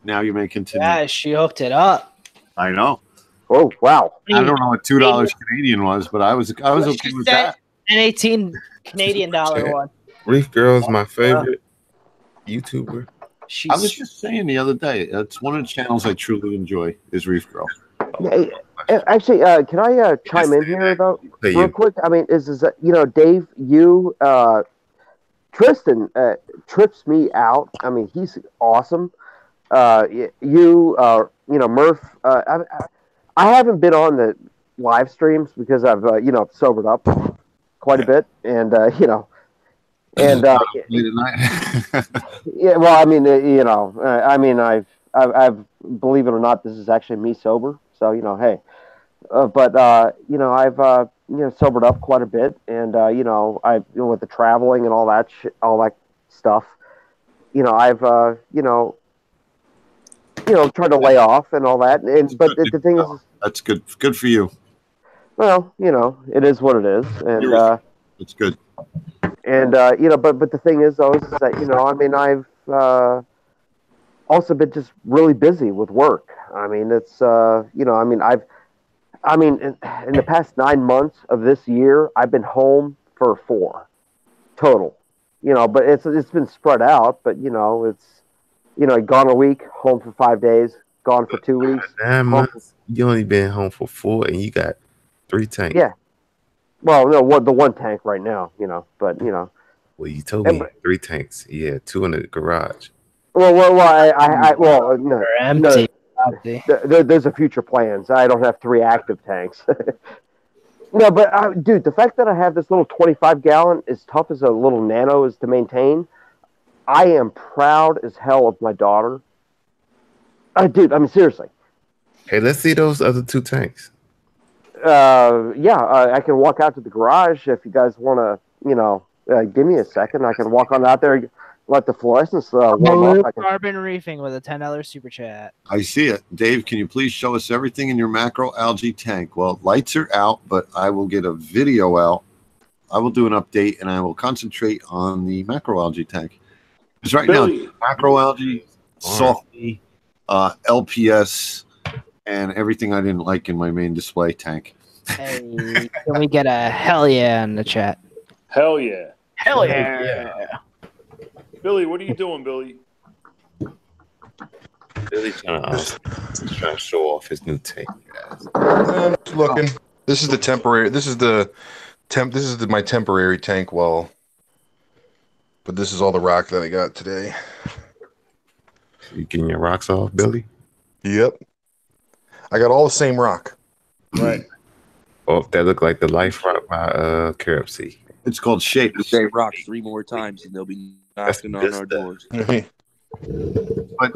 Now you may continue. Yeah, she hooked it up. I know. Oh wow! I don't know what $2 Canadian was, but I was okay with that. An 18 Canadian dollar one. Reef Girl is my favorite YouTuber. I was just saying the other day, it's one of the channels I truly enjoy is Reef Girl. Actually, can I chime in here though, real quick? I mean, is Dave, you, Tristan trips me out. I mean, he's awesome. Murph. I haven't been on the live streams because I've sobered up quite a bit, and and yeah, well, I mean, I've believe it or not, this is actually me sober, so hey, but I've sobered up quite a bit, and with the traveling and all that stuff, I've tried to lay off and all that, but the thing is, that's good for you. Well, it is what it is, and it's good. And but the thing is, though, is that I've also been just really busy with work. I mean, it's in the past 9 months of this year, I've been home for 4 total. But it's been spread out. But it's gone a week, home for 5 days, gone for 2 weeks. 9 months. You only been home for 4, and you got 3 tanks. Yeah. Well, no, the one tank right now, but Well, you told me 3 tanks. Yeah, 2 in the garage. No, there's a future plans. I don't have 3 active tanks. No, but dude, the fact that I have this little 25-gallon, as tough as a little nano is to maintain, I am proud as hell of my daughter. Dude, I mean, seriously. Hey, let's see those other 2 tanks. I can walk out to the garage if you guys want to, give me a second. I can walk on out there, let the fluorescence warm up. Carbon Reefing with a $10 super chat. I see it. Dave, can you please show us everything in your macroalgae tank? Well, lights are out, but I will get a video out. I will do an update, and I will concentrate on the macroalgae tank. Because right now, macroalgae, salty, LPS, and everything I didn't like in my main display tank. Hey, can we get a hell yeah in the chat? Hell yeah. Hell yeah. Billy, what are you doing, Billy? Billy's trying to show off his new tank, guys. I'm just looking. This is the temporary. This is my temporary tank wall. But this is all the rock that I got today. You getting your rocks off, Billy? Yep. I got all the same rock. Right. Oh, that look like the life rock by Carib Sea. It's called Shape. Say rock 3 more times and they'll be knocking on our doors. But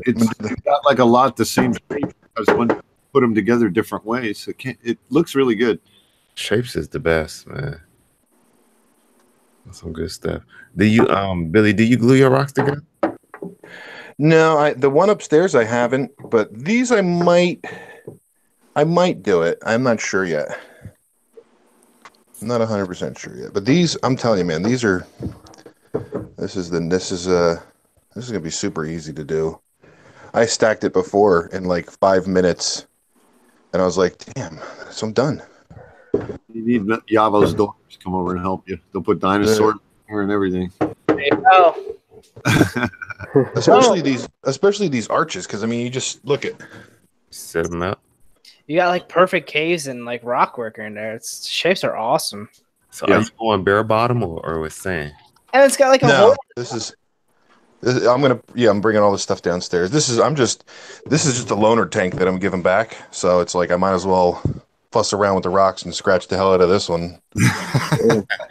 it's got like a lot the same shape because when you put them together different ways, it looks really good. Shapes is the best, man. That's some good stuff. Do you, Billy? Do you glue your rocks together? No, the one upstairs I haven't, but these I might do it. I'm not sure yet. I'm not 100% sure yet. But these, I'm telling you, man, these are. This is gonna be super easy to do. I stacked it before in like 5 minutes, and I was like, "Damn, so I'm done." You need Yavo's daughters to come over and help you. They'll put dinosaurs here and everything. There you go. especially these arches, because I mean, you just look at set them up. You got like perfect caves and like rock worker in there. Shapes are awesome. So are you going bare bottom or with sand? And it's got like a hole. I'm bringing all this stuff downstairs. This is just a loaner tank that I'm giving back. So it's like I might as well fuss around with the rocks and scratch the hell out of this one.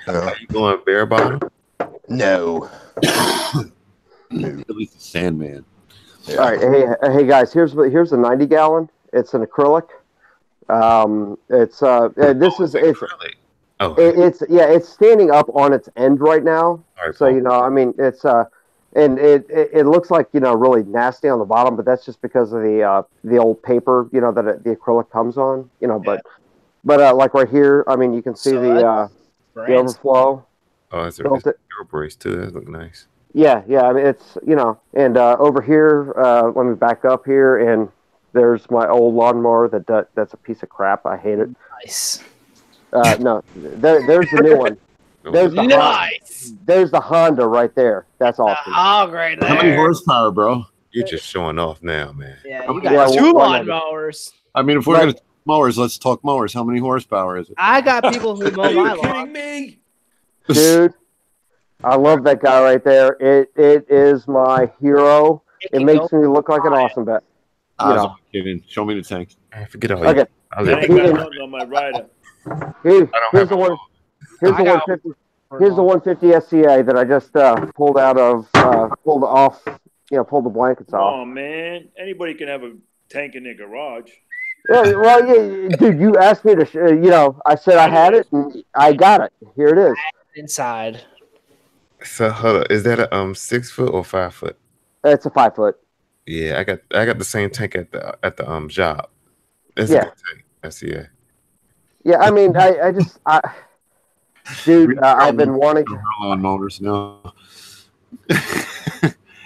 Are you going bare bottom? No. At least the Sandman. Yeah. All right, hey guys, here's a 90-gallon. It's an acrylic. It's standing up on its end right now. Right, so I mean, it's and it looks like really nasty on the bottom, but that's just because of the old paper that the acrylic comes on. But like right here, I mean, you can see the overflow. Oh, it's a brace too. That look nice. Yeah. I mean, it's and over here, let me back up here, and there's my old lawnmower that's a piece of crap. I hate it. Nice. No, there's the new one. There's the Honda right there. That's awesome. Oh, great. How many horsepower, bro? You're just showing off now, man. Yeah, you got 2 lawnmowers. I mean, if we're going to talk mowers, let's talk mowers. How many horsepower is it? I got people who mow my lawn. Are you kidding me? Dude, I love that guy right there. It is my hero. It makes me look like an awesome bet. I'm kidding. Show me the tank. Forget all okay. I ain't got nothing on my rider. Here's the 150. Here's the 150 SCA that I just pulled off. Pulled the blankets off. Oh man, anybody can have a tank in their garage. Dude, you asked me to. I said I had it, and I got it. Here it is. Inside. So hold on, is that a 6 foot or 5 foot? It's a 5 foot. Yeah, I got the same tank at the job. It's a good tank. SCA. Yeah, I mean, dude, I've been wanting lawnmowers now.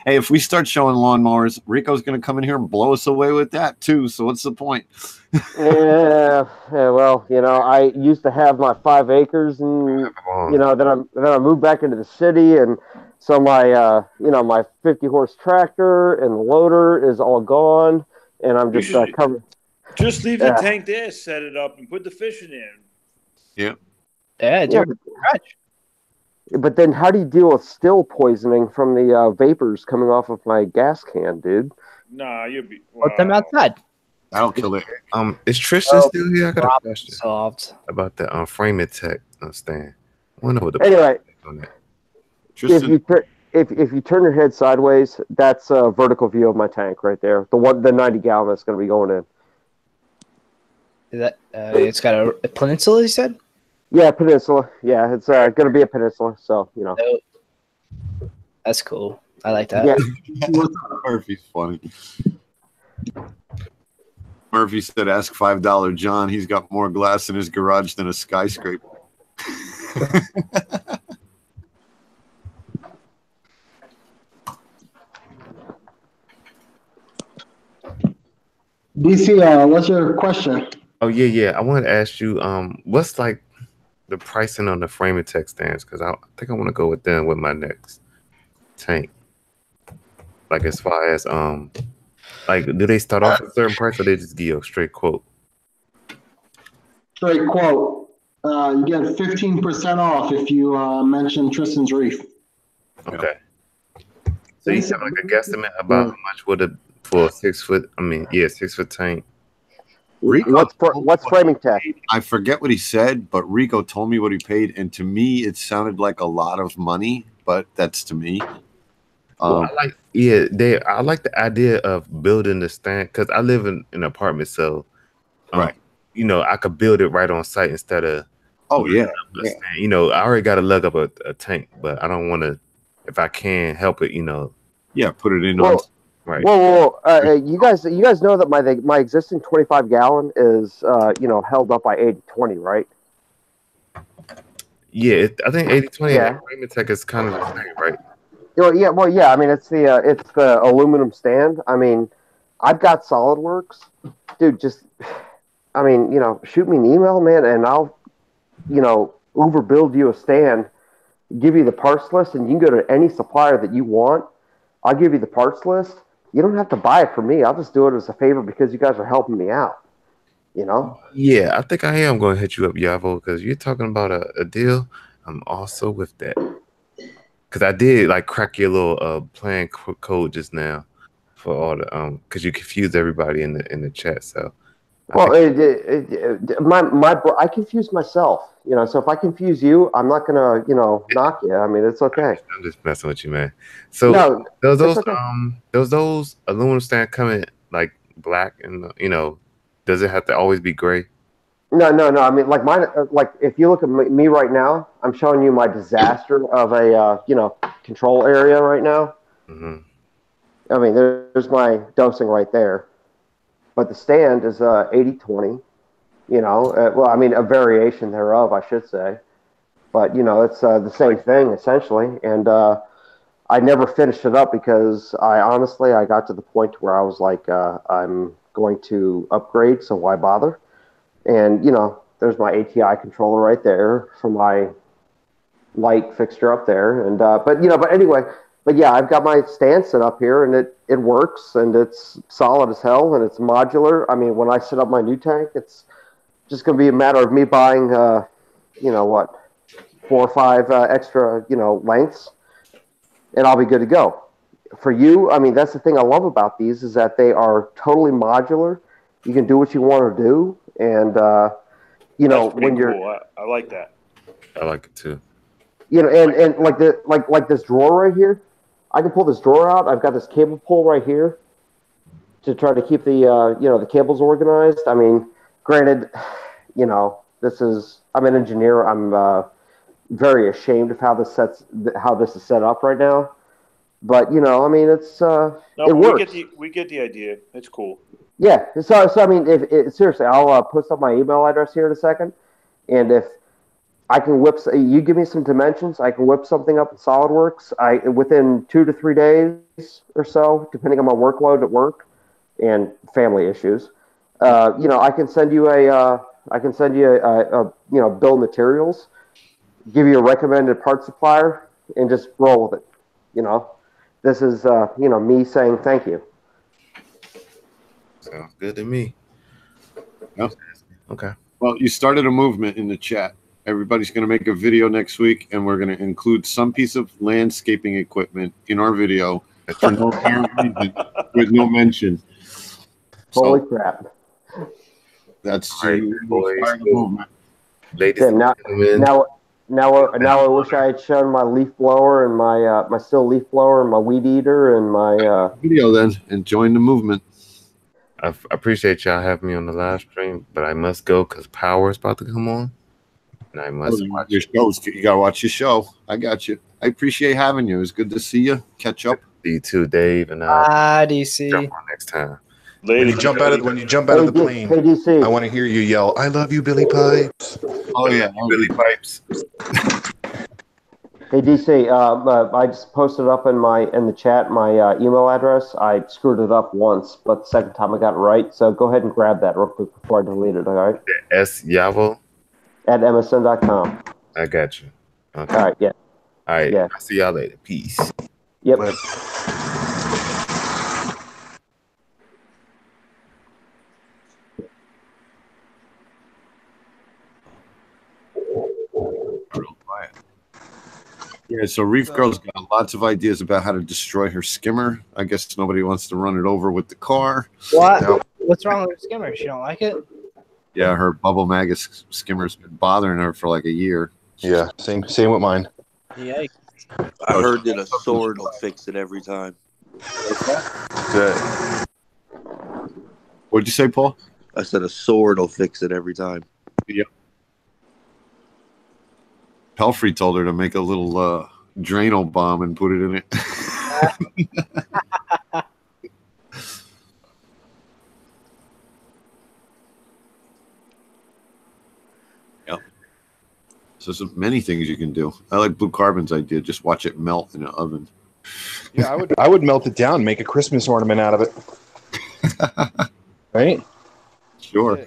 Hey, if we start showing lawnmowers, Rico's going to come in here and blow us away with that too. So what's the point? Yeah. Well, I used to have my 5 acres, and then I moved back into the city, and so my my 50 horse tractor and the loader is all gone, and I'm just covered. Just leave the tank there, set it up, and put the fish in there. Yeah. Yeah. But then how do you deal with still poisoning from the vapors coming off of my gas can, dude? Nah, Put them outside. That'll kill it. Is Tristan still here? I got a Problem question solved. about the framing tech stand. I wonder what the Anyway, on that. Tristan, if you turn your head sideways, that's a vertical view of my tank right there. The 90 gallon that's going to be going in. Is that it's got a peninsula? You said. Yeah, peninsula. Yeah, it's going to be a peninsula. So That's cool. I like that. Yeah. Murphy's funny. Murphy said, "Ask $5 John. He's got more glass in his garage than a skyscraper." DC, what's your question? Oh yeah. I wanted to ask you, what's like the pricing on the framing tech stands? Because I think I want to go with them with my next tank. Like as far as like do they start off at a certain price or they just give you a straight quote? Straight quote. You get 15% off if you mention Tristan's Reef. Okay. So you have like a guesstimate about how much would it for a 6 foot? I mean, 6 foot tank. Rico what's framing tech? I forget what he said, but Rico told me what he paid, and to me, it sounded like a lot of money. But that's to me. Well, I like the idea of building the stand because I live in an apartment, so right. You know, I could build it right on site instead of. Oh yeah. You know, I already got to lug up a tank, but I don't want to. If I can help it, you know. Yeah, put it in. Right. Whoa. You guys know that my existing 25 gallon is held up by 80/20, right? Yeah, I think 80/20 Yeah. and framing tech is kind of the same, right? Yeah. I mean, it's the aluminum stand. I mean, I've got SolidWorks, dude. Shoot me an email, man, and I'll, Uber build you a stand, give you the parts list, and you can go to any supplier that you want. I'll give you the parts list. You don't have to buy it from me. I'll just do it as a favor because you guys are helping me out. Yeah, I think I am going to hit you up, Yavo, because you're talking about a deal. I'm also with that. Because I did like crack your little plan code just now for all the because you confused everybody in the chat. So, I confused myself. So if I confuse you, I'm not gonna knock you. I mean, it's okay. I'm just messing with you, man. So those aluminum stand come in like black and does it have to always be gray? No. I mean, like mine. Like if you look at me right now, I'm showing you my disaster of a control area right now. Mm-hmm. I mean, there's my dosing right there, but the stand is 80/20. I mean, a variation thereof, I should say, but it's the same thing essentially. And I never finished it up because I got to the point where I was like, I'm going to upgrade, so why bother? And there's my ATI controller right there for my light fixture up there. And but yeah, I've got my stand set up here, and it works, and it's solid as hell, and it's modular. I mean, when I set up my new tank, it's just going to be a matter of me buying 4 or 5 extra lengths, and I'll be good to go. For you, I mean, that's the thing I love about these is that they are totally modular. You can do what you want to do, and when you're cool. I like that. I like it too. And like this drawer right here, I can pull this drawer out. I've got this cable pull right here to try to keep the the cables organized. I mean, granted, I'm an engineer. I'm very ashamed of how this is set up right now. But I mean, it's it works. We get the idea. It's cool. Yeah. So I mean, seriously, I'll post up my email address here in a second, and if I can you give me some dimensions, I can whip something up in SolidWorks. Within 2 to 3 days or so, depending on my workload at work and family issues, I can send you a bill of materials, give you a recommended part supplier, and just roll with it. This is me saying thank you. Sounds good to me. Yep. Okay. Well, you started a movement in the chat. Everybody's going to make a video next week, and we're going to include some piece of landscaping equipment in our video for no apparent reason, with no mention. Holy crap. That's All right, boys. fire the movement. Ladies Yeah, and now, gentlemen. now I wish I had shown my leaf blower and my still leaf blower and my weed eater and my Video then and join the movement. I appreciate y'all having me on the live stream, but I must go because power is about to come on, and I must watch your shows. You gotta watch your show. I got you. I appreciate having you. It was good to see you. Catch up. See you too, Dave, and DC. jump on next time. When you jump out of the plane, Hey, DC. I want to hear you yell, "I love you, Billy Pipes." Oh yeah, Billy Pipes. Hey DC, I just posted up in the chat my email address. I screwed it up once, but the second time I got it right. So go ahead and grab that real quick before I delete it. All right? S Yavo at msn.com. I got you. Okay. All right. Yeah. All right. Yeah. I'll see y'all later. Peace. Yep. Yeah, so Reef Girl's got lots of ideas about how to destroy her skimmer. I guess nobody wants to run it over with the car. What? No. What's wrong with her skimmer? She don't like it? Yeah, her Bubble Magus skimmer's been bothering her for like a year. Yeah, same with mine. Yikes. I heard that a sword will fix it every time. Good. What'd you say, Paul? I said a sword will fix it every time. Yep. Pelfrey told her to make a little Drano bomb and put it in it. Yep. So there's many things you can do. I like Blue Carbon's idea. Just watch it melt in an oven. Yeah, I would melt it down, make a Christmas ornament out of it. Right? Sure.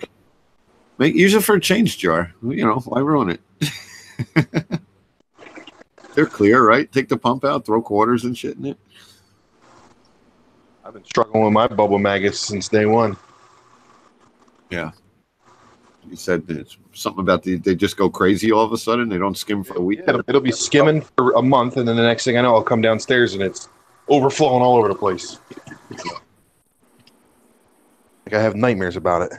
Use it for a change jar. You know, why ruin it? They're clear, right? Take the pump out, throw quarters and shit in it. I've been struggling with my bubble maggots since day one. Yeah. You said there's something about they just go crazy all of a sudden. They don't skim for a week. Yeah, it'll be skimming for a month, and then the next thing I know, I'll come downstairs and it's overflowing all over the place. Like I have nightmares about it.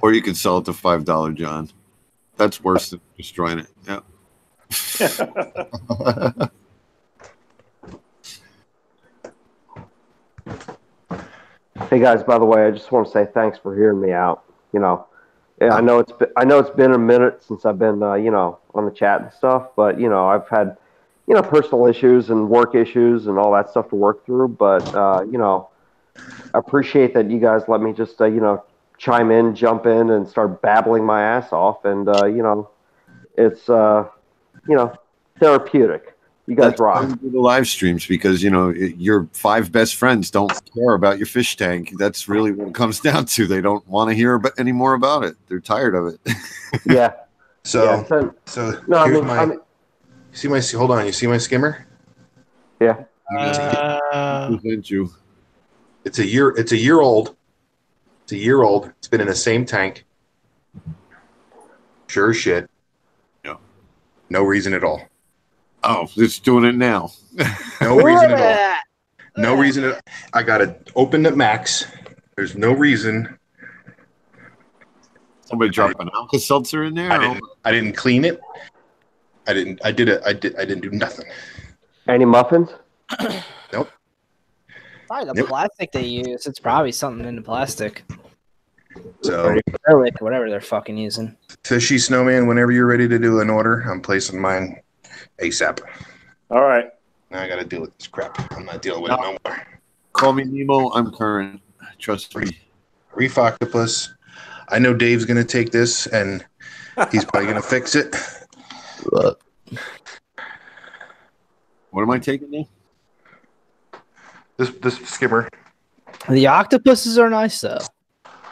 Or you could sell it to $5 John. That's worse than destroying it. Yeah. Hey guys, by the way, I just want to say thanks for hearing me out. You know, yeah, I know it's been a minute since I've been on the chat and stuff, but I've had personal issues and work issues and all that stuff to work through. But I appreciate that you guys let me just chime in, jump in, and start babbling my ass off. And it's therapeutic. You guys rock. Do the live streams because your 5 best friends don't care about your fish tank. That's really what it comes down to. They don't want to hear any more about it. They're tired of it. Yeah. So no, you see my skimmer? Yeah. Present you. It's a year old. It's a year old. It's been in the same tank. Sure as shit. Yeah. No reason at all. Oh, it's doing it now. No reason at all. No reason. I got it opened at max. There's no reason. Somebody dropped an Alka-Seltzer in there? I didn't clean it. I didn't do nothing. Any muffins? Nope. Probably the plastic they use. It's probably something in the plastic. So acrylic, whatever they're fucking using. Fishy Snowman, whenever you're ready to do an order, I'm placing mine ASAP. All right. Now I got to deal with this crap. I'm not dealing with it no more. Call me Nemo. I'm current. Trust me. Reef Octopus. I know Dave's going to take this and he's probably going to fix it. What am I taking now? This skimmer. The octopuses are nice though.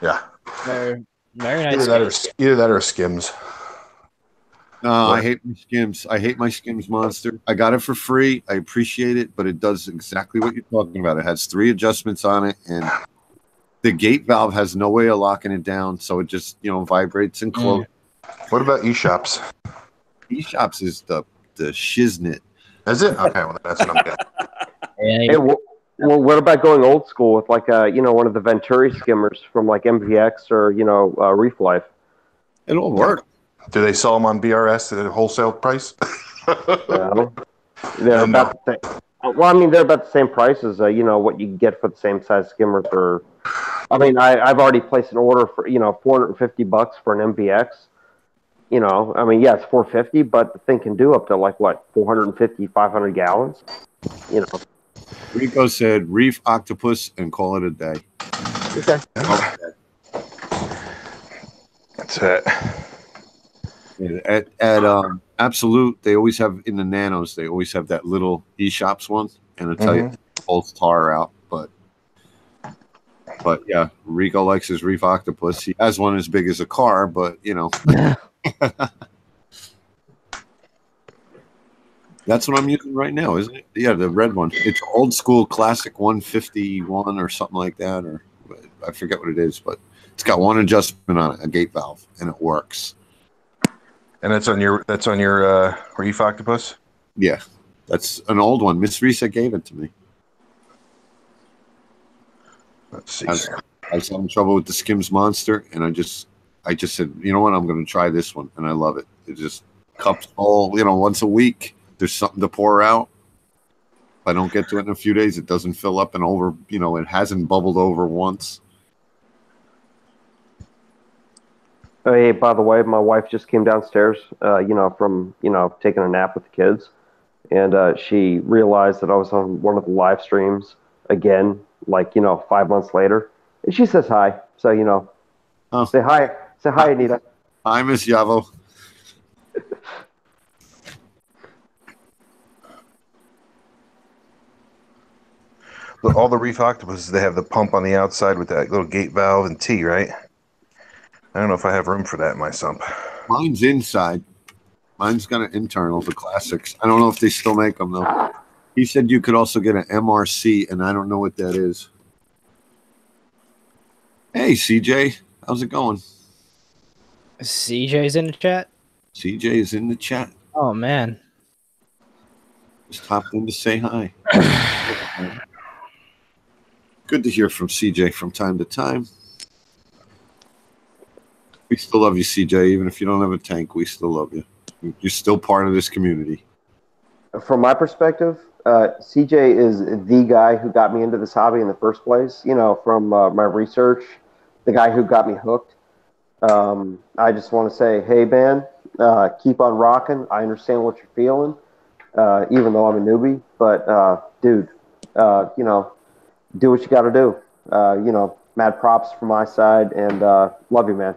Yeah. They're very nice. Either that or Skims. No, I hate my Skims. I hate my Skims monster. I got it for free. I appreciate it, but it does exactly what you're talking about. It has 3 adjustments on it, and the gate valve has no way of locking it down, so it just vibrates and closes. What about eShops? eShops is the shiznit. Is it? Okay, well that's what I'm getting. Hey, Well, what about going old school with like one of the Venturi skimmers from like MVX or Reef Life? It'll work. Do they sell them on BRS at a wholesale price? Well, they're about the same. Well, I mean, they're about the same price as what you can get for the same size skimmer for. I mean, I've already placed an order for $450 for an MVX. I mean, yeah, it's 450, but the thing can do up to like what 450, 500 gallons. Rico said reef octopus and call it a day. Okay. That's it. Yeah, at Absolute, they always have in the nanos. They always have that little eShops one, and I'll tell you, pulls tar out. But yeah, Rico likes his reef octopus. He has one as big as a car, but That's what I'm using right now, isn't it? Yeah, the red one. It's old school classic 151 or something like that, or I forget what it is, but it's got one adjustment on it, a gate valve, and it works. And that's on your Reef Octopus? Yeah, that's an old one. Miss Risa gave it to me. Let's see. I was having trouble with the Skims Monster, and I just said, you know what, I'm going to try this one, and I love it. It just cups all, once a week. There's something to pour out. If I don't get to it in a few days, it doesn't fill up and over. It hasn't bubbled over once. Oh, hey, by the way, my wife just came downstairs, from taking a nap with the kids, and she realized that I was on one of the live streams again, 5 months later, and she says hi. So say hi, Anita. Hi, Miss Yavo. All the Reef Octopuses, they have the pump on the outside with that little gate valve and T, right? I don't know if I have room for that in my sump. Mine's inside. Mine's got an internal, the classics. I don't know if they still make them, though. He said you could also get an MRC, and I don't know what that is. Hey, CJ. How's it going? CJ's in the chat? CJ is in the chat. Oh, man. Just hopped in to say hi. Good to hear from CJ from time to time. We still love you, CJ. Even if you don't have a tank, we still love you. You're still part of this community. From my perspective, CJ is the guy who got me into this hobby in the first place. From my research, the guy who got me hooked. I just want to say, hey, man, keep on rocking. I understand what you're feeling, even though I'm a newbie. But, dude, do what you got to do. Mad props from my side, and love you, man.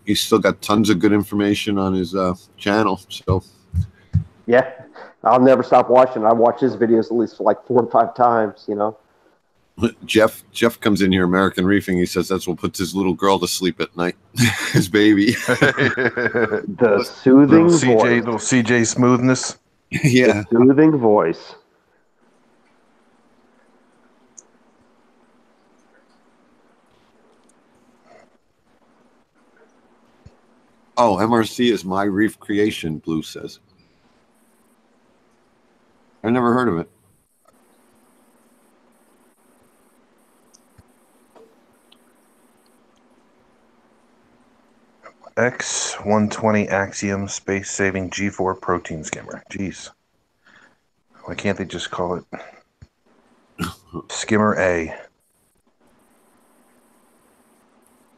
He's still got tons of good information on his channel. So, yeah, I'll never stop watching. I watch his videos at least like 4 or 5 times. Jeff comes in here, American Reefing. He says that's what puts his little girl to sleep at night. His baby. The soothing voice. Little CJ smoothness. Yeah. The soothing voice. Oh, MRC is my reef creation, Blue says. I never heard of it. X120 Axiom Space Saving G4 Protein Skimmer. Jeez. Why can't they just call it Skimmer A?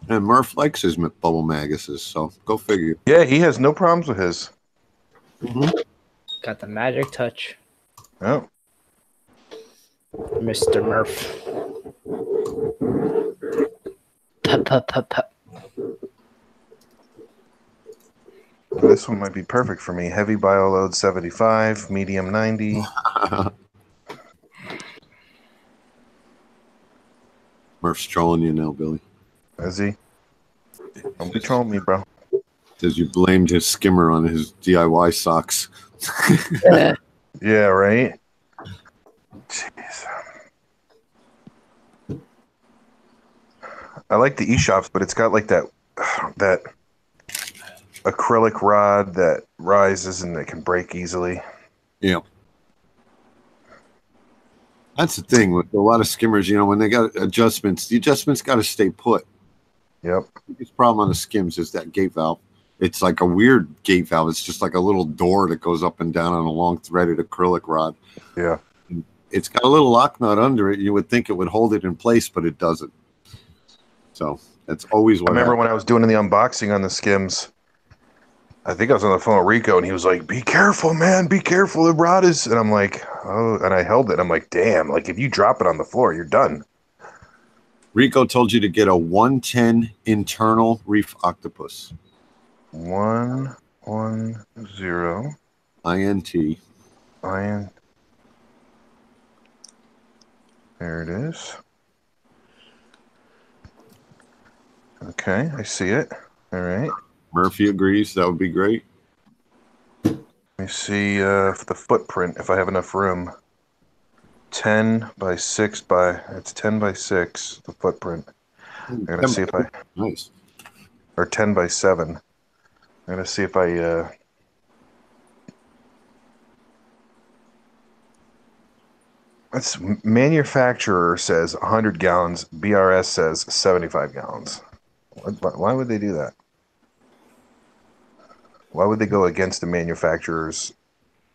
And Murph likes his bubble maguses, so go figure. Yeah, he has no problems with his. Got the magic touch. Oh. Mr. Murph. Pup. This one might be perfect for me. Heavy bioload 75, medium 90. Murph's trolling you now, Billy. Is he? Don't be trolling me, bro. Says you blamed his skimmer on his DIY socks. Yeah, right? Jeez. I like the eShops, but it's got like that acrylic rod that rises and it can break easily. Yeah. That's the thing with a lot of skimmers. When they got adjustments, the adjustments got to stay put. Yep. The biggest problem on the skims is that gate valve. It's like a weird gate valve. It's just like a little door that goes up and down on a long threaded acrylic rod. Yeah. It's got a little lock nut under it. You would think it would hold it in place, but it doesn't. So that's always what I remember when I was doing the unboxing on the skims. I think I was on the phone with Rico, and he was like, "Be careful, man. Be careful. The rod is." And I'm like, "Oh," and I held it. I'm like, "Damn! Like if you drop it on the floor, you're done." Rico told you to get a 110 internal Reef Octopus. 110 INT. Iron. There it is. Okay, I see it. All right. Murphy agrees. That would be great. Let me see the footprint, if I have enough room. 10 by 6 by... It's 10 by 6, the footprint. I'm going to see if I... Nice. Or 10 by 7. I'm going to see if I... That's manufacturer says 100 gallons. BRS says 75 gallons. Why would they do that? Why would they go against the manufacturer's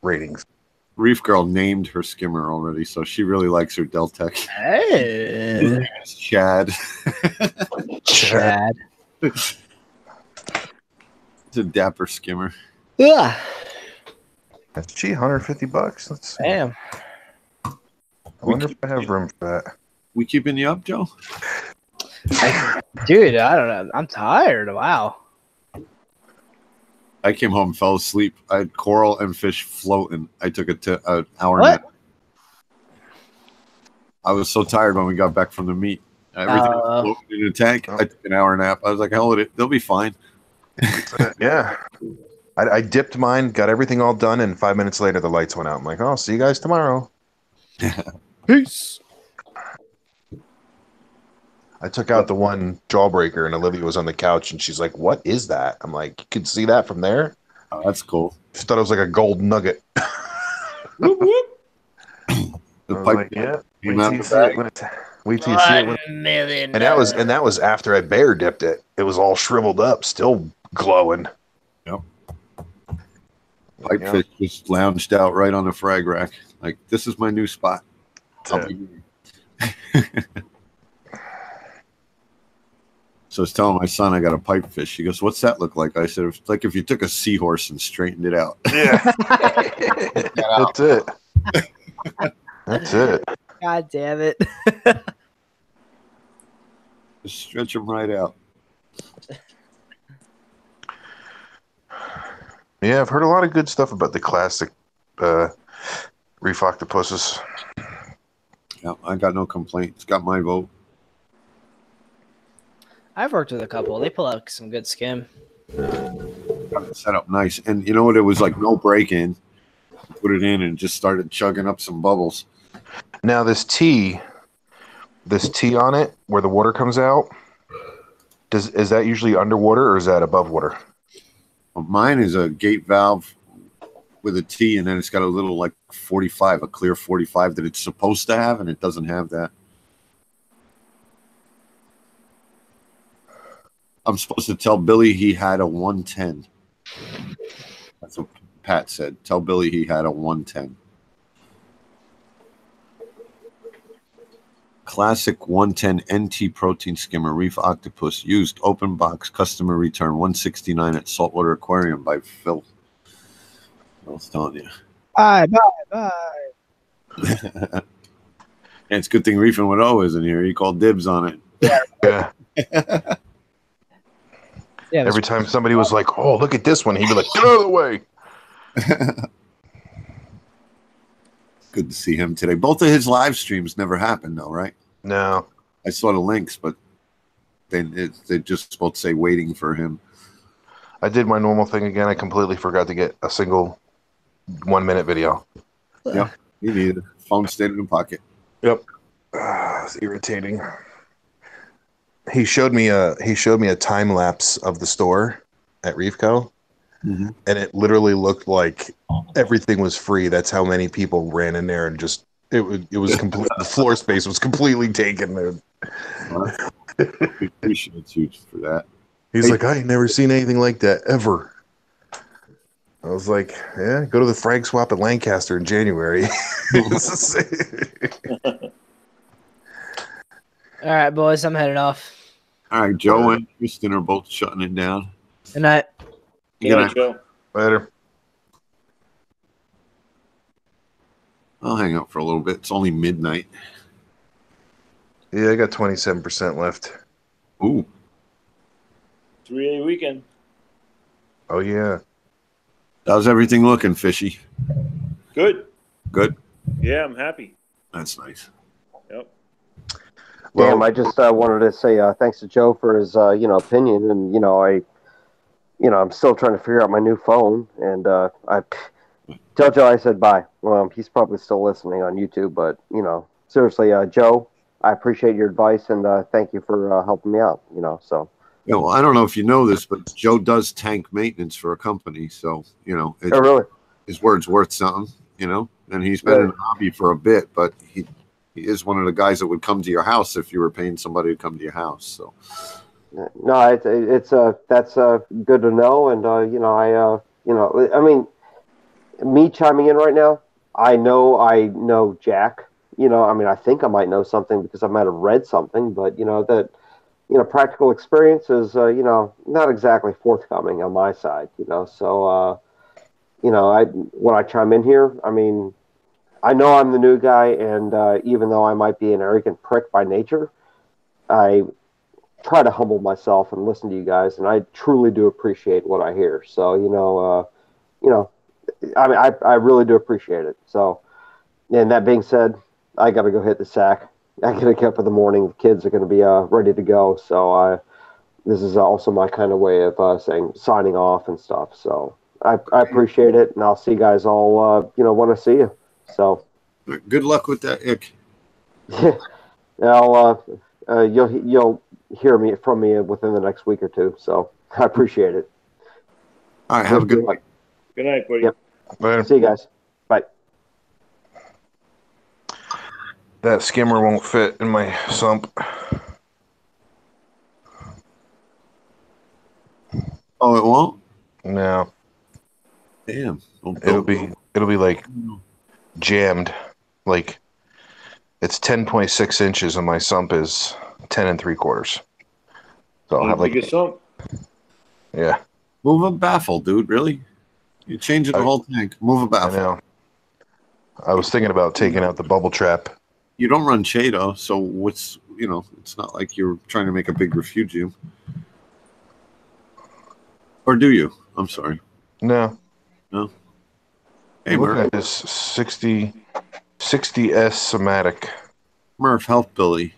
ratings? Reef Girl named her skimmer already, so she really likes her Deltec. Hey. Chad. Chad. It's a dapper skimmer. Yeah. That's cheap, $150. Let's see. Damn. I wonder if I have room for that. We keeping you up, Joe? Dude, I don't know. I'm tired. Wow. I came home and fell asleep. I had coral and fish floating. I took an hour What? nap. I was so tired when we got back from the meet. Everything was floating in a tank. I took an hour nap. I was like, hell with it. They'll be fine. Yeah. I dipped mine, got everything all done, and 5 minutes later the lights went out. I'm like, oh, see you guys tomorrow. Peace. I took out the one jawbreaker, and Olivia was on the couch, and she's like, what is that? I'm like, you can see that from there? Oh, that's cool. She thought it was like a gold nugget. Whoop, whoop. The pipe like, yeah. came out the bag. Wait till you see it. And that was after I bear dipped it. It was all shriveled up, still glowing. Yep. Pipefish just lounged out right on the frag rack. Like, this is my new spot. So I was telling my son I got a pipefish. He goes, "What's that look like?" I said, "It's like if you took a seahorse and straightened it out." Yeah. That's it. That's it. God damn it. Just stretch them right out. Yeah, I've heard a lot of good stuff about the classic reef octopuses. Yeah, I got no complaints. Got my vote. I've worked with a couple. They pull out some good skim. Got it set up nice. And you know what? It was like no break-in. Put it in and just started chugging up some bubbles. Now this T on it where the water comes out, is that usually underwater or is that above water? Well, mine is a gate valve with a T, and then it's got a little like 45, a clear 45 that it's supposed to have, and it doesn't have that. I'm supposed to tell Billy he had a 110. That's what Pat said. Tell Billy he had a 110. Classic 110 NT protein skimmer, Reef Octopus, used open box, customer return, 169 at Saltwater Aquarium by Phil. I was telling you. Bye. And it's a good thing Reefing with O isn't here. He called dibs on it. Yeah. Every time somebody was like, "Oh, look at this one," he'd be like, "Get out of the way." Good to see him today. Both of his live streams never happened, though, right? No. I saw the links, but they just both say waiting for him. I did my normal thing again. I completely forgot to get a single 1 minute video. Yeah, me neither. Phone stayed in the pocket. Yep. It's irritating. He showed me a time lapse of the store at Reefco, and it literally looked like everything was free. That's how many people ran in there, and just It was complete. The floor space was completely taken, dude. We appreciate you for that. He's like, I ain't never seen anything like that ever. I was like, yeah, go to the frag swap at Lancaster in January. All right, boys, I'm heading off. All right, Joe and Kristen are both shutting it down. Good night. Good night, Joe. Later. I'll hang out for a little bit. It's only midnight. Yeah, I got 27% left. Ooh. 3-day weekend. Oh, yeah. How's everything looking, Fishy? Good. Good? Yeah, I'm happy. That's nice. Yep. Damn, I just wanted to say thanks to Joe for his opinion, and I'm still trying to figure out my new phone, and I tell Joe I said bye. Well, he's probably still listening on YouTube, but seriously, Joe, I appreciate your advice, and thank you for helping me out. So. Yeah, well, I don't know if you know this, but Joe does tank maintenance for a company, so Oh, really? His word's worth something, And he's been in the hobby for a bit, but he is one of the guys that would come to your house if you were paying somebody to come to your house. So, no, it's that's good to know, and I mean, me chiming in right now, I know Jack. I think I might know something because I might have read something, but that. Practical experience is, not exactly forthcoming on my side, So, when I chime in here, I mean, I know I'm the new guy, and even though I might be an arrogant prick by nature, I try to humble myself and listen to you guys, and I truly do appreciate what I hear. So, I mean, I really do appreciate it. So, and that being said, I got to go hit the sack. I got to get up in the morning. The kids are going to be ready to go. So this is also my kind of way of signing off and stuff. So I appreciate it, and I'll see you guys all, when I see you. So good luck with that, Ick. You'll hear from me within the next week or two. So I appreciate it. All right, have a good night. Good night, buddy. Yep. Later. See you guys. Bye. That skimmer won't fit in my sump. Oh, it won't? No. Damn. It'll be like jammed. Like it's 10.6 inches and my sump is 10 3/4. So I'll have like a sump. Yeah. Move a baffle, dude. Really? You're changing the whole tank. Move a baffle. I know. I was thinking about taking out the bubble trap. You don't run Chado, so what's it's not like you're trying to make a big refugium. Or do you? I'm sorry. No. No. Hey, Looking Murph. at this 60S somatic. Murph, help Billy.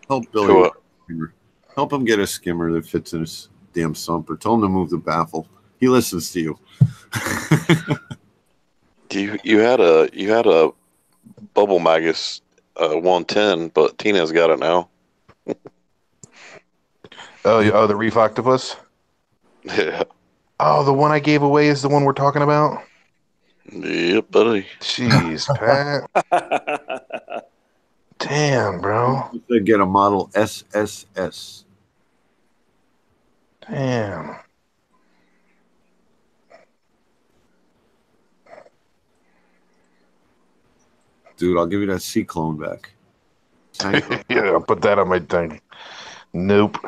Help Billy. Help him get a skimmer that fits in his damn sump, or tell him to move the baffle. He listens to you. You had a Bubble Magus 110, but Tina's got it now. Oh, the Reef Octopus? Yeah. Oh, the one I gave away is the one we're talking about? Yep, buddy. Jeez, Pat. Damn, bro. They get a model SSS. Damn. Dude, I'll give you that C clone back. Yeah, I'll put that on my thing. Nope.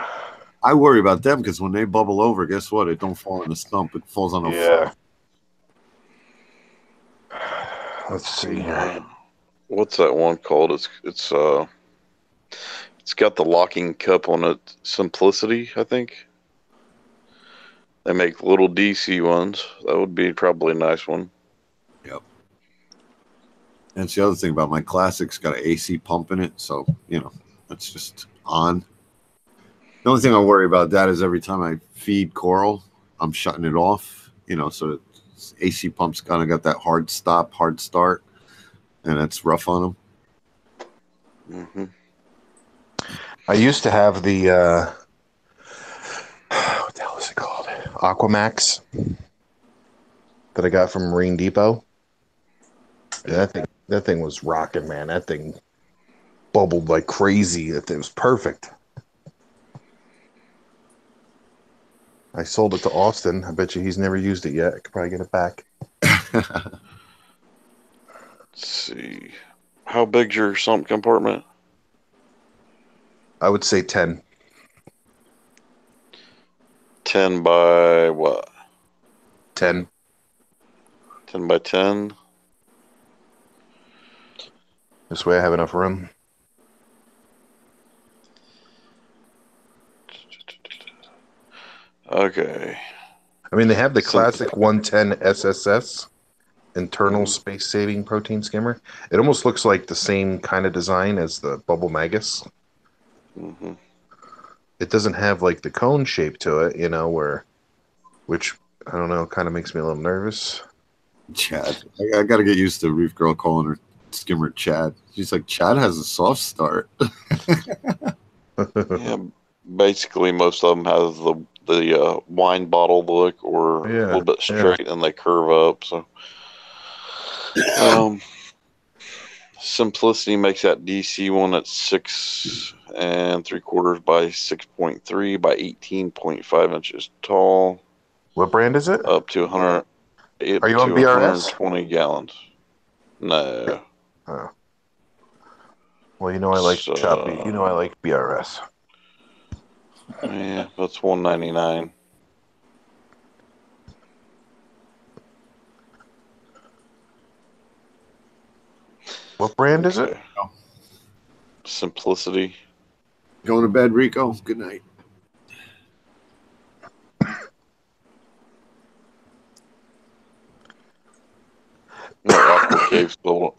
I worry about them because when they bubble over, guess what? It don't fall in the stump. It falls on the floor. Let's see here. What's that one called? It's got the locking cup on it. Simplicity, I think. They make little DC ones. That would be probably a nice one. Yep. That's the other thing about my classics. Got an AC pump in it, so it's just on. The only thing I worry about that is every time I feed coral, I'm shutting it off. So the AC pump's kind of got that hard stop, hard start, and that's rough on them. Mm-hmm. I used to have the what the hell is it called? Aquamax that I got from Marine Depot. Yeah, that thing was rocking, man. That thing bubbled like crazy. That thing was perfect. I sold it to Austin. I bet you he's never used it yet. I could probably get it back. Let's see. How big's your sump compartment? I would say 10. 10 by what? 10. 10 by 10? This way I have enough room. Okay. I mean, they have the classic 110 SSS, internal space saving protein skimmer. It almost looks like the same kind of design as the Bubble Magus. Mm-hmm. It doesn't have like the cone shape to it, you know, which I don't know, kind of makes me a little nervous. Chad. I got to get used to Reef Girl calling her skimmer Chad. She's like, Chad has a soft start. Yeah, basically most of them have the wine bottle look, or a little bit straight, and they curve up. So, Simplicity makes that DC one at 6 3/4 by 6.3 by 18.5 inches tall. What brand is it? Up to 100. Are you on BRS? 120 gallons. No. Oh. Well, you know I like choppy. You know I like BRS. Yeah, that's $199. What brand is it? Simplicity. Going to bed, Rico. Good night. Aqua Cave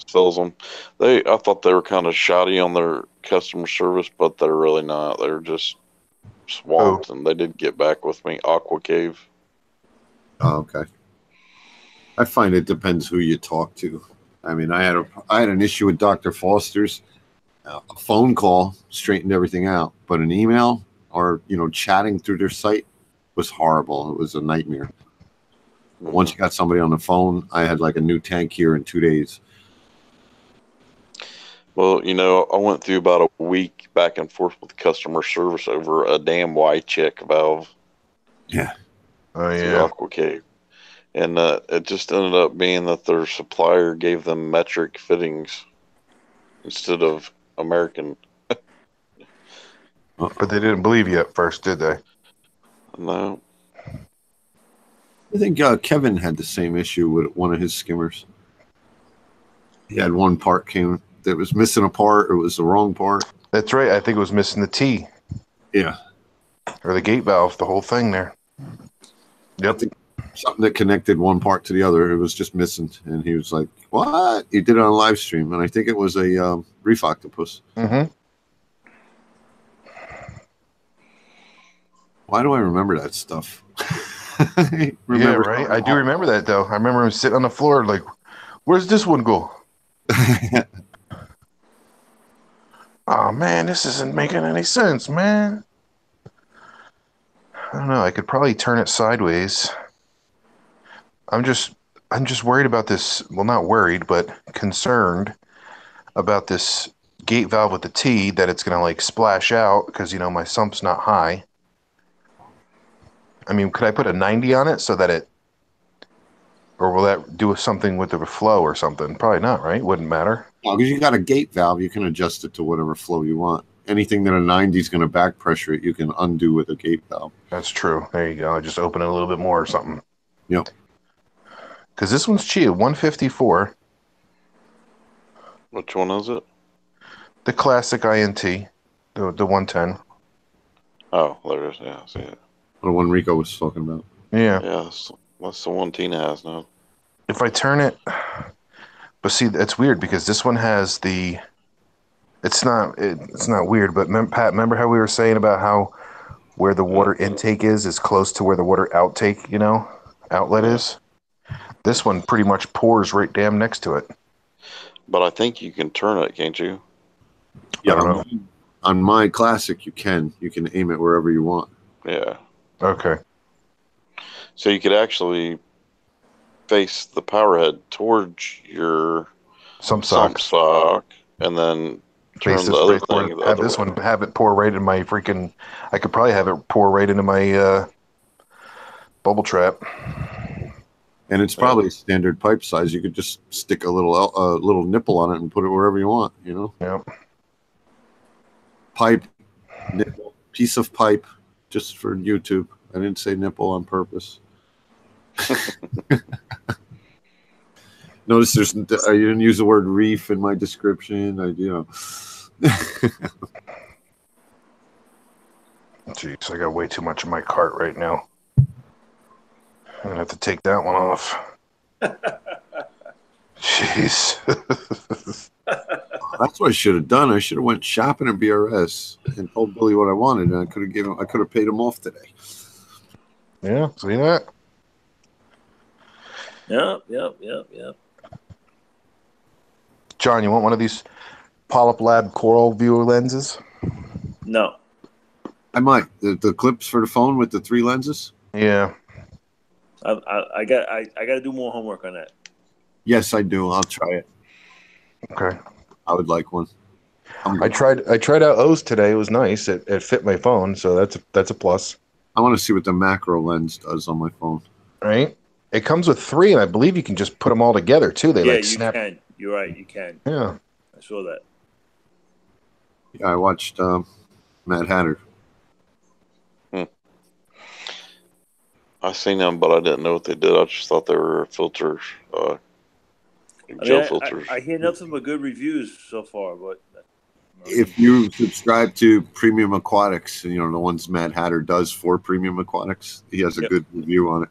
sells them. I thought they were kind of shoddy on their customer service, but they're really not. They're just swamped, and they did get back with me. Aqua Cave. Oh, okay. I find it depends who you talk to. I mean, I had an issue with Dr. Foster's. A phone call straightened everything out, but an email or chatting through their site was horrible. It was a nightmare. But once you got somebody on the phone, I had like a new tank here in 2 days. Well, I went through about a week back and forth with customer service over a damn Y-check valve. Yeah. Oh, yeah. Aqua Cave. And it just ended up being that their supplier gave them metric fittings instead of American. But they didn't believe you at first, did they? No. I think Kevin had the same issue with one of his skimmers. He had one part that was missing a part. It was the wrong part. That's right. I think it was missing the T. Yeah. Or the gate valve, the whole thing there. Yep. Something that connected one part to the other. It was just missing. And he was like, what? He did it on a live stream. And I think it was a Reef Octopus. Mm-hmm. Why do I remember that stuff? Yeah, right. I do remember that, though. I remember him sitting on the floor like, where's this one go? Oh, man, this isn't making any sense, man. I don't know. I could probably turn it sideways. I'm just worried about this. Well, not worried, but concerned about this gate valve with the T, that it's going to like splash out because, my sump's not high. I mean, could I put a 90 on it so that or will that do something with the flow or something? Probably not, right? Wouldn't matter. No, because you got a gate valve, you can adjust it to whatever flow you want. Anything that a 90 is going to back pressure it, you can undo with a gate valve. That's true. There you go. Just open it a little bit more or something. Yep. Because this one's cheap, 154. Which one is it? The classic INT, the 110. Oh, there it is. Yeah, I see it. The one Rico was talking about. Yeah. Yeah, that's the one Tina has now. If I turn it, but see, it's weird because this one has the. It's not weird, but Pat, remember how we were saying about where the water intake is close to where the water outtake, outlet is? This one pretty much pours right damn next to it. But I think you can turn it, can't you? Yeah, on my classic, you can aim it wherever you want. Yeah. Okay. So you could actually face the power head towards your some some sock. sock, and then turn Face the this other way for thing it. the Have other this way. one. Have it pour right in my freaking. I could probably have it pour right into my bubble trap. And it's probably standard pipe size. You could just stick a little nipple on it and put it wherever you want. You know. Yep. Pipe, nipple, piece of pipe, just for YouTube. I didn't say nipple on purpose. Notice I didn't use the word reef in my description. Jeez, I got way too much in my cart right now. I'm gonna have to take that one off. Jeez. That's what I should have done. I should have went shopping at BRS and told Billy what I wanted, and I could have paid him off today. Yeah, see that? Yep. John, you want one of these Polyp Lab Coral Viewer lenses? No. I might. The clips for the phone with the 3 lenses? Yeah. I got to do more homework on that. Yes, I do. I'll try it. Okay. I would like one. I tried out O's today. It was nice. It fit my phone, so that's a plus. I want to see what the macro lens does on my phone. Right? It comes with 3, and I believe you can just put them all together too. They snap. You can. You're right. You can. Yeah. I saw that. Yeah, I watched Mad Hatter. I seen them, but I didn't know what they did. I just thought they were filters, gel filters. I hear nothing but good reviews so far, but If you subscribe to Premium Aquatics, the ones Mad Hatter does for Premium Aquatics, he has a good review on it.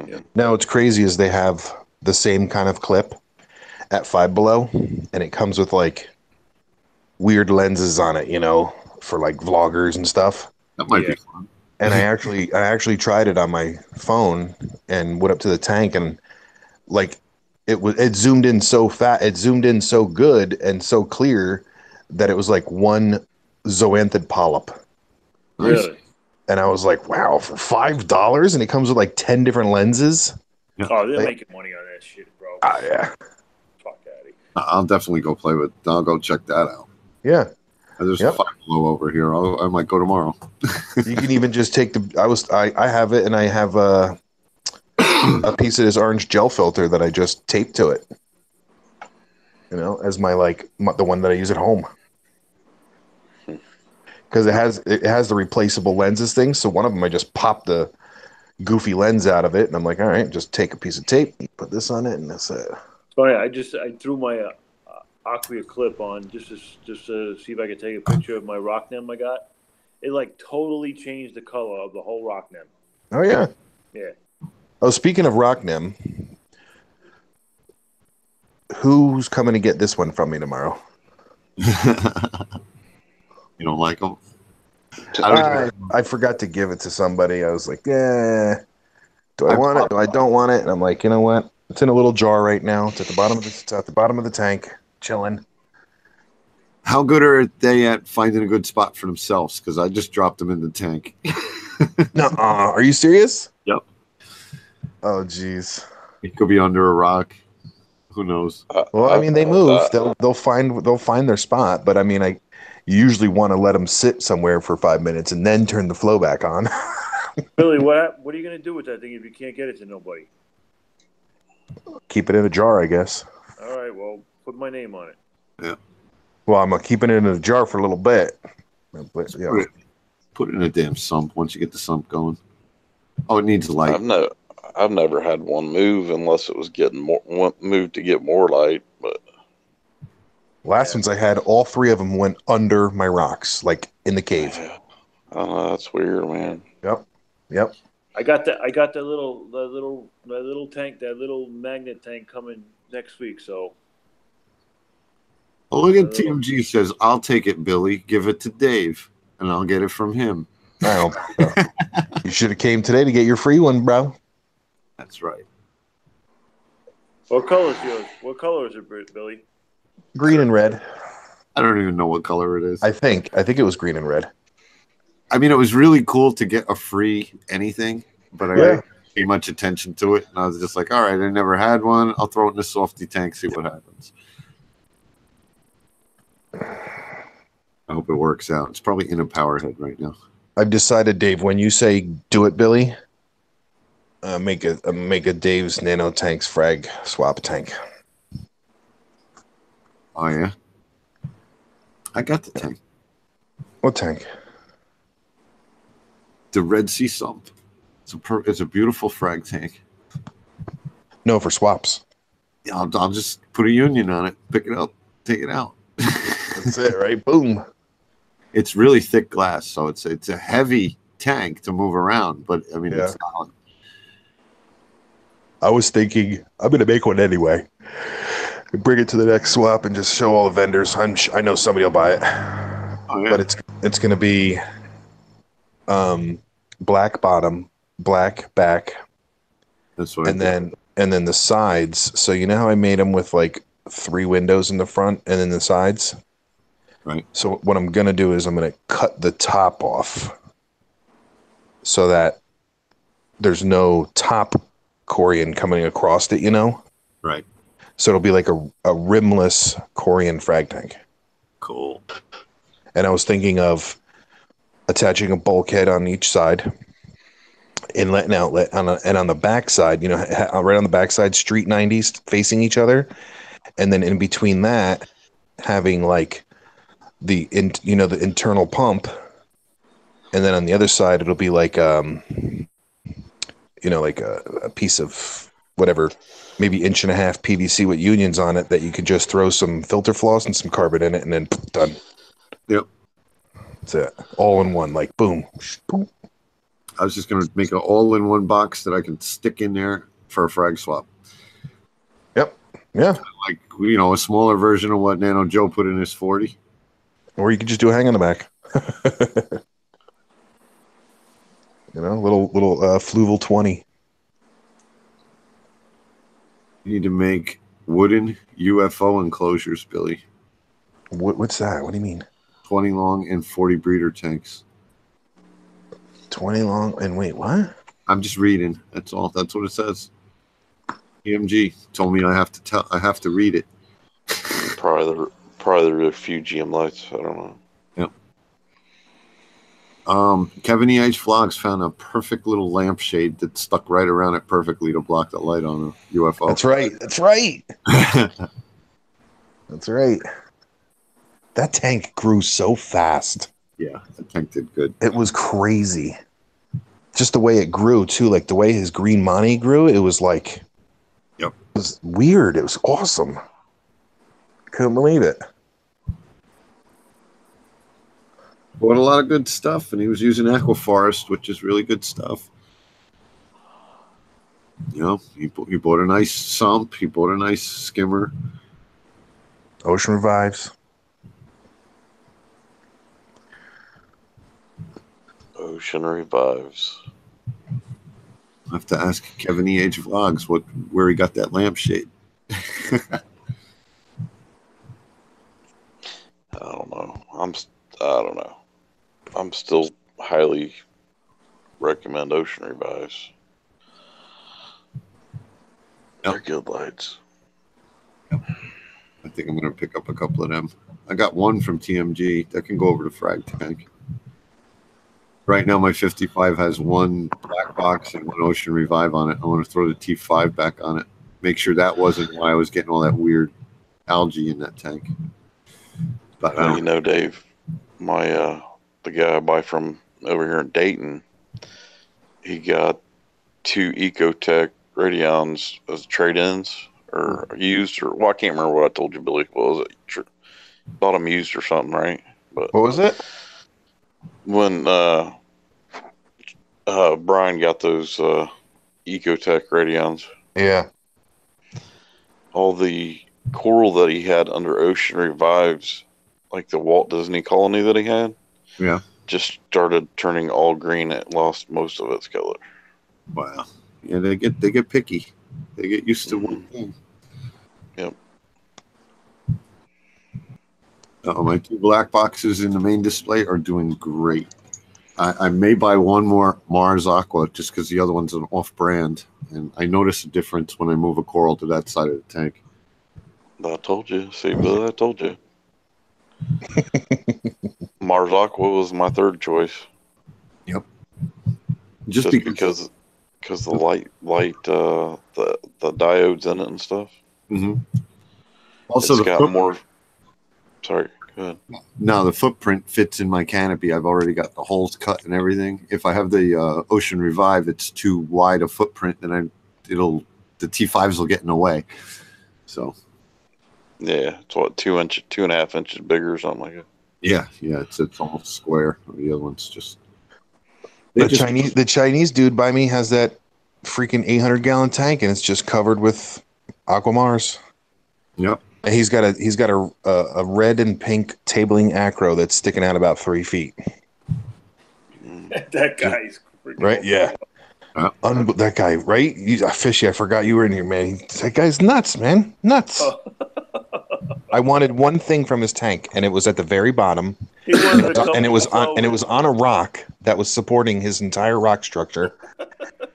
Yep. Now, what's crazy is they have the same kind of clip at Five Below, and it comes with like weird lenses on it, for like vloggers and stuff. That might be fun. And I actually tried it on my phone and went up to the tank, and like it zoomed in so fat, it zoomed in so good and so clear that it was like one zoanthid polyp. Really? And I was like, wow, for $5, and it comes with like 10 different lenses. Oh, they're making money on that shit, bro. Yeah. Fuck out of I'll definitely go play with. I'll go check that out. Yeah. There's a Five Below over here. I might go tomorrow. You can even just take I have it, and I have a piece of this orange gel filter that I just taped to it. As my the one that I use at home. Because it has the replaceable lenses thing. So one of them, I just popped the goofy lens out of it, and I'm like, all right, just take a piece of tape, put this on it, and that's it. Oh yeah, I threw my Aqua clip on just to see if I could take a picture of my rock nem I got. It totally changed the color of the whole rock nem. Oh yeah. Yeah. Oh, speaking of rock nem, who's coming to get this one from me tomorrow? You don't like them? I forgot to give it to somebody. I was like, yeah. Do I want it? Do I don't want it? And I'm like, you know what? It's in a little jar right now. It's at the bottom of the tank, chilling. How good are they at finding a good spot for themselves? Because I just dropped them in the tank. Are you serious? Yep. Oh, geez. It could be under a rock. Who knows? Well, I mean, they move. They'll find their spot. But I mean, you usually want to let them sit somewhere for 5 minutes and then turn the flow back on. Billy, what are you going to do with that thing if you can't get it to nobody? Keep it in a jar, I guess. All right, well, put my name on it. Yeah. Well, I'm keeping it in a jar for a little bit. Put it in a damn sump once you get the sump going. Oh, it needs light. I've never had one move unless it was moved to get more light. But last ones I had, all 3 of them went under my rocks, like in the cave. Oh, that's weird, man. Yep. I got the little tank, that little magnet tank coming next week. So. Oh, look at TMG says, "I'll take it, Billy. Give it to Dave, and I'll get it from him." Oh, you should have came today to get your free one, bro. That's right. What color is yours? What color is it, Billy? Green and red. I don't even know what color it is. I think it was green and red. I mean, it was really cool to get a free anything, but pay much attention to it, and I was just like, all right, I never had one. I'll throw it in the softy tank, see what happens. I hope it works out. It's probably in a power head right now. I've decided, Dave, when you say do it, Billy, make a Dave's Nano Tanks frag swap tank. Oh, yeah? I got the tank. What tank? The Red Sea Sump. It's a beautiful frag tank. No, for swaps. Yeah, I'll just put a union on it, pick it up, take it out. That's it, right? Boom. It's really thick glass, so it's a heavy tank to move around, but I mean, it's not. I was thinking I'm going to make one anyway. Bring it to the next swap and just show all the vendors. I know somebody will buy it. Oh, yeah. But it's going to be black bottom, black back. That's what. And then the sides. So you know how I made them with like 3 windows in the front and then the sides? Right. So what I'm going to do is I'm going to cut the top off so that there's no top Corian coming across it, you know? Right. So it'll be like a rimless Corian frag tank. Cool. And I was thinking of attaching a bulkhead on each side, inlet and outlet, and on the back side, you know, right on the back side, street 90s facing each other. And then in between that, having like the internal pump. And then on the other side, it'll be like, like a piece of whatever, maybe 1.5 inch PVC with unions on it that you can just throw some filter floss and some carbon in it and then done. Yep. That's it. All in one, like boom. Boom. I was just going to make an all-in-one box that I can stick in there for a frag swap. Yep. Yeah. Like, a smaller version of what Nano Joe put in his 40. Or you could just do a hang on the back. Little Fluval 20. You need to make wooden UFO enclosures, Billy. What's that? What do you mean? 20 long and 40 breeder tanks. 20 long and wait, what? I'm just reading. That's all. That's what it says. EMG told me I have to read it. Probably there are a few GM lights. I don't know. Yep. Kevin EH Vlogs found a perfect little lampshade that stuck right around it perfectly to block the light on a UFO. That's right. That's right. That's right. That tank grew so fast. Yeah, that tank did good. It was crazy. Just the way it grew, too. Like the way his green money grew, it was like... Yep. It was weird. It was awesome. Couldn't believe it. Bought a lot of good stuff, and he was using Aquaforest, which is really good stuff. He bought a nice sump. He bought a nice skimmer. Ocean Revives. Ocean Revives. I have to ask Kevin EH Vlogs where he got that lampshade. I don't know. I'm still highly recommend Ocean Revives. They're good lights. Yep. I think I'm going to pick up a couple of them. I got one from TMG that can go over the frag tank. Right now, my 55 has one black box and one Ocean Revive on it. I want to throw the T5 back on it. Make sure that wasn't why I was getting all that weird algae in that tank. But Dave, the guy I buy from over here in Dayton, he got 2 Ecotech Radions as trade-ins or used, or I can't remember what I told you, Billy. What was it? Bought them used or something, right? But what was it? When Brian got those Ecotech Radions, yeah, all the coral that he had under Ocean Revives, like the Walt Disney colony that he had, just started turning all green. It lost most of its color. Wow. Yeah, they get picky. They get used to one thing. Yep. My 2 black boxes in the main display are doing great. I may buy one more Mars Aqua just because the other one's an off-brand, and I notice a difference when I move a coral to that side of the tank. I told you. See, Bill, I told you. Mars Aqua was my third choice. Yep. Just because the light, the diodes in it and stuff. Mm-hmm. Also, it's got more. Sorry, go ahead. Now the footprint fits in my canopy. I've already got the holes cut and everything. If I have the Ocean Revive, it's too wide a footprint, and the T5s will get in the way. So. Yeah, it's what 2.5 inches bigger or something like it. Yeah, it's almost square. The other one's just. The Chinese dude by me has that freaking 800-gallon tank, and it's just covered with Aquamars. Yep. And he's got a red and pink tabling acro that's sticking out about 3 feet. That guy's right. Yeah. That guy, right? Fishy, I forgot you were in here, man. That guy's nuts, man. Nuts. I wanted one thing from his tank, and it was at the very bottom, and it was on a rock that was supporting his entire rock structure.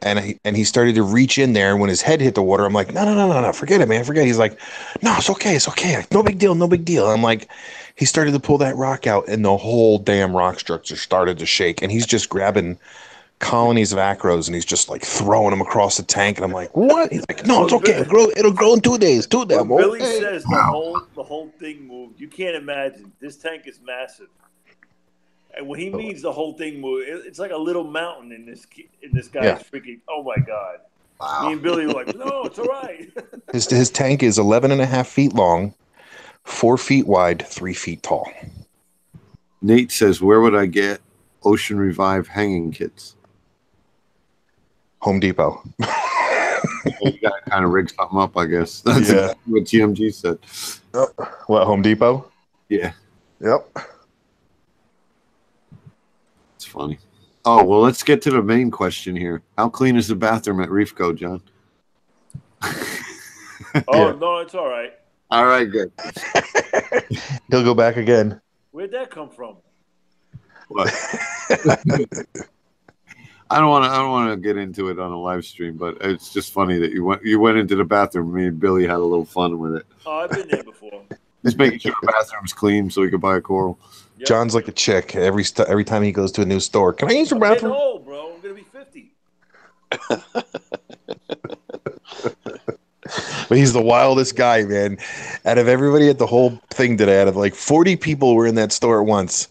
And he started to reach in there, and when his head hit the water, I'm like, no, forget it, man, forget it. He's like, no, it's okay, no big deal. I'm like, he started to pull that rock out, and the whole damn rock structure started to shake, and he's just grabbing colonies of acros, and he's just like throwing them across the tank, and I'm like, what? He's like, no, it's okay, it'll grow in 2 days. When Billy says the whole thing moved, you can't imagine. This tank is massive, and when he means the whole thing moved, it's like a little mountain in this guy's freaking. Oh my god! Wow. Me and Billy were like, no, it's all right. His tank is 11.5 feet long, 4 feet wide, 3 feet tall. Nate says, where would I get Ocean Revive hanging kits? Home Depot. You got to kind of rig something up, I guess. That's exactly what TMG said. What, Home Depot? Yeah. Yep. It's funny. Oh, well, let's get to the main question here. How clean is the bathroom at Reef Co, John? No, it's all right. All right, good. He'll go back again. Where'd that come from? What? I don't want to get into it on a live stream, but it's just funny that you went into the bathroom. Me and Billy had a little fun with it. Oh, I've been there before. Just making sure the bathroom's clean so we could buy a coral. Yep. John's like a chick. Every time he goes to a new store, can I use your bathroom? No, bro. I'm gonna be 50. But he's the wildest guy, man. Out of everybody at the whole thing today, out of like 40 people were in that store at once,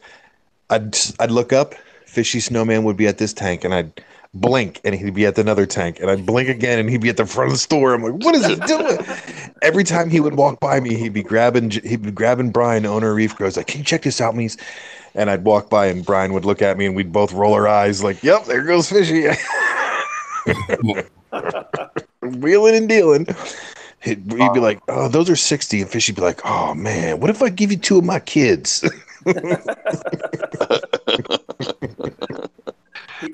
I'd look up. Fishy Snowman would be at this tank, and I'd blink, and he'd be at another tank, and I'd blink again, and he'd be at the front of the store. I'm like, what is he doing? Every time he would walk by me, he'd be grabbing Brian, owner of Reef Co. Like, can you check this out, Mies? And I'd walk by, and Brian would look at me, and we'd both roll our eyes, like, yep, there goes Fishy. Wheeling and dealing. He'd be like, oh, those are 60, and Fishy'd be like, oh man, what if I give you 2 of my kids?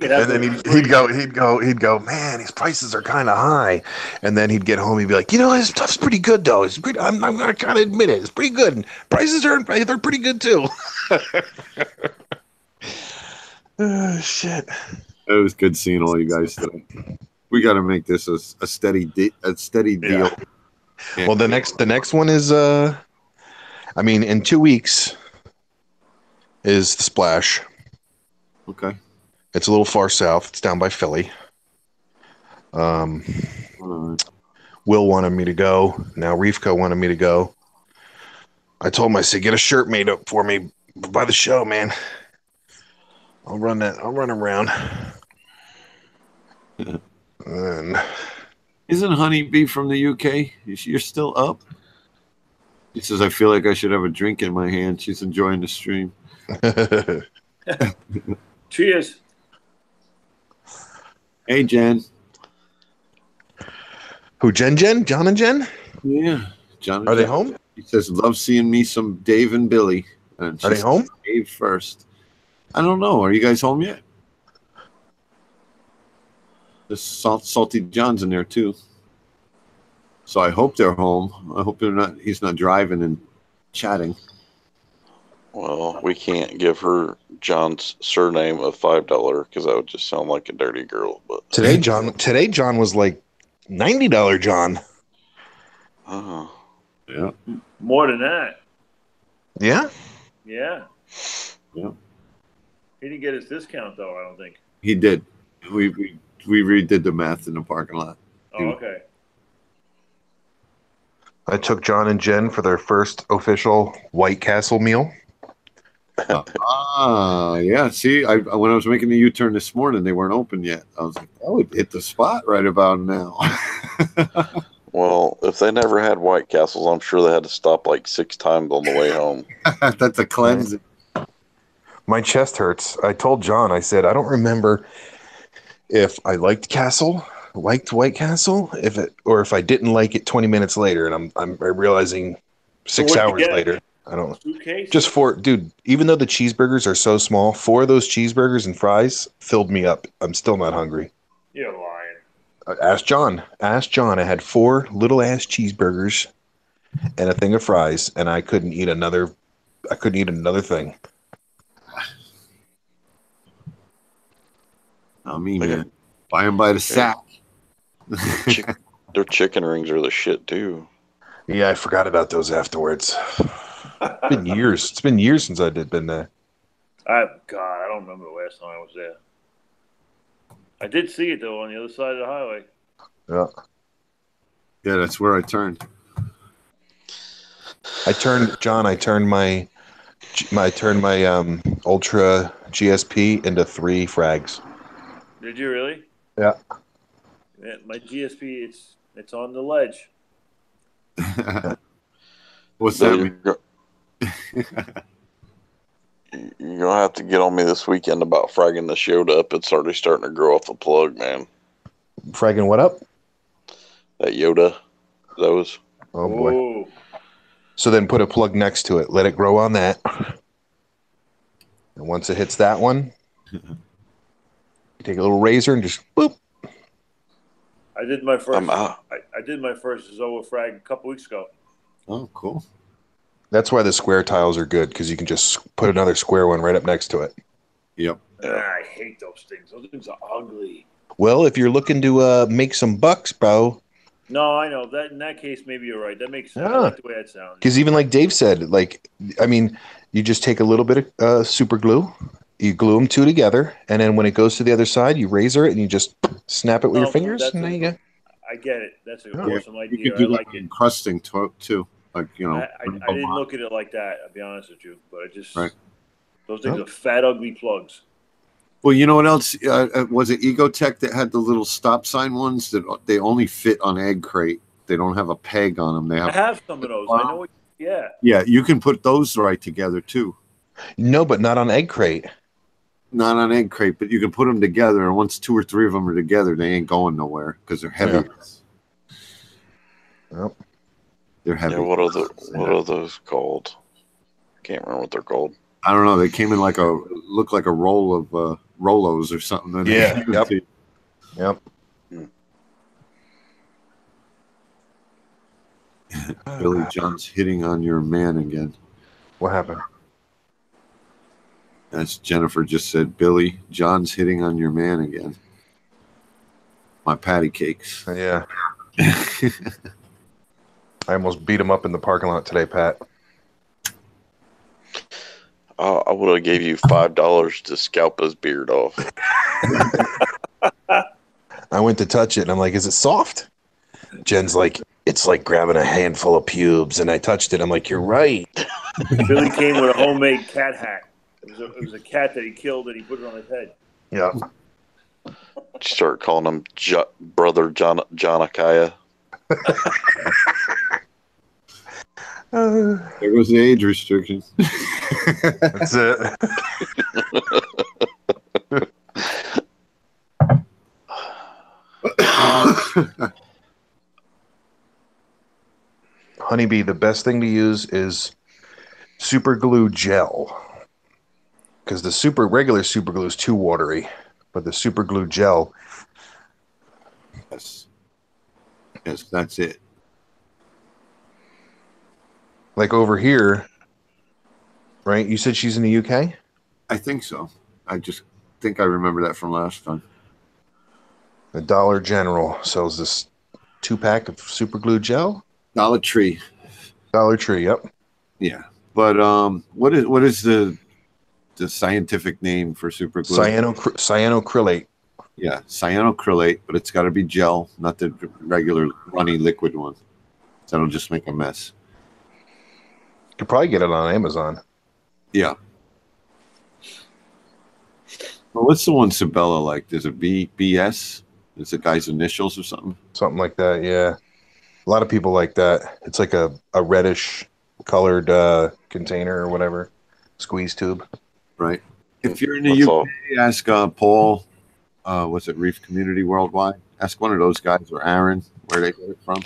And then he'd go, man, these prices are kind of high. And then he'd get home, he'd be like, this stuff's pretty good though. I'm gonna kind of admit it, it's pretty good. And prices they're pretty good too. Oh, shit. It was good seeing all you guys today. We got to make this a steady deal. Yeah. Well, the next one is in 2 weeks is the Splash. Okay. It's a little far south. It's down by Philly. Will wanted me to go. Now Reef Co wanted me to go. I told him, I said, get a shirt made up for me by the show, man. I'll run around. And isn't Honeybee from the UK? You're still up? He says, I feel like I should have a drink in my hand. She's enjoying the stream. Cheers. Hey, Jen. Who, Jen? John and Jen? Yeah. John. Are they home? He says, love seeing me some Dave and Billy. And are they home? Dave first. I don't know. Are you guys home yet? The Salty John's in there too. So I hope they're home. I hope he's not driving and chatting. Well, we can't give her John's surname of $5 because that would just sound like a dirty girl. But Today, John was like $90 John. Yeah. More than that. Yeah. Yeah. Yeah. He didn't get his discount though. I don't think. He did. We redid the math in the parking lot. Oh, okay. I took John and Jen for their first official White Castle meal. Yeah. See, when I was making the U-turn this morning, they weren't open yet. I was like, oh, it hit the spot right about now. well, if they never had White Castles, I'm sure they had to stop like 6 times on the way home. That's a cleansing. My chest hurts. I told John, I said, I don't remember if I liked White Castle, if I didn't like it 20 minutes later, and I'm realizing 6 hours later. I don't know. Suitcase? Just dude, even though the cheeseburgers are so small, 4 of those cheeseburgers and fries filled me up. I'm still not hungry. You're lying. Ask John. I had 4 little ass cheeseburgers and a thing of fries, and I couldn't eat another thing. I mean, man, buy them by the sack. Their chicken rings are the shit too. Yeah, I forgot about those afterwards. It's been years. It's been years since been there. I don't remember the last time I was there. I did see it though on the other side of the highway. Yeah. Yeah, that's where I turned. I turned my Ultra GSP into 3 frags. Did you really? Yeah. Yeah, my GSP, it's on the ledge. What's that mean? You're gonna have to get on me this weekend about fragging the Yoda up. It's already starting to grow off the plug, man. Fragging what up? That Yoda. Those. Oh boy. Ooh. So then put a plug next to it. Let it grow on that. And once it hits that one, you take a little razor and just boop. I did my first. I did my first Zoa frag a couple weeks ago. Oh, cool. That's why the square tiles are good, because you can just put another square one right up next to it. Yep. I hate those things. Those things are ugly. Well, if you're looking to make some bucks, bro. No, I know that. In that case, maybe you're right. That makes sense. I like the way that sounds. Because even like Dave said, you just take a little bit of super glue, you glue them 2 together, and then when it goes to the other side, you razor it and you just snap it with your fingers, and there you go. I get it. That's an awesome idea. You can do I like it. encrusting too. Like, I didn't look at it like that. I'll be honest with you, but those things Oh. are fat, ugly plugs. Well, you know what else? Was it Ecotech that had the little stop sign ones that they only fit on egg crate? They don't have a peg on them. I have some of those. I know. Yeah. Yeah, you can put those right together too. No, but not on egg crate. Not on egg crate, but you can put them together, and once 2 or 3 of them are together, they ain't going nowhere because they're heavy. Yeah. Yep. They're heavy. Yeah, what are those called? I can't remember what they're called. I don't know. They came in looked like a roll of Rolos or something. Yeah. Yep. Billy John's hitting on your man again. What happened? As Jennifer just said, Billy John's hitting on your man again. My patty cakes. Yeah. I almost beat him up in the parking lot today, Pat. I would have gave you $5 to scalp his beard off. I went to touch it, and I'm like, is it soft? Jen's like, it's like grabbing a handful of pubes, and I touched it. I'm like, you're right. Billy came with a homemade cat hat. It was a cat that he killed, and he put it on his head. Yeah. Start calling him Brother Johnakaya. There goes the age restrictions. That's it. Honeybee, the best thing to use is super glue gel. Because the regular super glue is too watery. But the super glue gel. Yes, that's it. Like over here, right? You said she's in the UK? I think so. I just think I remember that from last time. The Dollar General sells this 2-pack of super glue gel. Dollar Tree. Dollar Tree, yep. Yeah. But what is the scientific name for super glue? Cyanocrylate. Yeah, cyanocrylate, but it's got to be gel, not the regular runny liquid one. That'll just make a mess. You could probably get it on Amazon. Yeah. Well, what's the one Sabella like? There's a BS? Is the guy's initials or something? Something like that, yeah. A lot of people like that. It's like a reddish colored container or whatever. Squeeze tube. Right. If you're in the UK, ask Paul, what's it, Reef Community Worldwide? Ask one of those guys or Aaron where they get it from.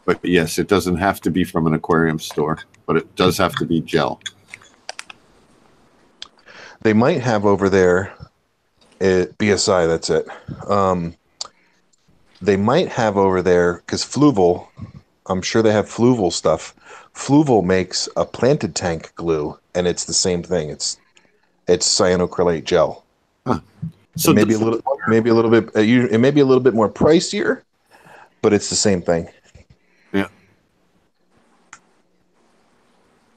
But yes, it doesn't have to be from an aquarium store, but it does have to be gel. They might have over there at BSI, that's it. They might have over there, because Fluval, I'm sure they have Fluval stuff. Fluval makes a planted tank glue, and it's the same thing. It's cyanocrylate gel. Huh. So maybe a little bit. It may be a little bit more pricier, but it's the same thing. Yeah.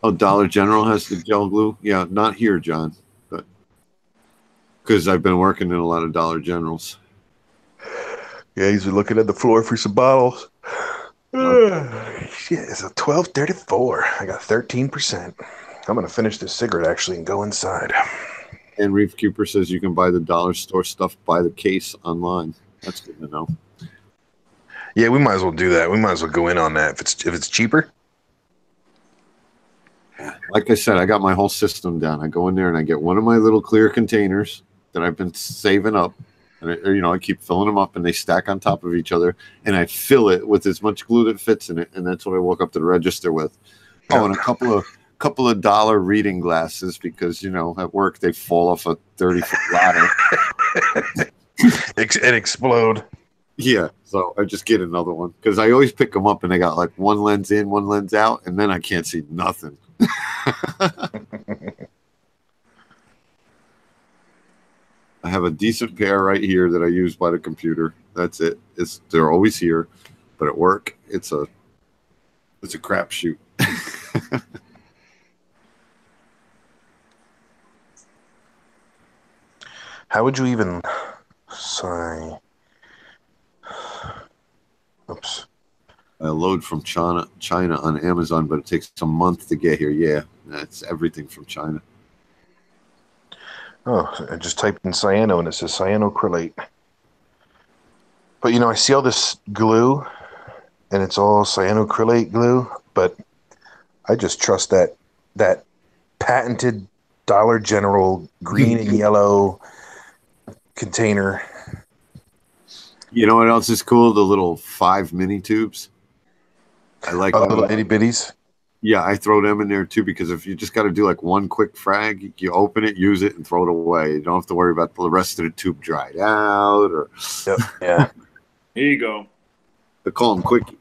Oh, Dollar General has the gel glue. Yeah, not here, John, but because I've been working in a lot of Dollar Generals. Yeah, he's looking at the floor for some bottles. Shit, it's a 12.34. I got 13%. I'm gonna finish this cigarette actually and go inside. And Reef Cooper says you can buy the dollar store stuff by the case online. That's good to know. Yeah, we might as well do that. We might as well go in on that if it's cheaper. Like I said, I got my whole system down. I go in there and I get one of my little clear containers that I've been saving up. And I keep filling them up, and they stack on top of each other. And I fill it with as much glue that fits in it, and that's what I walk up to the register with. Oh, and a couple of dollar reading glasses because at work they fall off a 30-foot ladder and explode. Yeah, so I just get another one because I always pick them up, and they got like one lens in, one lens out, and then I can't see nothing. I have a decent pair right here that I use by the computer. That's it. They're always here, but at work it's a crapshoot. How would you even sign? Oops. I load from China on Amazon, but it takes a month to get here. Yeah, that's everything from China. Oh, I just typed in cyano and it says cyanocrylate. But I see all this glue and it's all cyanocrylate glue, but I just trust that patented Dollar General green and yellow container. You know what else is cool? The little 5 mini tubes. I like the little itty bitties. Yeah, I throw them in there too because if you just got to do like one quick frag, you open it, use it, and throw it away. You don't have to worry about the rest of the tube dried out or. Yep. Yeah. Here you go. They call them quickies.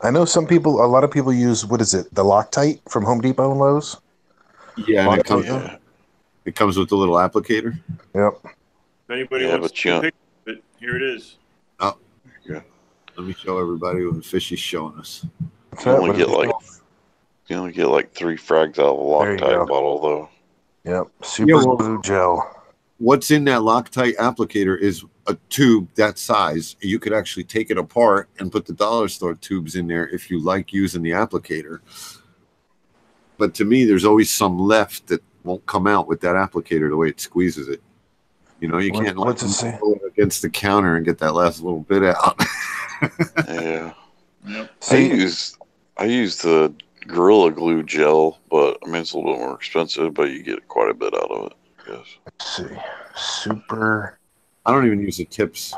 I know a lot of people use, what is it, the Loctite from Home Depot and Lowe's? Yeah, and it comes with the little applicator. Yep. If anybody wants to take a picture of it, here it is. Oh, yeah. Let me show everybody what Fishy's showing us. You only get like 3 frags out of a Loctite bottle, though. Yep. Super glue gel. What's in that Loctite applicator is a tube that size. You could actually take it apart and put the dollar store tubes in there if you like using the applicator. But to me, there's always some left that won't come out with that applicator the way it squeezes it. You can't what's it say? Go against the counter and get that last little bit out. Yeah. Yep. I use the Gorilla Glue gel, but it's a little bit more expensive, but you get quite a bit out of it. Yes. Let's see. Super. I don't even use the tips.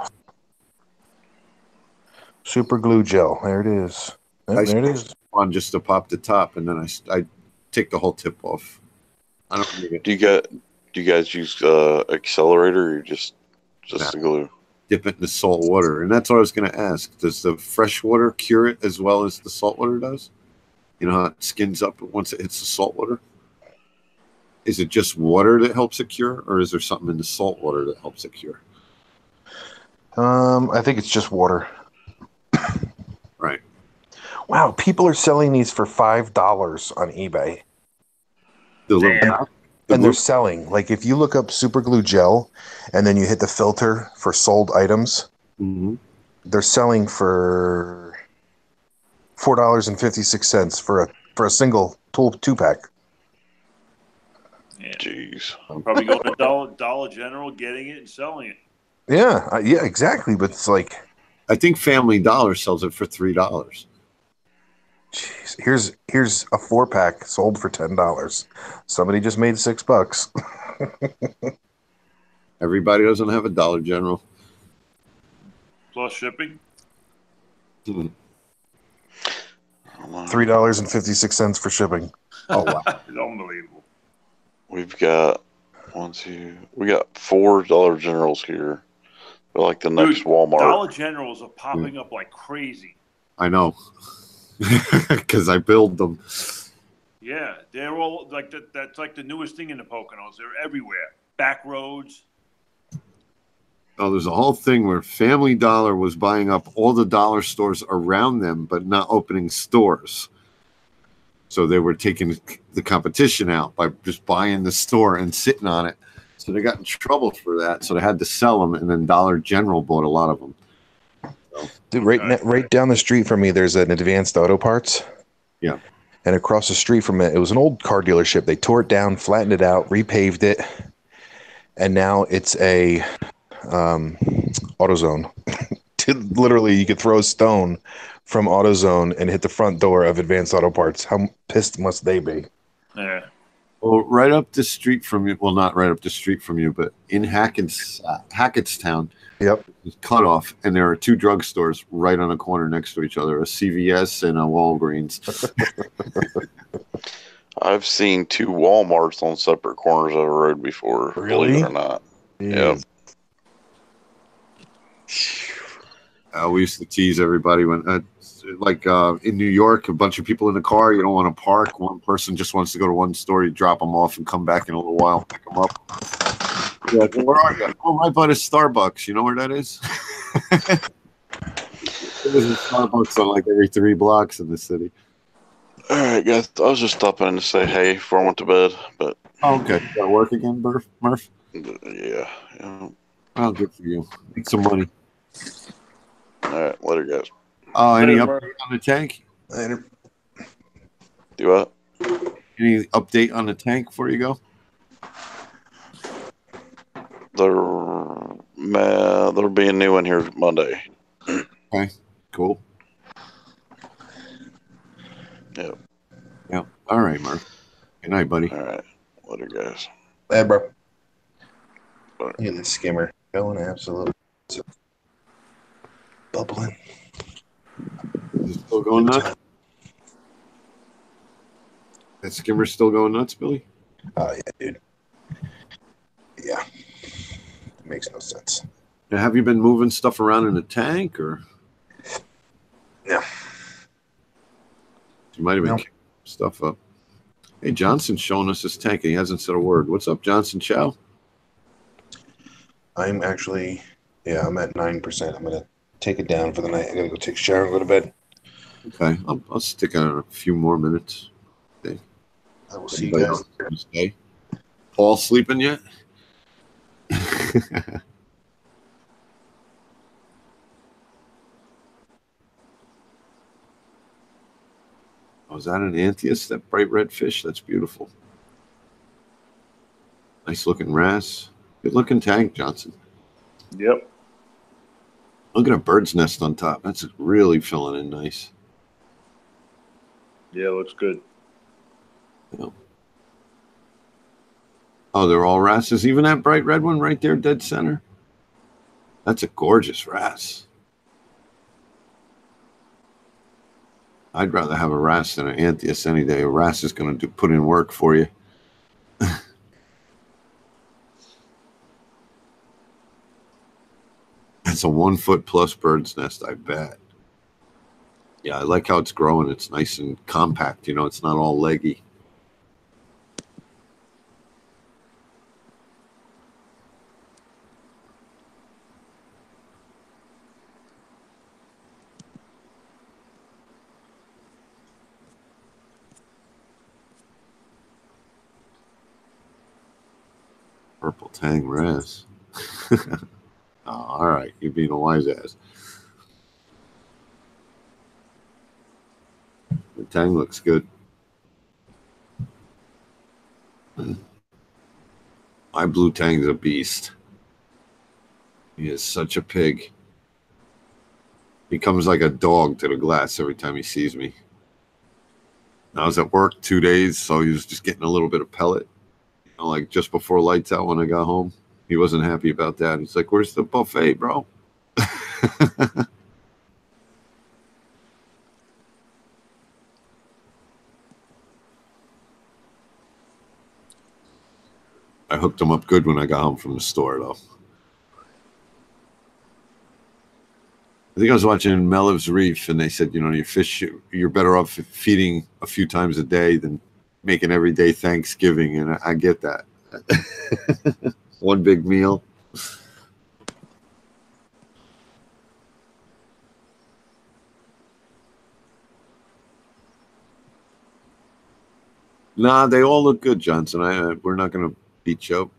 Super glue gel. There it is. There it is. On just to pop the top, and then I take the whole tip off. I don't need it. Do you guys use accelerator or just the glue? dip it in the salt water. And that's what I was going to ask. Does the fresh water cure it as well as the salt water does? You know how it skins up once it hits the salt water? Is it just water that helps it cure, or is there something in the salt water that helps it cure? I think it's just water. Right. Wow, people are selling these for $5 on eBay. And they're selling. Like if you look up super glue gel and then you hit the filter for sold items, they're selling for $4.56 for a single two pack. Yeah. Jeez. I'm probably going to Dollar General, getting it and selling it. Yeah, yeah, exactly. But it's like, I think Family Dollar sells it for $3. Jeez, here's a 4-pack sold for $10. Somebody just made $6. Everybody doesn't have a Dollar General. Plus shipping. $3.56 for shipping. Oh wow, it's unbelievable. We've got we got 4 Dollar Generals here. They're like the next Walmart. Dollar Generals are popping up like crazy. I know. Because I build them. Yeah, they're all like that. That's like the newest thing in the Poconos. They're everywhere. Back roads. Oh, there's a whole thing where Family Dollar was buying up all the dollar stores around them, but not opening stores. So they were taking the competition out by just buying the store and sitting on it. So they got in trouble for that. So they had to sell them, and then Dollar General bought a lot of them. Dude, right down the street from me, there's an Advanced Auto Parts. Yeah. And across the street from it, it was an old car dealership. They tore it down, flattened it out, repaved it, and now it's a AutoZone. Literally, you could throw a stone from AutoZone and hit the front door of Advanced Auto Parts. How pissed must they be? Yeah. Well, right up the street from you. Well, not right up the street from you, but in Hackettstown. Yep. Cut off, and there are 2 drugstores right on the corner next to each other, a CVS and a Walgreens. I've seen 2 Walmarts on separate corners of a road before. Really? Believe it or not. Yep. We used to tease everybody when, in New York, a bunch of people in the car, you don't want to park. One person just wants to go to one store, you drop them off and come back in a little while, pick them up. Yeah, where are you? Oh, right by the Starbucks. You know where that is? There's a Starbucks on like every 3 blocks in the city. All right, guys. I was just stopping in to say hey before I went to bed, but okay, got to work again, Murph? Yeah. Oh, good for you. Make some money. All right, later, guys. Any update on the tank? Later. Do what? Any update on the tank before you go? There'll be a new one here Monday. Okay, cool. Yep. Yep. All right, Mark. Good night, buddy. All right. Later, guys. Hey, bro. Look at this skimmer. Going absolutely bubbling. Is it still going nuts? That skimmer's still going nuts, Billy? Oh, yeah, dude. Yeah. Makes no sense. Now, have you been moving stuff around in the tank, or? Yeah. You might have been kicking stuff up. Hey, Johnson's showing us his tank, and he hasn't said a word. What's up, Johnson Chow? I'm actually, I'm at 9%. I'm going to take it down for the night. I got to go take a shower and go to bed. Okay. I'll stick on a few more minutes. Okay. I will see you guys. Stay. Paul sleeping yet? Oh, is that an Anthias? That bright red fish? That's beautiful. Nice looking wrasse. Good looking tank, Johnson. Yep. Look at a bird's nest on top. That's really filling in nice. Yeah, looks good. Yeah. Oh, they're all wrasses. Even that bright red one right there, dead center. That's a gorgeous wrasse. I'd rather have a wrasse than an Anthias any day. A wrasse is going to put in work for you. That's a 1 foot plus bird's nest, I bet. Yeah, I like how it's growing. It's nice and compact. You know, it's not all leggy. Purple tang res. Oh, all right, you're being a wise ass. The tang looks good. My blue tang's a beast. He is such a pig. He comes like a dog to the glass every time he sees me. I was at work 2 days, so he was just getting a little bit of pellet. You know, like just before lights out when I got home. He wasn't happy about that. He's like, "Where's the buffet, bro?" I hooked him up good when I got home from the store, though. I think I was watching Meliv's Reef, and they said, you know, your fish, you're better off feeding a few times a day than making every day Thanksgiving, and I get that. One big meal. Nah, they all look good, Johnson. We're not going to beat you up.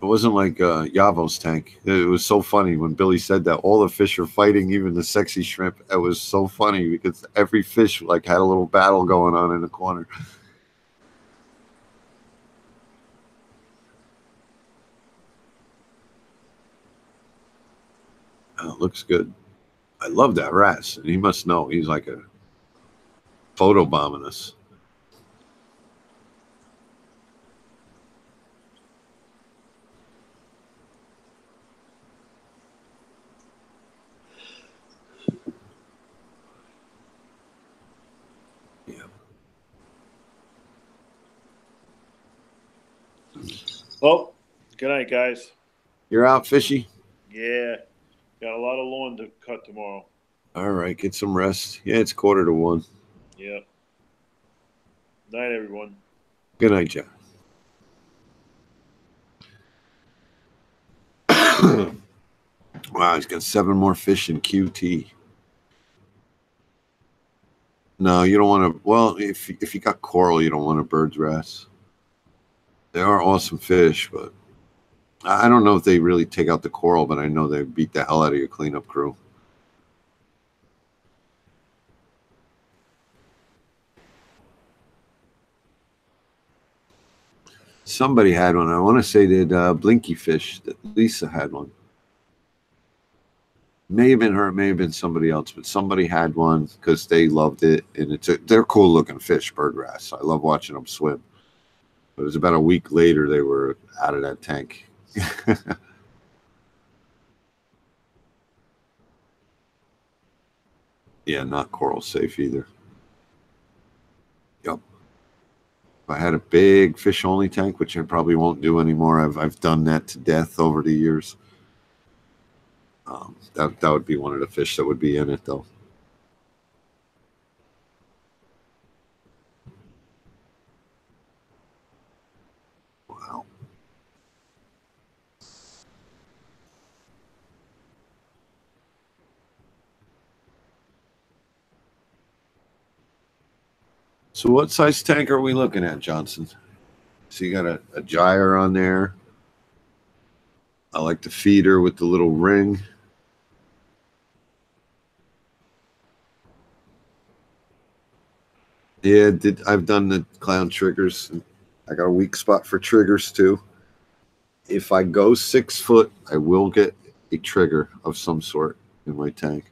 It wasn't like Yavo's tank. It was so funny when Billy said that. All the fish are fighting, even the sexy shrimp. It was so funny because every fish like had a little battle going on in the corner. Oh, it looks good. I love that wrasse. And he must know. He's like a photobombing us. Well, good night, guys. You're out, Fishy? Yeah. Got a lot of lawn to cut tomorrow. All right, get some rest. Yeah, it's 1:45. Yeah. Night, everyone. Good night, Jack. Wow, he's got 7 more fish in QT. No, you don't want to. Well, if you got coral, you don't want a bird's wrasse. They are awesome fish, but I don't know if they really take out the coral, but I know they beat the hell out of your cleanup crew. Somebody had one. I want to say that Blinky Fish, that Lisa had one. May have been her, may have been somebody else, but somebody had one because they loved it, and they're cool looking fish, bird wrasse. I love watching them swim. But it was about a week later they were out of that tank. Yeah, not coral safe either. Yep. If I had a big fish only tank, which I probably won't do anymore. I've done that to death over the years. That would be one of the fish that would be in it, though. Wow. So what size tank are we looking at, Johnson? So you got a gyre on there. I like the feeder with the little ring. Yeah, I've done the clown triggers. I got a weak spot for triggers too. If I go 6 foot, I will get a trigger of some sort in my tank.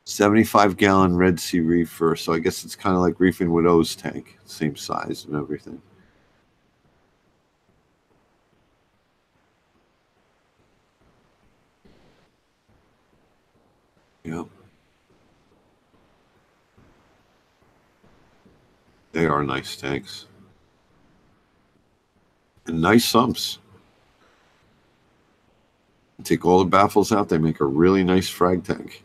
75-gallon Red Sea reefer, so I guess it's kind of like reefing with O's tank, same size and everything. Yep. They are nice tanks. And nice sumps. take all the baffles out, they make a really nice frag tank.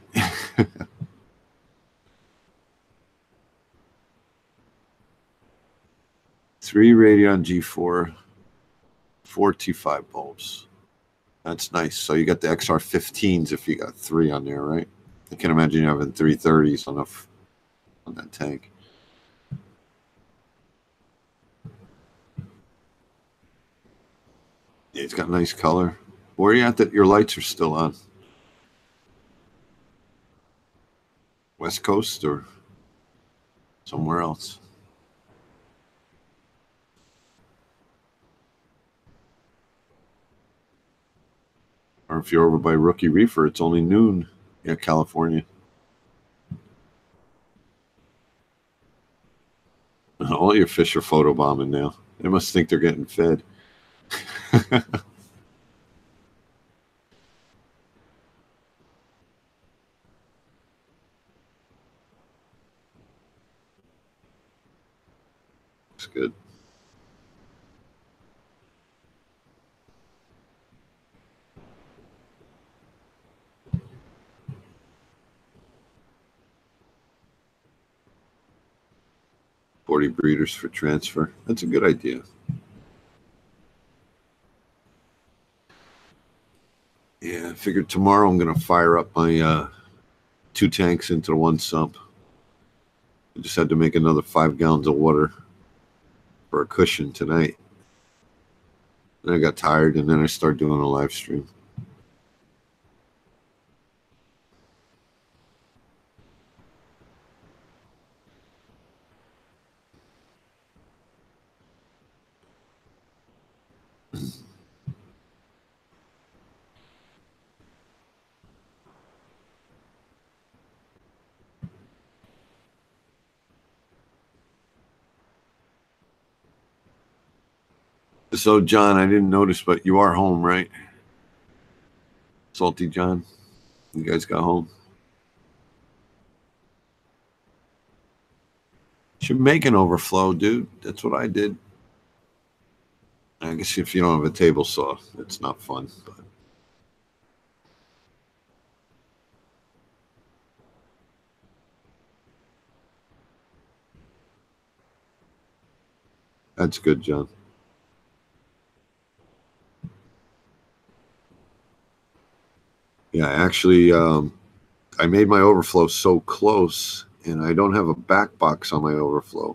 3 Radeon G4, 4 T5 bulbs. That's nice. So you got the XR15s if you got 3 on there, right? I can imagine you having 330s on that tank. Yeah, it's got nice color. Where are you at that your lights are still on? West Coast or somewhere else? Or if you're over by Rookie Reefer, it's only noon. Yeah, California. All your fish are photobombing now. They must think they're getting fed. It's good. Breeders for transfer. That's a good idea. Yeah, I figured tomorrow I'm going to fire up my 2 tanks into the 1 sump. I just had to make another 5 gallons of water for a cushion tonight. Then I got tired, and then I started doing a live stream. So, John, I didn't notice, but you are home, right? Salty John, you guys got home? Should make an overflow, dude. That's what I did. I guess if you don't have a table saw, it's not fun. But that's good, John. Yeah, actually, I made my overflow so close, and I don't have a back box on my overflow.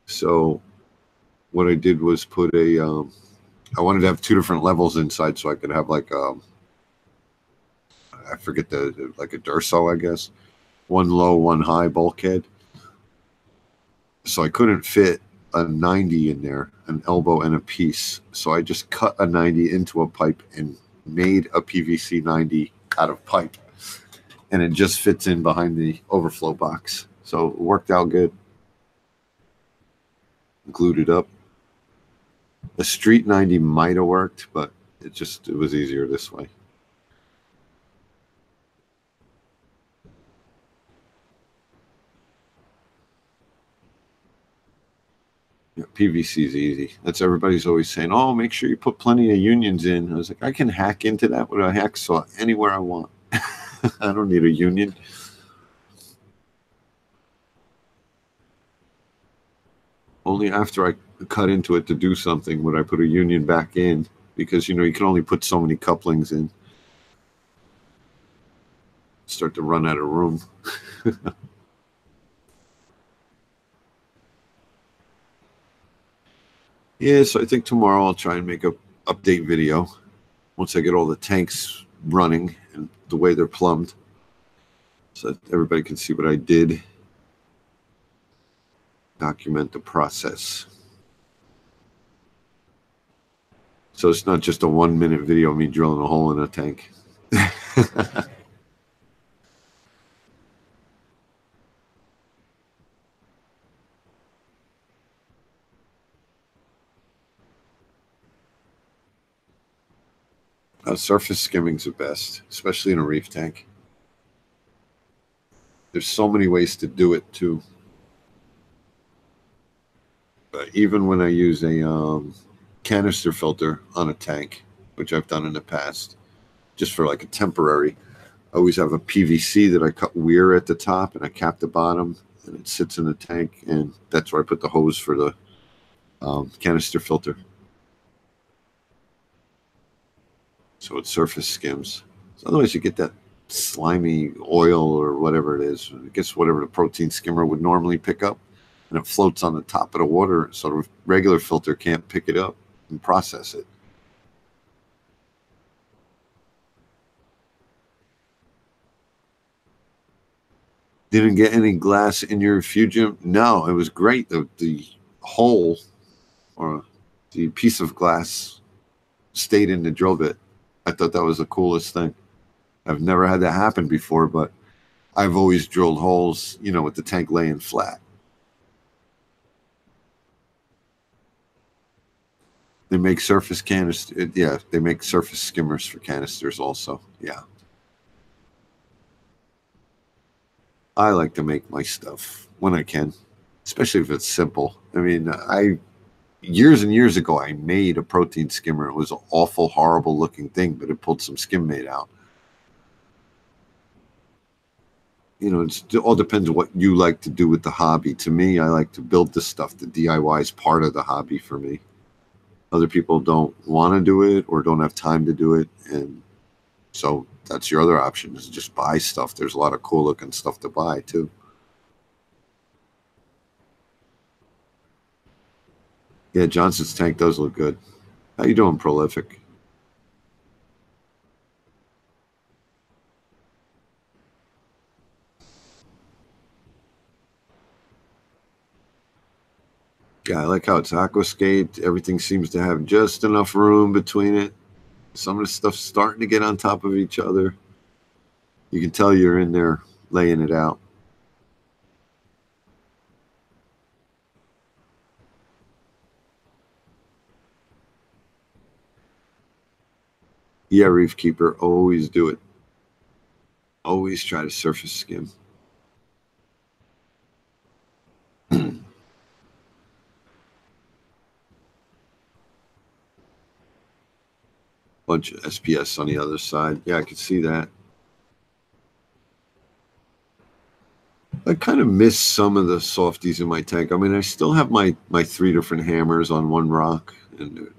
So what I did was put a, I wanted to have 2 different levels inside so I could have like, I forget like a Durso, I guess. 1 low, 1 high bulkhead. So I couldn't fit a 90 in there, an elbow and a piece. So I just cut a 90 into a pipe and made a PVC 90 out of pipe. And it just fits in behind the overflow box. So it worked out good. Glued it up. A street 90 might have worked, but it was easier this way. Yeah, PVC is easy. That's everybody's always saying, oh, make sure you put plenty of unions in. I was like, I can hack into that with a hacksaw anywhere I want. I don't need a union. Only after I cut into it to do something would I put a union back in, because, you know, you can only put so many couplings in. Start to run out of room. Yeah, so I think tomorrow I'll try and make a update video once I get all the tanks running and the way they're plumbed, so that everybody can see what I did. Document the process. So it's not just a 1-minute video of me drilling a hole in a tank. Surface skimming's the best, especially in a reef tank. There's so many ways to do it too. But even when I use a canister filter on a tank, which I've done in the past, just for like a temporary. I always have a PVC that I cut weir at the top and I cap the bottom, and it sits in the tank, and that's where I put the hose for the canister filter. So it surface skims. So otherwise you get that slimy oil or whatever it is. I guess whatever the protein skimmer would normally pick up, and it floats on the top of the water, so the regular filter can't pick it up and process it. Didn't get any glass in your refugium? No, it was great. The hole or the piece of glass stayed in the drill bit. I thought that was the coolest thing. I've never had that happen before, but I've always drilled holes, you know, with the tank laying flat. They make surface canisters. Yeah, they make surface skimmers for canisters also. Yeah. I like to make my stuff when I can, especially if it's simple. I mean, years and years ago, I made a protein skimmer. It was an awful, horrible looking thing, but it pulled some skim mate out. You know, it all depends on what you like to do with the hobby. To me, I like to build this stuff. The DIY is part of the hobby for me. Other people don't want to do it or don't have time to do it. And so that's your other option, is just buy stuff. There's a lot of cool looking stuff to buy too. Yeah, Johnson's tank does look good. How you doing, Prolific? Yeah, I like how it's aquascaped. Everything seems to have just enough room between it. Some of the stuff's starting to get on top of each other. You can tell you're in there laying it out. Yeah, Reef Keeper, always do it. Always try to surface skim. Bunch of SPS on the other side. Yeah, I could see that. I kind of miss some of the softies in my tank. I mean, I still have my 3 different hammers on one rock, and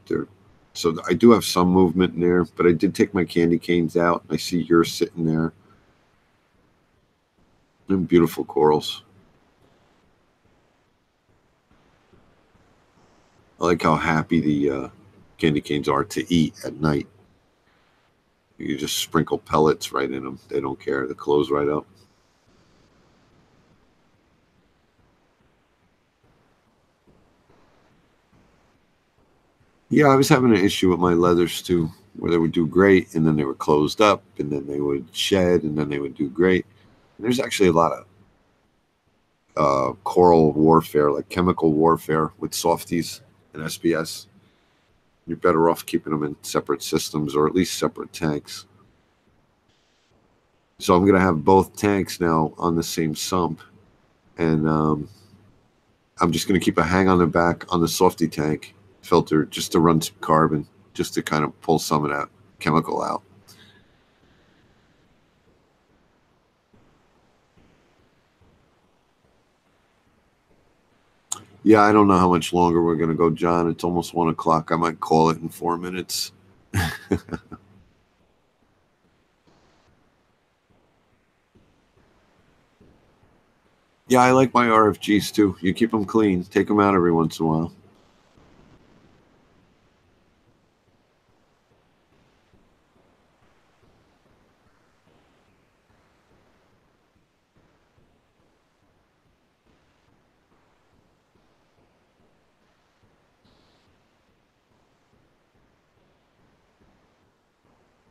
so I do have some movement in there, but I did take my candy canes out. I see yours sitting there. And beautiful corals. I like how happy the candy canes are to eat at night. You just sprinkle pellets right in them. They don't care. They close right up. Yeah, I was having an issue with my leathers too, where they would do great, and then they were closed up, and then they would shed, and then they would do great. And there's actually a lot of coral warfare, like chemical warfare with softies and SPS. You're better off keeping them in separate systems or at least separate tanks. So I'm going to have both tanks now on the same sump, and I'm just going to keep a hang on the back on the softy tank filter just to run some carbon, just to kind of pull some of that chemical out. Yeah, I don't know how much longer we're going to go, John. It's almost 1 o'clock. I might call it in 4 minutes. Yeah, I like my RFGs too. You keep them clean. Take them out every once in a while.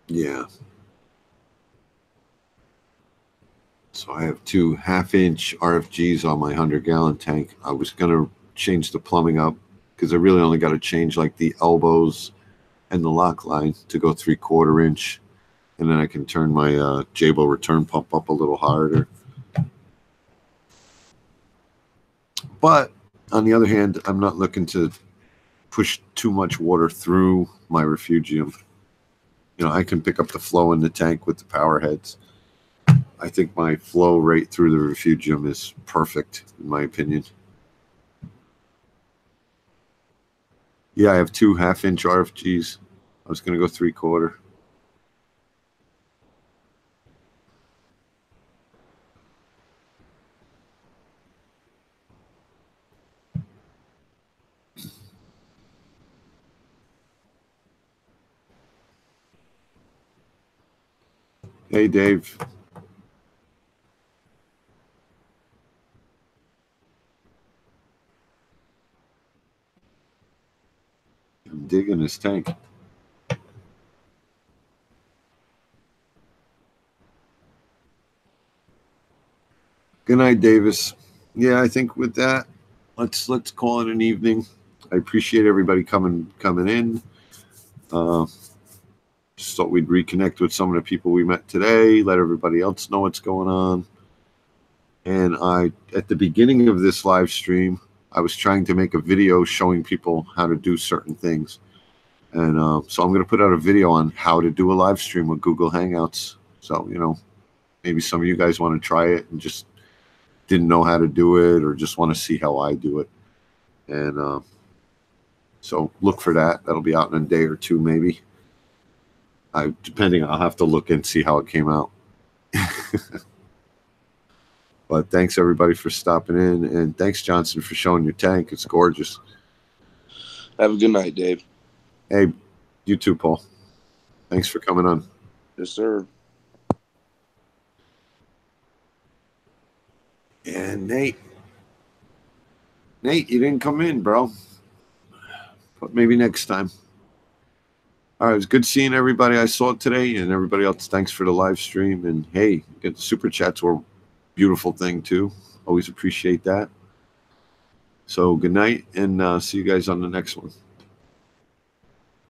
Yeah. So I have 2 half-inch RFGs on my 100-gallon tank. I was going to change the plumbing up because I really only got to change like the elbows and the lock line to go 3/4 inch. And then I can turn my Jabo return pump up a little harder. But on the other hand, I'm not looking to push too much water through my refugium. I can pick up the flow in the tank with the power heads. I think my flow rate through the refugium is perfect, in my opinion. Yeah, I have 2 half-inch RFGs. I was going to go 3/4. Hey, Dave. I'm digging this tank. Good night, Davis. Yeah, I think with that, let's call it an evening. I appreciate everybody coming in. Just thought we'd reconnect with some of the people we met today, let everybody else know what's going on. And at the beginning of this live stream, I was trying to make a video showing people how to do certain things. And so I'm going to put out a video on how to do a live stream with Google Hangouts. So, maybe some of you guys want to try it and just didn't know how to do it or just want to see how I do it. And so look for that. That'll be out in a day or two, maybe. I'll have to look and see how it came out. But thanks everybody for stopping in, and thanks Johnson for showing your tank. It's gorgeous. Have a good night, Dave. Hey, you too, Paul. Thanks for coming on. Yes, sir. And Nate, you didn't come in, bro. But maybe next time. All right, it was good seeing everybody I saw today, and everybody else, thanks for the live stream. And hey, get the super chats were a beautiful thing too. Always appreciate that. So good night, and see you guys on the next one.